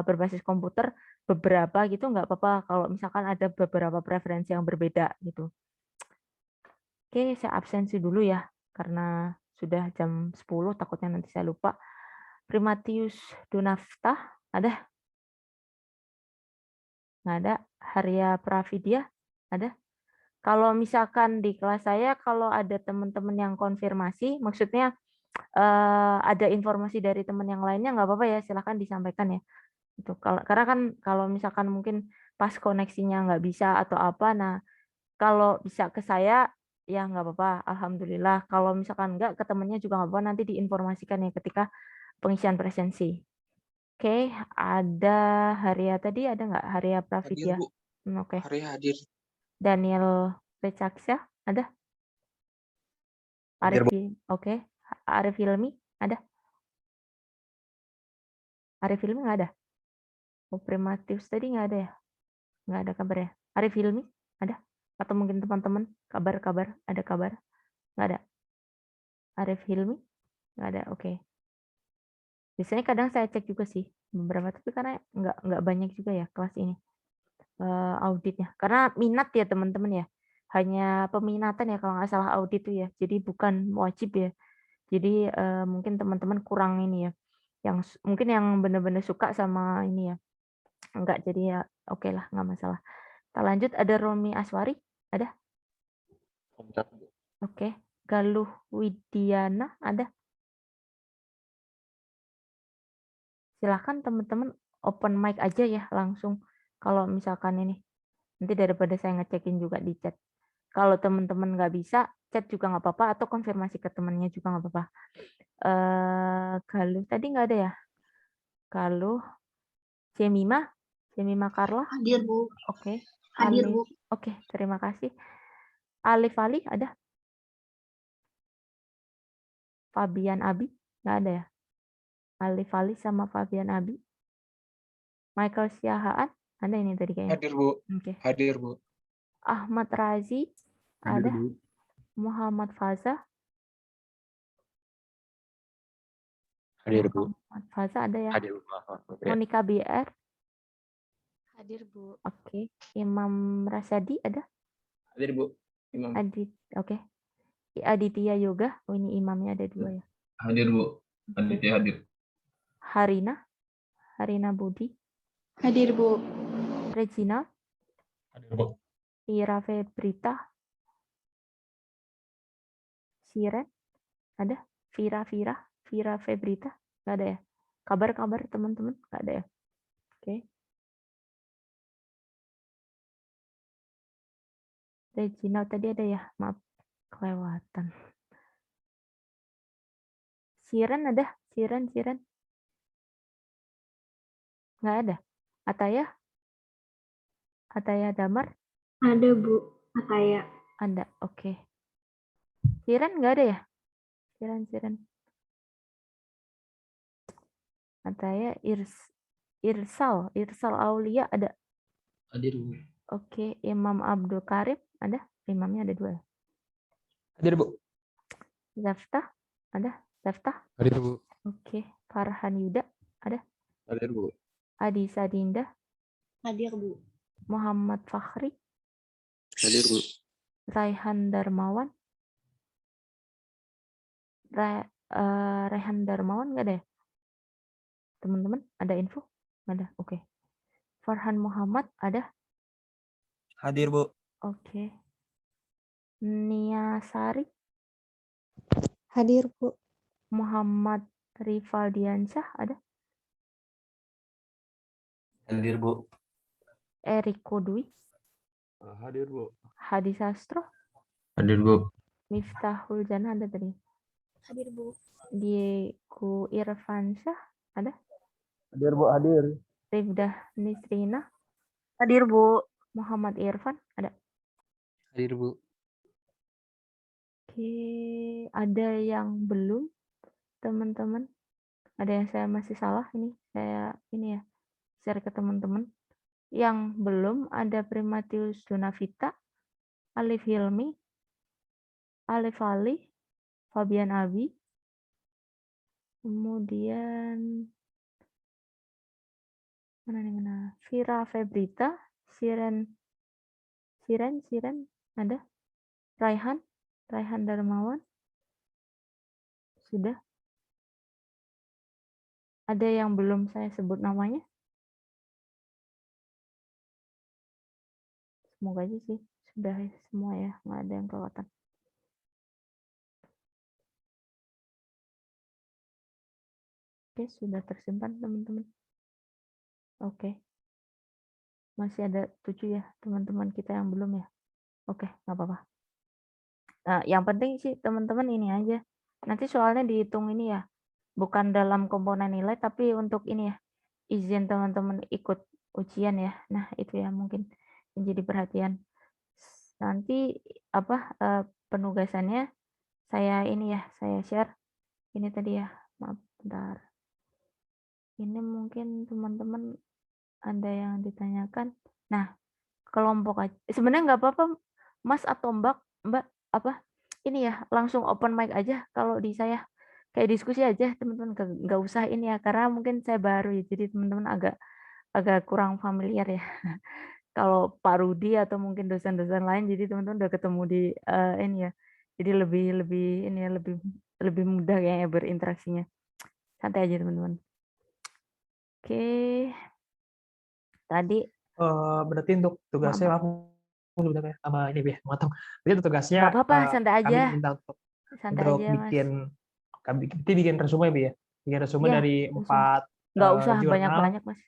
Speaker 1: berbasis komputer beberapa gitu nggak apa-apa kalau misalkan ada beberapa preferensi yang berbeda gitu. Oke, saya absensi dulu ya karena sudah jam 10 takutnya nanti saya lupa. Primatius Dunafta ada? Nggak ada. Haria Pravidia ada? Kalau misalkan di kelas saya kalau ada teman-teman yang konfirmasi, maksudnya ada informasi dari teman yang lainnya nggak apa-apa ya, silahkan disampaikan ya. Itu karena kan kalau misalkan mungkin pas koneksinya nggak bisa atau apa, nah kalau bisa ke saya ya nggak apa-apa, alhamdulillah. Kalau misalkan nggak ke temennya juga nggak apa-apa, nanti diinformasikan ya ketika pengisian presensi. Oke, ada Haria tadi ada nggak Haria
Speaker 5: Hadir,
Speaker 1: Pravidya?
Speaker 5: Bu.
Speaker 1: Oke.
Speaker 5: Hari hadir.
Speaker 1: Daniel Pecaksia ada?
Speaker 3: Hadir,
Speaker 1: Arif,
Speaker 3: Bu.
Speaker 1: oke. Arif Hilmi ada? Arif Hilmi nggak ada? Oh, Primatius tadi nggak ada ya? Nggak ada kabar ya? Arif Hilmi ada? Atau mungkin teman-teman kabar-kabar ada kabar? Nggak ada. Arif Hilmi nggak ada. Oke. Biasanya kadang saya cek juga sih beberapa, tapi karena nggak banyak juga ya kelas ini auditnya. Karena minat ya teman-teman ya. Hanya peminatan ya kalau nggak salah audit itu ya. Jadi bukan wajib ya. Jadi mungkin teman-teman kurang ini ya. Yang mungkin yang benar-benar suka sama ini ya. Enggak, jadi ya oke lah, nggak masalah. Kita lanjut, ada Romi Aswari, ada? Oke. Galuh Widiana, ada? Silahkan teman-teman open mic aja ya langsung. Kalau misalkan ini, nanti daripada saya ngecekin juga di chat. Kalau teman-teman nggak bisa, chat juga nggak apa-apa, atau konfirmasi ke temannya juga nggak apa-apa. Galuh, tadi nggak ada ya? Galuh, Cemima Carla.
Speaker 6: Hadir, Bu.
Speaker 1: Oke.
Speaker 6: Hadir,
Speaker 1: Alif.
Speaker 6: Bu.
Speaker 1: Oke, terima kasih. Alif Ali ada? Fabian Abi? Nggak ada ya? Alif Ali sama Fabian Abi. Michael Siahaan? Ada ini tadi kayaknya.
Speaker 5: Hadir, Bu.
Speaker 1: Oke.
Speaker 5: Hadir, Bu.
Speaker 1: Ahmad Razi?
Speaker 5: Hadir,
Speaker 1: Ada?
Speaker 5: Bu.
Speaker 1: Muhammad Faza?
Speaker 3: Hadir, Bu.
Speaker 1: Muhammad Faza ada ya?
Speaker 3: Hadir, Bu.
Speaker 1: Monica BR?
Speaker 6: Hadir, Bu.
Speaker 1: Oke. Imam Rasyadi ada?
Speaker 5: Hadir, Bu. Imam.
Speaker 1: Oke. Aditya Yoga? Oh, ini imamnya ada 2 ya.
Speaker 5: Hadir, Bu. Aditya hadir.
Speaker 1: Harina Budi?
Speaker 6: Hadir, Bu.
Speaker 1: Regina?
Speaker 5: Hadir, Bu.
Speaker 1: Ira Febrita? Siren? Ada? Vira Febrita? Nggak ada ya? Kabar teman-teman? Nggak ada ya? Oke. Regina tadi ada ya? Maaf, kelewatan. Siren ada? Siren? Nggak ada? Ataya Damar?
Speaker 6: Ada, Bu. Ataya.
Speaker 1: Ada, oke. Siren nggak ada ya? Siren. Ataya Irsal Aulia ada?
Speaker 5: Hadir, Bu.
Speaker 1: Oke. Imam Abdul Karim ada? Imamnya ada 2 ya?
Speaker 5: Hadir, Bu.
Speaker 1: Zaftah ada? Zaftah?
Speaker 5: Hadir, Bu.
Speaker 1: Oke. Farhan Yuda ada?
Speaker 3: Hadir, Bu.
Speaker 1: Adisa Dinda?
Speaker 6: Hadir, Bu.
Speaker 1: Muhammad Fakhri?
Speaker 2: Hadir, Bu.
Speaker 1: Raihan Darmawan? Rehan Darmawan nggak ada ya? Teman-teman ada info? Nggak ada, oke. Farhan Muhammad ada?
Speaker 5: Hadir, Bu.
Speaker 1: Oke. Nia Sari?
Speaker 6: Hadir, Bu.
Speaker 1: Muhammad Rivaldiansyah ada?
Speaker 5: Hadir, Bu.
Speaker 1: Eriko Dwi?
Speaker 5: Hadir, Bu.
Speaker 1: Hadi Sastro?
Speaker 5: Hadir, Bu.
Speaker 1: Miftahul Jannah ada tadi?
Speaker 6: Hadir, Bu.
Speaker 1: Diego Irfansyah ada?
Speaker 5: Hadir, Bu. Hadir.
Speaker 1: Rifdah Nisrina?
Speaker 6: Hadir, Bu.
Speaker 1: Muhammad Irfan ada?
Speaker 5: Hadir, Bu.
Speaker 1: Oke, ada yang belum teman-teman? Ada yang saya masih salah ini? Saya ini ya share ke teman-teman. Yang belum ada Primatius Donavita, Alif Hilmi, Alif Ali, Fabian Abi, kemudian Mana nih, mana? Vira Febrita, Siren ada? Raihan Darmawan. Sudah? Ada yang belum saya sebut namanya? Semoga aja sih sudah semua ya, nggak ada yang kelewatan. Oke, sudah tersimpan teman-teman. Oke. Masih ada 7 ya teman-teman kita yang belum ya. Oke, nggak apa-apa. Nah, yang penting sih teman-teman ini aja. Nanti soalnya dihitung ini ya. Bukan dalam komponen nilai tapi untuk ini ya. Izin teman-teman ikut ujian ya. Nah, itu ya mungkin menjadi perhatian. Nanti apa penugasannya saya ini ya, saya share. Ini tadi ya. Maaf, bentar. Ini mungkin teman-teman ada yang ditanyakan. Nah, kelompok aja. Sebenarnya nggak apa-apa, Mas atau Mbak apa ini ya langsung open mic aja kalau di saya kayak diskusi aja teman-teman nggak usah ini ya karena mungkin saya baru ya jadi teman-teman agak agak kurang familiar ya. Kalau Pak Rudi atau mungkin dosen-dosen lain jadi teman-teman udah ketemu di ini ya. Jadi lebih lebih ini ya lebih lebih mudah kayaknya berinteraksinya. Santai aja teman-teman. Oke. Tadi
Speaker 4: Berarti untuk tugasnya
Speaker 1: maaf.
Speaker 4: aku sebenarnya sama ini ya matang. Jadi untuk tugasnya
Speaker 1: Nggak apa-apa, santai
Speaker 4: kami
Speaker 1: aja.
Speaker 4: minta
Speaker 1: Santai
Speaker 4: untuk
Speaker 1: aja, Mas.
Speaker 4: bikin resume ya. Bikin resume
Speaker 1: Iya,
Speaker 4: dari
Speaker 1: langsung.
Speaker 4: 4
Speaker 1: Nggak usah
Speaker 4: jurnal.
Speaker 1: banyak-banyak, Mas.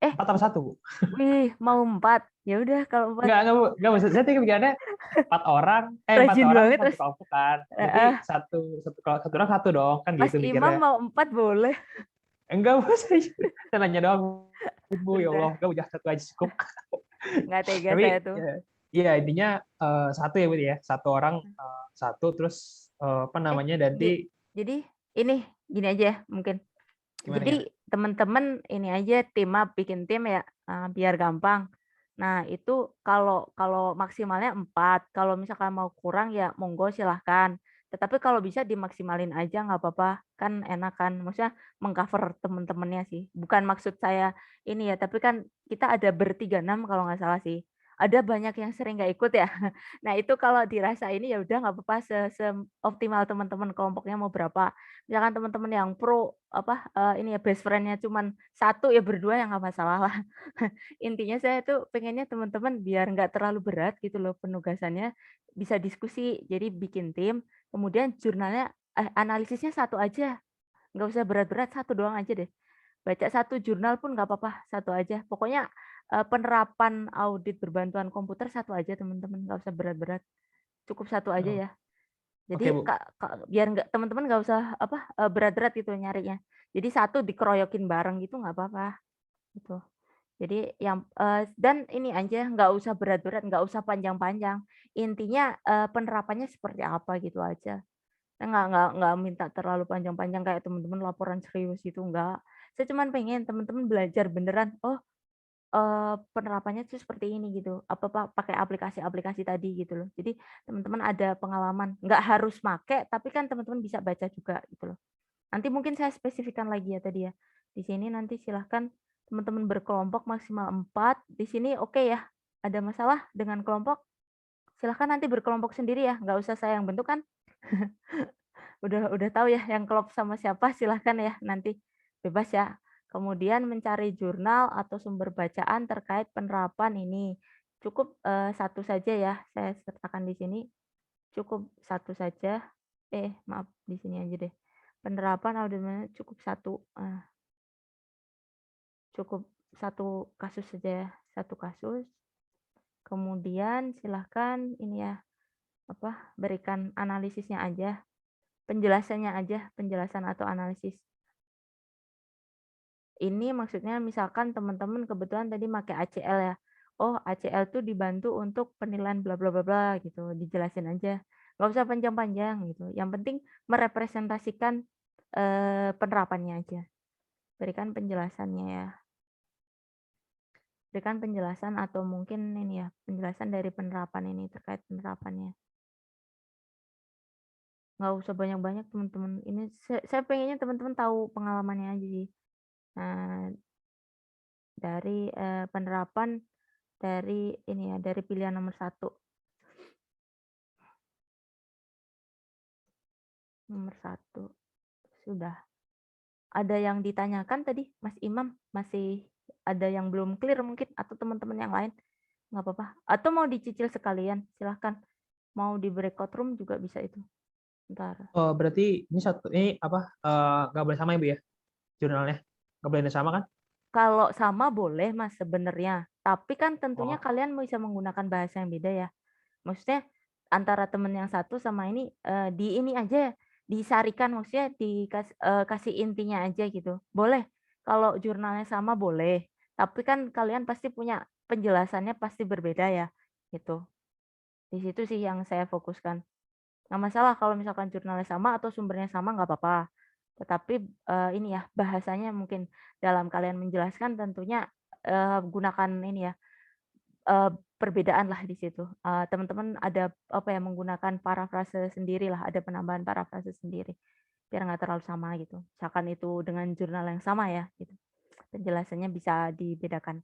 Speaker 4: 4 apa 1, Bu?
Speaker 1: Wih, mau 4. Ya udah kalau 4.
Speaker 4: Enggak, Bu. Enggak maksud saya bikinnya 4 orang, 4
Speaker 1: Rajin
Speaker 4: orang
Speaker 1: banget,
Speaker 4: satu
Speaker 1: Mas.
Speaker 4: kelompok kan. Berarti satu orang satu dong, kan
Speaker 1: Mas
Speaker 4: gitu
Speaker 1: Imam
Speaker 4: mikirnya.
Speaker 1: mau 4 boleh.
Speaker 4: Enggak, Bu, saya nanya doang. Bu, ya
Speaker 1: Udah.
Speaker 4: Allah, enggak udah satu aja cukup.
Speaker 1: Nggak tega
Speaker 4: Tapi
Speaker 1: saya tuh.
Speaker 4: iya intinya satu ya Bu ya, satu orang satu terus apa namanya nanti
Speaker 1: Jadi ini gini aja ya, mungkin.
Speaker 4: gimana ya?
Speaker 1: Jadi teman-teman ini aja tim up bikin tim ya biar gampang. Nah, itu kalau maksimalnya 4, kalau misalkan mau kurang ya monggo silahkan. Tetapi kalau bisa dimaksimalin aja nggak apa-apa, kan enak kan. Maksudnya mengcover teman-temannya sih. Bukan maksud saya ini ya, tapi kan kita ada ber36 kalau nggak salah sih. Ada banyak yang sering nggak ikut ya. Nah, itu kalau dirasa ini ya udah nggak apa-apa optimal teman-teman kelompoknya mau berapa. Misalkan teman-teman yang pro apa ini ya best friend-nya cuman 1 ya berdua ya nggak masalah lah. Intinya saya tuh pengennya teman-teman biar nggak terlalu berat gitu loh penugasannya, bisa diskusi. Jadi bikin tim, kemudian jurnalnya analisisnya 1 aja, nggak usah berat-berat, 1 doang aja deh. Baca 1 jurnal pun nggak apa-apa, 1 aja. Pokoknya penerapan audit berbantuan komputer 1 aja teman-teman, nggak usah berat-berat. Cukup 1 aja
Speaker 4: Oh,
Speaker 1: ya.
Speaker 4: oke,
Speaker 1: Jadi
Speaker 4: Bu.
Speaker 1: biar nggak teman-teman nggak usah apa berat-berat gitu nyarinya. Jadi 1 dikeroyokin bareng gitu nggak apa-apa, gitu. Jadi yang dan ini aja nggak usah berat-berat, nggak usah panjang-panjang. Intinya penerapannya seperti apa gitu aja. Saya nggak minta terlalu panjang-panjang kayak teman-teman laporan serius gitu, enggak. Saya cuman pengen teman-teman belajar beneran, oh penerapannya tuh seperti ini gitu, pakai aplikasi-aplikasi tadi gitu loh. Jadi teman-teman ada pengalaman, nggak harus make, tapi kan teman-teman bisa baca juga gitu loh. Nanti mungkin saya spesifikkan lagi ya tadi ya. Di sini nanti silahkan teman-teman berkelompok maksimal 4. Di sini oke ya, ada masalah dengan kelompok, silahkan nanti berkelompok sendiri ya, nggak usah saya yang bentuk kan. Udah tahu ya yang klop sama siapa silahkan ya nanti, bebas ya. Kemudian mencari jurnal atau sumber bacaan terkait penerapan ini. Cukup 1 saja ya, saya sertakan di sini. Cukup 1 saja. Maaf di sini aja deh. Penerapan audit cukup 1, cukup 1 kasus saja ya, 1 kasus. Kemudian silahkan ini ya, berikan analisisnya aja, penjelasannya aja, penjelasan atau analisis. Ini maksudnya misalkan teman-teman kebetulan tadi pakai ACL ya. Oh, ACL tuh dibantu untuk penilaian bla bla bla bla gitu, dijelasin aja. Nggak usah panjang-panjang gitu. Yang penting merepresentasikan penerapannya aja. Berikan penjelasannya ya. Berikan penjelasan atau mungkin ini ya, penjelasan dari penerapan ini terkait penerapannya. Nggak usah banyak-banyak teman-teman. Ini saya pengennya teman-teman tahu pengalamannya aja sih. Nah, dari penerapan dari ini ya, dari pilihan nomor 1. Nomor 1 sudah. Ada yang ditanyakan tadi Mas Imam? Masih ada yang belum clear mungkin atau teman-teman yang lain? Nggak apa-apa. Atau mau dicicil sekalian? Silahkan. Mau di breakout room juga bisa itu. Ntar.
Speaker 4: Oh, berarti ini apa? Nggak boleh sama ya Bu ya? Jurnalnya nggak boleh sama kan?
Speaker 1: Kalau sama boleh Mas sebenarnya. Tapi kan tentunya
Speaker 4: Oh.
Speaker 1: kalian bisa menggunakan bahasa yang beda ya. Maksudnya antara teman yang satu sama ini di ini aja disarikan, maksudnya kasih intinya aja gitu. Boleh. Kalau jurnalnya sama boleh. Tapi kan kalian pasti punya penjelasannya pasti berbeda ya. Gitu. Di situ sih yang saya fokuskan. Nggak masalah kalau misalkan jurnalnya sama atau sumbernya sama nggak apa-apa. Tetapi ini ya bahasanya mungkin dalam kalian menjelaskan tentunya gunakan ini ya perbedaan lah di situ. Teman-teman ada apa ya menggunakan parafrase sendiri lah, ada penambahan parafrase sendiri biar nggak terlalu sama gitu. Misalkan itu dengan jurnal yang sama ya, gitu. Penjelasannya bisa dibedakan.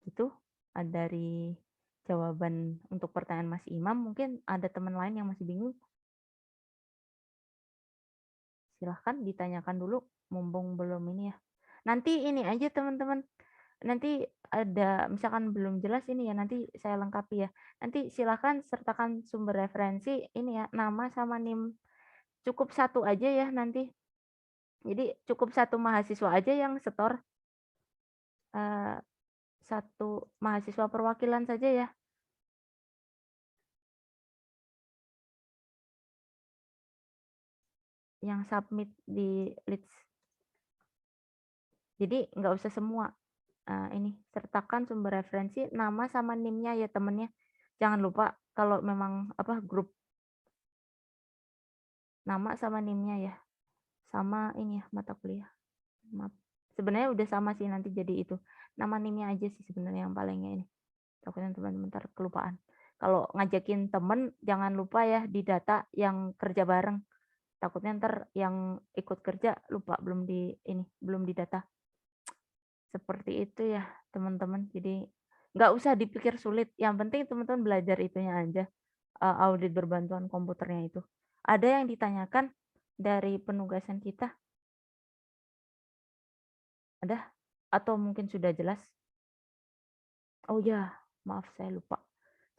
Speaker 1: Itu dari jawaban untuk pertanyaan Mas Imam. Mungkin ada teman lain yang masih bingung. Silahkan ditanyakan dulu, mumpung belum ini ya. Nanti ini aja teman-teman. Nanti ada misalkan belum jelas ini ya, nanti saya lengkapi ya. Nanti silakan sertakan sumber referensi ini ya, nama sama NIM. Cukup 1 aja ya nanti. Jadi cukup 1 mahasiswa aja yang setor. 1 mahasiswa perwakilan saja ya. Yang submit di Leads. Jadi nggak usah semua. Ini sertakan sumber referensi, nama sama NIM-nya ya temennya. Jangan lupa kalau memang apa grup nama sama NIM-nya ya. Sama ini ya mata kuliah. Maaf. Sebenarnya udah sama sih nanti jadi itu. Nama NIM-nya aja sih sebenarnya yang palingnya ini. Takutnya teman-teman ntar kelupaan. Kalau ngajakin temen jangan lupa ya di data yang kerja bareng. Takutnya ntar yang ikut kerja lupa belum di data. Seperti itu ya teman-teman. Jadi nggak usah dipikir sulit. Yang penting teman-teman belajar itunya aja. Audit berbantuan komputernya itu. Ada yang ditanyakan dari penugasan kita? Ada? Atau mungkin sudah jelas? Oh ya, maaf saya lupa.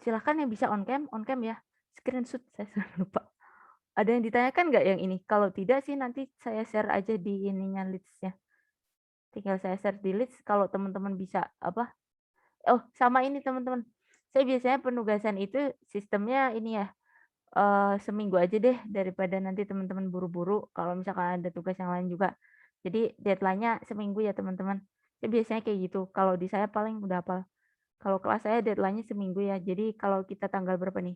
Speaker 1: Silahkan yang bisa on cam ya. Screenshot saya sudah lupa. Ada yang ditanyakan nggak yang ini? Kalau tidak sih nanti saya share aja di ininya Leads-nya. Tinggal saya share di Leads kalau teman-teman bisa apa? Oh, sama ini teman-teman. Saya biasanya penugasan itu sistemnya ini ya. Seminggu aja deh daripada nanti teman-teman buru-buru kalau misalkan ada tugas yang lain juga. Jadi deadline-nya seminggu ya teman-teman. Saya biasanya kayak gitu. Kalau di saya paling udah apa? Kalau kelas saya deadline-nya seminggu ya. Jadi kalau kita tanggal berapa nih?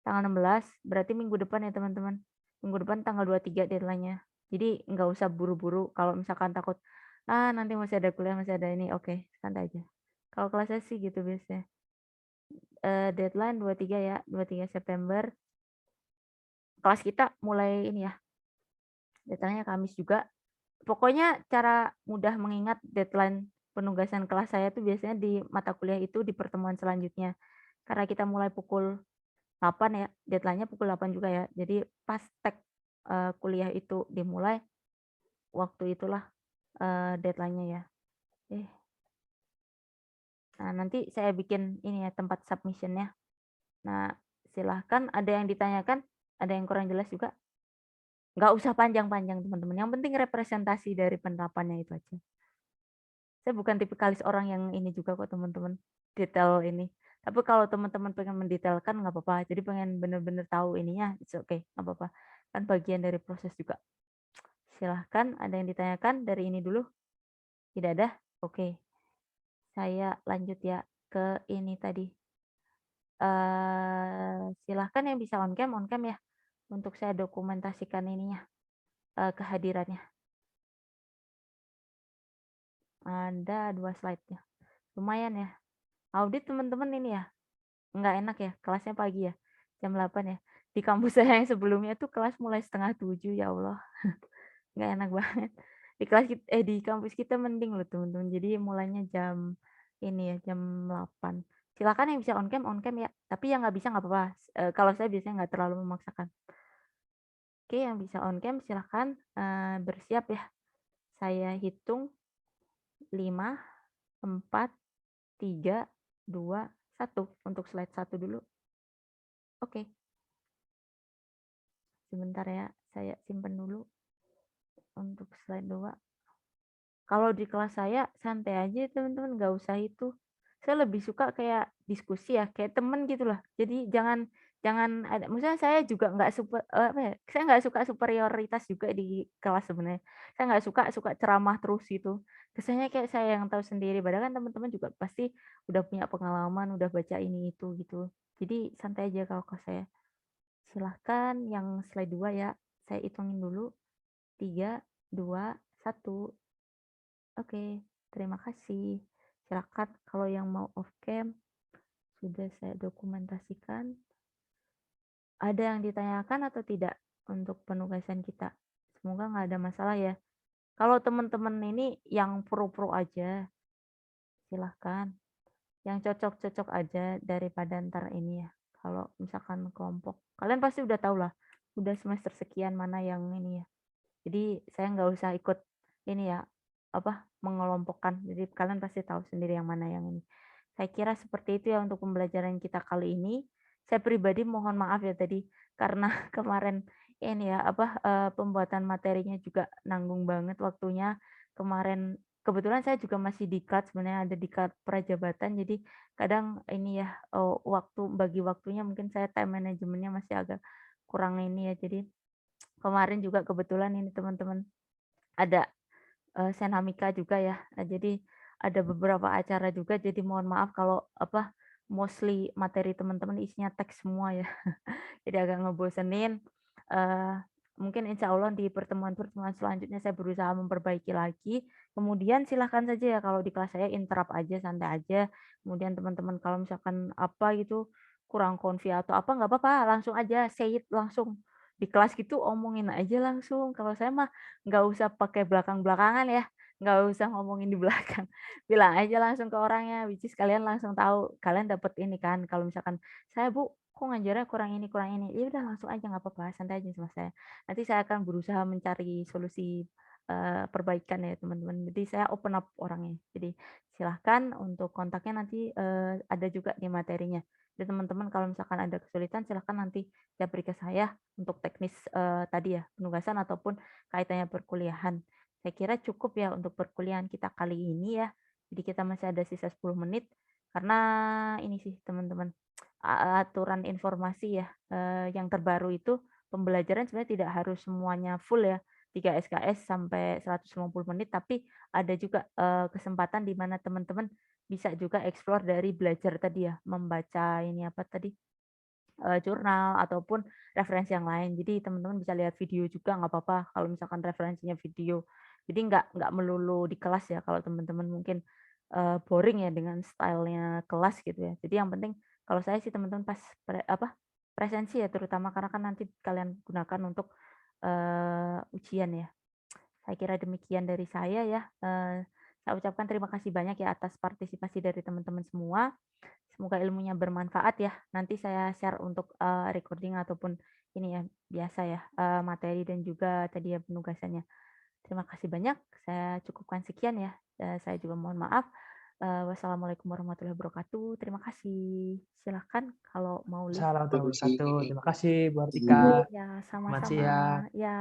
Speaker 1: Tanggal 16, berarti minggu depan ya teman-teman. Minggu depan tanggal 23 deadline-nya. Jadi nggak usah buru-buru. Kalau misalkan takut, nanti masih ada kuliah, masih ada ini. Oke, santai aja. Kalau kelas saya sih gitu biasanya. Deadline 23 ya, 23 September. Kelas kita mulai ini ya, deadline-nya Kamis juga. Pokoknya cara mudah mengingat deadline penugasan kelas saya tuh biasanya di mata kuliah itu di pertemuan selanjutnya. Karena kita mulai pukul 8 ya, deadline-nya pukul 8 juga ya. Jadi pas tag kuliah itu dimulai, waktu itulah deadline-nya ya. Nah, nanti saya bikin ini ya tempat submission-nya. Nah, silahkan ada yang ditanyakan, ada yang kurang jelas juga. Nggak usah panjang-panjang teman-teman. Yang penting representasi dari penerapannya itu aja. Saya bukan tipikalis orang yang ini juga kok teman-teman. Detail ini. Tapi kalau teman-teman pengen mendetailkan nggak apa-apa. Jadi pengen bener-bener tahu ininya, it's okay, nggak apa-apa. Kan bagian dari proses juga. Silahkan ada yang ditanyakan dari ini dulu. Tidak ada? Oke. Saya lanjut ya ke ini tadi. Silahkan yang bisa on cam ya. Untuk saya dokumentasikan ininya. Kehadirannya. Ada 2 slide-nya. Lumayan ya. Audit teman-teman ini ya. Nggak enak ya, kelasnya pagi ya. Jam 8 ya. Di kampus saya yang sebelumnya tuh kelas mulai 6:30, ya Allah. Nggak enak banget. Di kelas di kampus kita mending loh teman-teman. Jadi mulainya jam ini ya, jam 8. Silakan yang bisa on cam ya. Tapi yang nggak bisa nggak apa-apa. Kalau saya biasanya nggak terlalu memaksakan. Oke, yang bisa on cam silakan bersiap ya. Saya hitung 5, 4, 3, 2, 1 untuk slide 1 dulu. Oke. Sebentar ya, saya simpan dulu untuk slide 2. Kalau di kelas saya santai aja teman-teman, nggak usah itu. Saya lebih suka kayak diskusi ya, kayak temen gitu lah. Jadi jangan jangan ada, maksudnya saya juga nggak apa ya, saya nggak suka superioritas juga di kelas sebenarnya. Saya nggak suka ceramah terus gitu. Kesannya kayak saya yang tahu sendiri, padahal kan teman-teman juga pasti udah punya pengalaman, udah baca ini itu gitu. Jadi santai aja kalau ke saya. Silahkan yang slide 2 ya, saya hitungin dulu. 3, 2, 1. Oke, terima kasih. Silakan kalau yang mau off cam sudah saya dokumentasikan. Ada yang ditanyakan atau tidak untuk penugasan kita? Semoga nggak ada masalah ya. Kalau teman-teman ini yang pro-pro aja, silahkan. Yang cocok-cocok aja daripada ntar ini ya. Kalau misalkan kelompok, kalian pasti udah tahu lah. Udah semester sekian mana yang ini ya. Jadi saya nggak usah ikut ini ya, apa, mengelompokkan. Jadi kalian pasti tahu sendiri yang mana yang ini. Saya kira seperti itu ya untuk pembelajaran kita kali ini. Saya pribadi mohon maaf ya tadi karena kemarin ini ya, apa, pembuatan materinya juga nanggung banget waktunya. Kemarin kebetulan saya juga masih diklat, sebenarnya ada diklat prajabatan, jadi kadang ini ya, bagi waktunya mungkin saya time manajemennya masih agak kurang ini ya. Jadi kemarin juga kebetulan ini teman-teman ada, senamika juga ya. Jadi ada beberapa acara juga, jadi mohon maaf kalau apa, mostly materi teman-teman isinya teks semua ya. Jadi agak ngebosenin, eee, mungkin insya Allah di pertemuan-pertemuan selanjutnya saya berusaha memperbaiki lagi. Kemudian silahkan saja ya kalau di kelas saya interrupt aja, santai aja. Kemudian teman-teman kalau misalkan apa gitu, kurang konfi atau apa, nggak apa-apa, langsung aja say it langsung. Di kelas gitu omongin aja langsung. Kalau saya mah nggak usah pakai belakang-belakangan ya, nggak usah ngomongin di belakang. Bilang aja langsung ke orangnya, which is kalian langsung tahu, kalian dapet ini kan, kalau misalkan, "Saya Bu, kok ngajarnya kurang ini." Ya udah langsung aja nggak apa-apa, santai aja sama saya. Nanti saya akan berusaha mencari solusi, perbaikan ya teman-teman. Jadi saya open up orangnya. Jadi silahkan untuk kontaknya nanti, ada juga di materinya. Jadi teman-teman kalau misalkan ada kesulitan silahkan nanti japri ke saya untuk teknis, tadi ya, penugasan ataupun kaitannya perkuliahan. Saya kira cukup ya untuk perkuliahan kita kali ini ya. Jadi kita masih ada sisa 10 menit karena ini sih teman-teman, aturan informasi ya, yang terbaru itu pembelajaran sebenarnya tidak harus semuanya full ya, 3 SKS sampai 150 menit, tapi ada juga, kesempatan di mana teman-teman bisa juga explore dari belajar tadi ya, membaca ini apa tadi, jurnal ataupun referensi yang lain. Jadi teman-teman bisa lihat video juga nggak apa-apa kalau misalkan referensinya video. Jadi nggak melulu di kelas ya kalau teman-teman mungkin, boring ya dengan stylenya kelas gitu ya. Jadi yang penting kalau saya sih teman-teman pas presensi ya terutama karena kan nanti kalian gunakan untuk, ujian ya. Saya kira demikian dari saya ya, saya ucapkan terima kasih banyak ya atas partisipasi dari teman-teman semua. Semoga ilmunya bermanfaat ya. Nanti saya share untuk, recording ataupun ini ya, biasa ya, materi dan juga tadi ya penugasannya. Terima kasih banyak, saya cukupkan sekian ya, saya juga mohon maaf. Wassalamualaikum warahmatullahi wabarakatuh. Terima kasih. Silahkan kalau mau live.
Speaker 4: Salam
Speaker 2: Terima kasih.
Speaker 4: wabarakatuh. Terima kasih Bu Artika.
Speaker 1: Ya,
Speaker 4: Selamat
Speaker 1: sama-sama.
Speaker 4: siang.
Speaker 1: Ya.